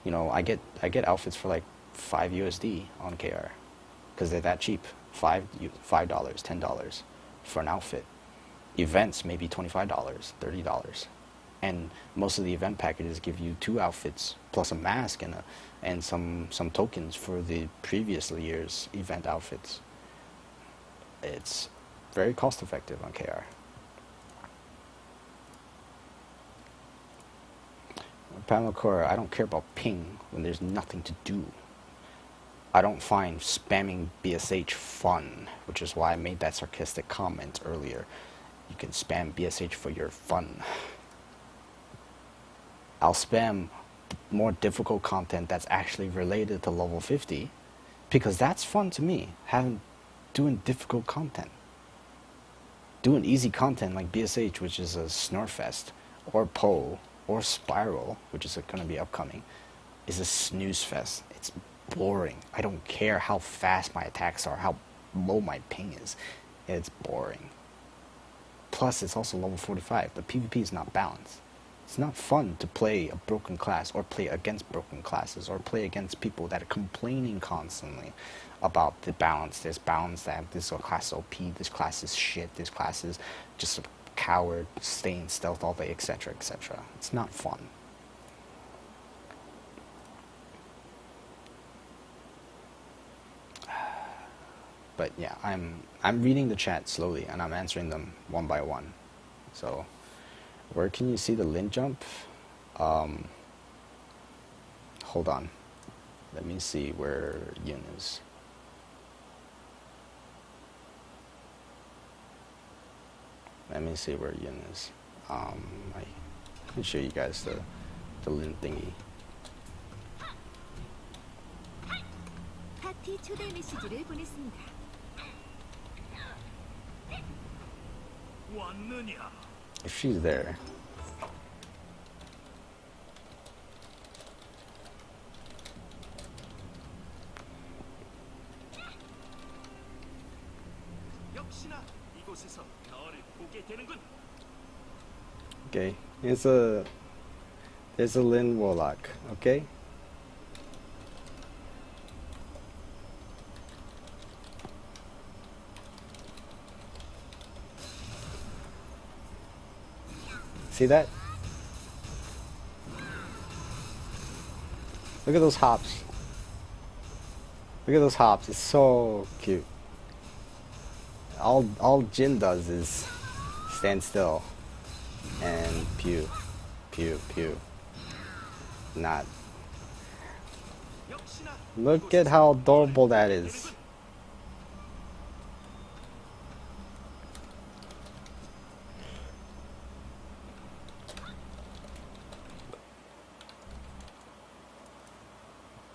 You know, I get outfits for like $5 USD on KR because they're that cheap. $5, $10 for an outfit. Events maybe $25, $30, and most of the event packages give you 2 outfits plus a mask and some tokens for the previous year's event outfits. It's very cost effective on KR. Panel Core, I don't care about ping when there's nothing to do. I don't find spamming BSH fun, which is why I made that sarcastic comment earlier. You can spam BSH for your fun. I'll spam more difficult content that's actually related to level 50 because that's fun to me, doing difficult content. Doing easy content like BSH, which is a Snorfest, or Poe, or Spiral, which is going to be upcoming, is a snooze fest. It's boring. I don't care how fast my attacks are, how low my ping is. It's boring. Plus, it's also level 45. The PvP is not balanced. It's not fun to play a broken class, or play against broken classes, or play against people that are complaining constantly about the balance. There's balance that this class is OP, this class is shit, this class is just a coward, staying stealth all day, etc., etc. It's not fun. But yeah, I'm reading the chat slowly and I'm answering them one by one. So, where can you see the Lin jump? Hold on. Let me see where Yun is. Let me see where Yun is. I can show you guys the Lin thingy. 파티 초대 메시지를 보냈습니다. If she's there. Okay, there's a Lin Warlock, okay? See that? Look at those hops. Look at those hops. It's so cute. All Jin does is stand still and pew, pew, pew. Not. Look at how adorable that is.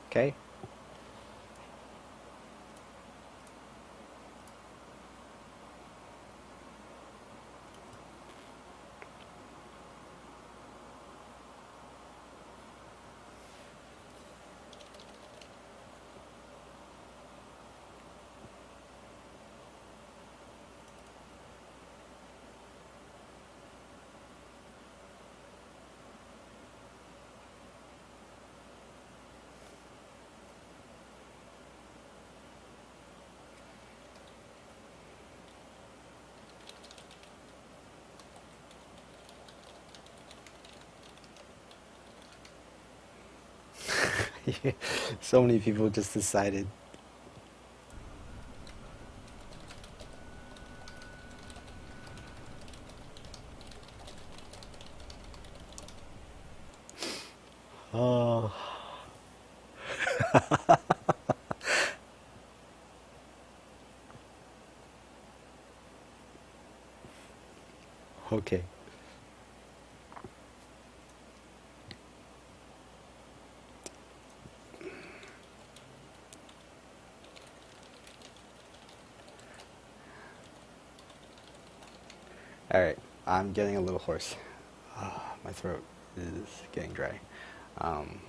Okay. So many people just decided. Oh. Okay. Alright, I'm getting a little hoarse. My throat is getting dry. I'm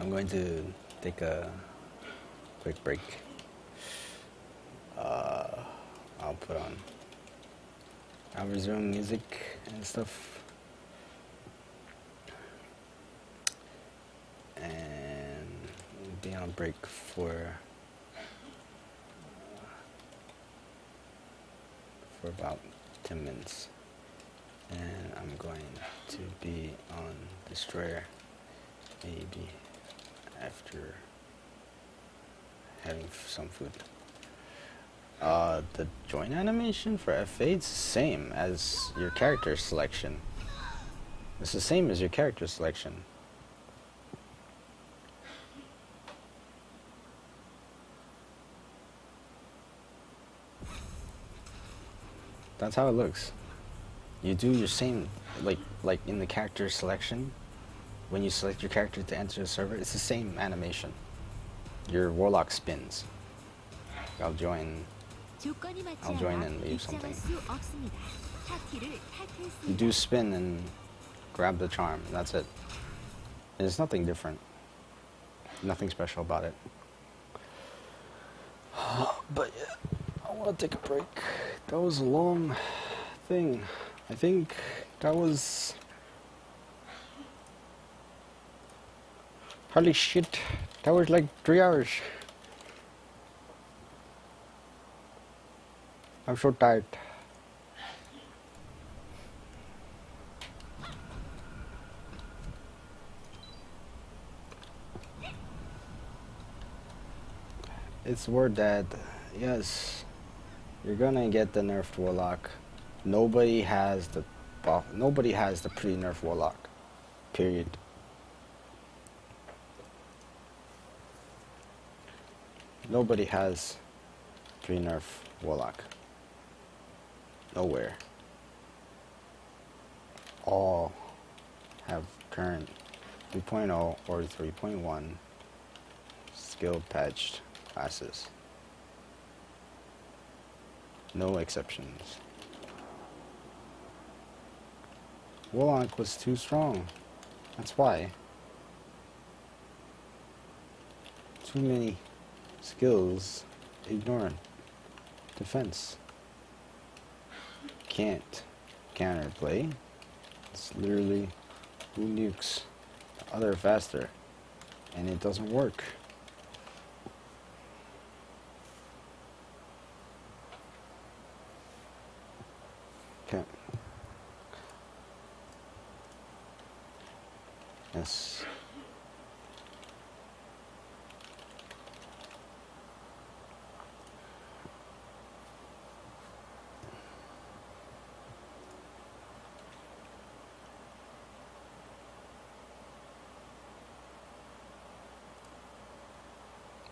going to take a quick break. I'll resume music and stuff. And we'll be on break for about 10 minutes. And I'm going to be on Destroyer maybe after having some food. The join animation for F8 is the same as your character selection. It's the same as your character selection. That's how it looks. You do your same, like in the character selection, when you select your character to enter the server, it's the same animation. Your Warlock spins. I'll join and leave something. You do spin and grab the charm, that's it. There's nothing different. Nothing special about it. But yeah, I want to take a break. That was a long thing. I think that was... Holy shit, that was like 3 hours. I'm so tired. It's word that, yes, you're gonna get the nerfed Warlock. Nobody has the buff. Nobody has the pre-nerf Warlock. Period. Nobody has pre-nerf Warlock. Nowhere. All have current 3.0 or 3.1 skill patched classes. No exceptions. Warlock was too strong. That's why. Too many skills ignoring defense. Can't counterplay. It's literally who nukes the other faster, and it doesn't work. Okay. Yes.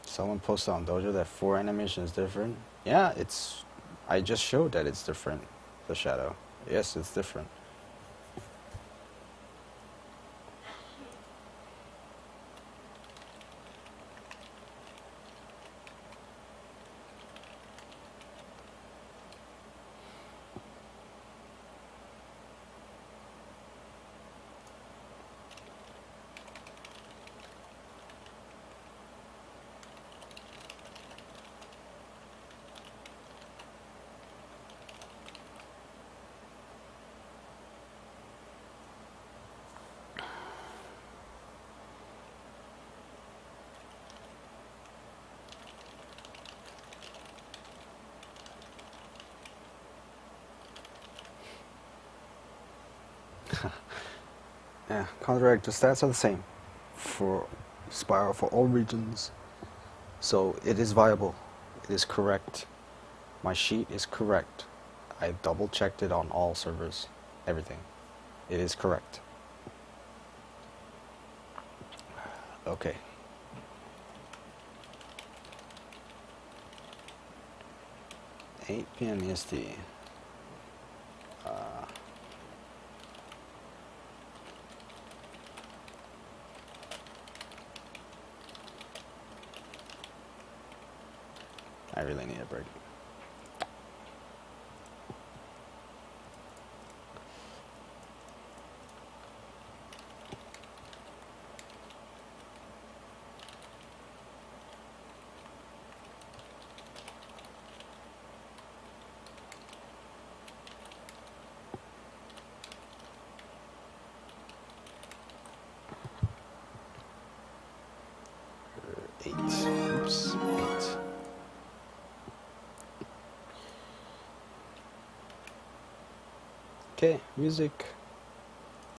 Someone posted on Dojo that 4 animation is different. Yeah, it's. I just showed that it's different. The shadow. Yes, it's different. Yeah, counteract, the stats are the same for Spiral for all regions. So it is viable. It is correct. My sheet is correct. I double checked it on all servers. Everything. It is correct. Okay. (8 p.m. EST). I really need a break. Eight. Oops. 8. Okay, music.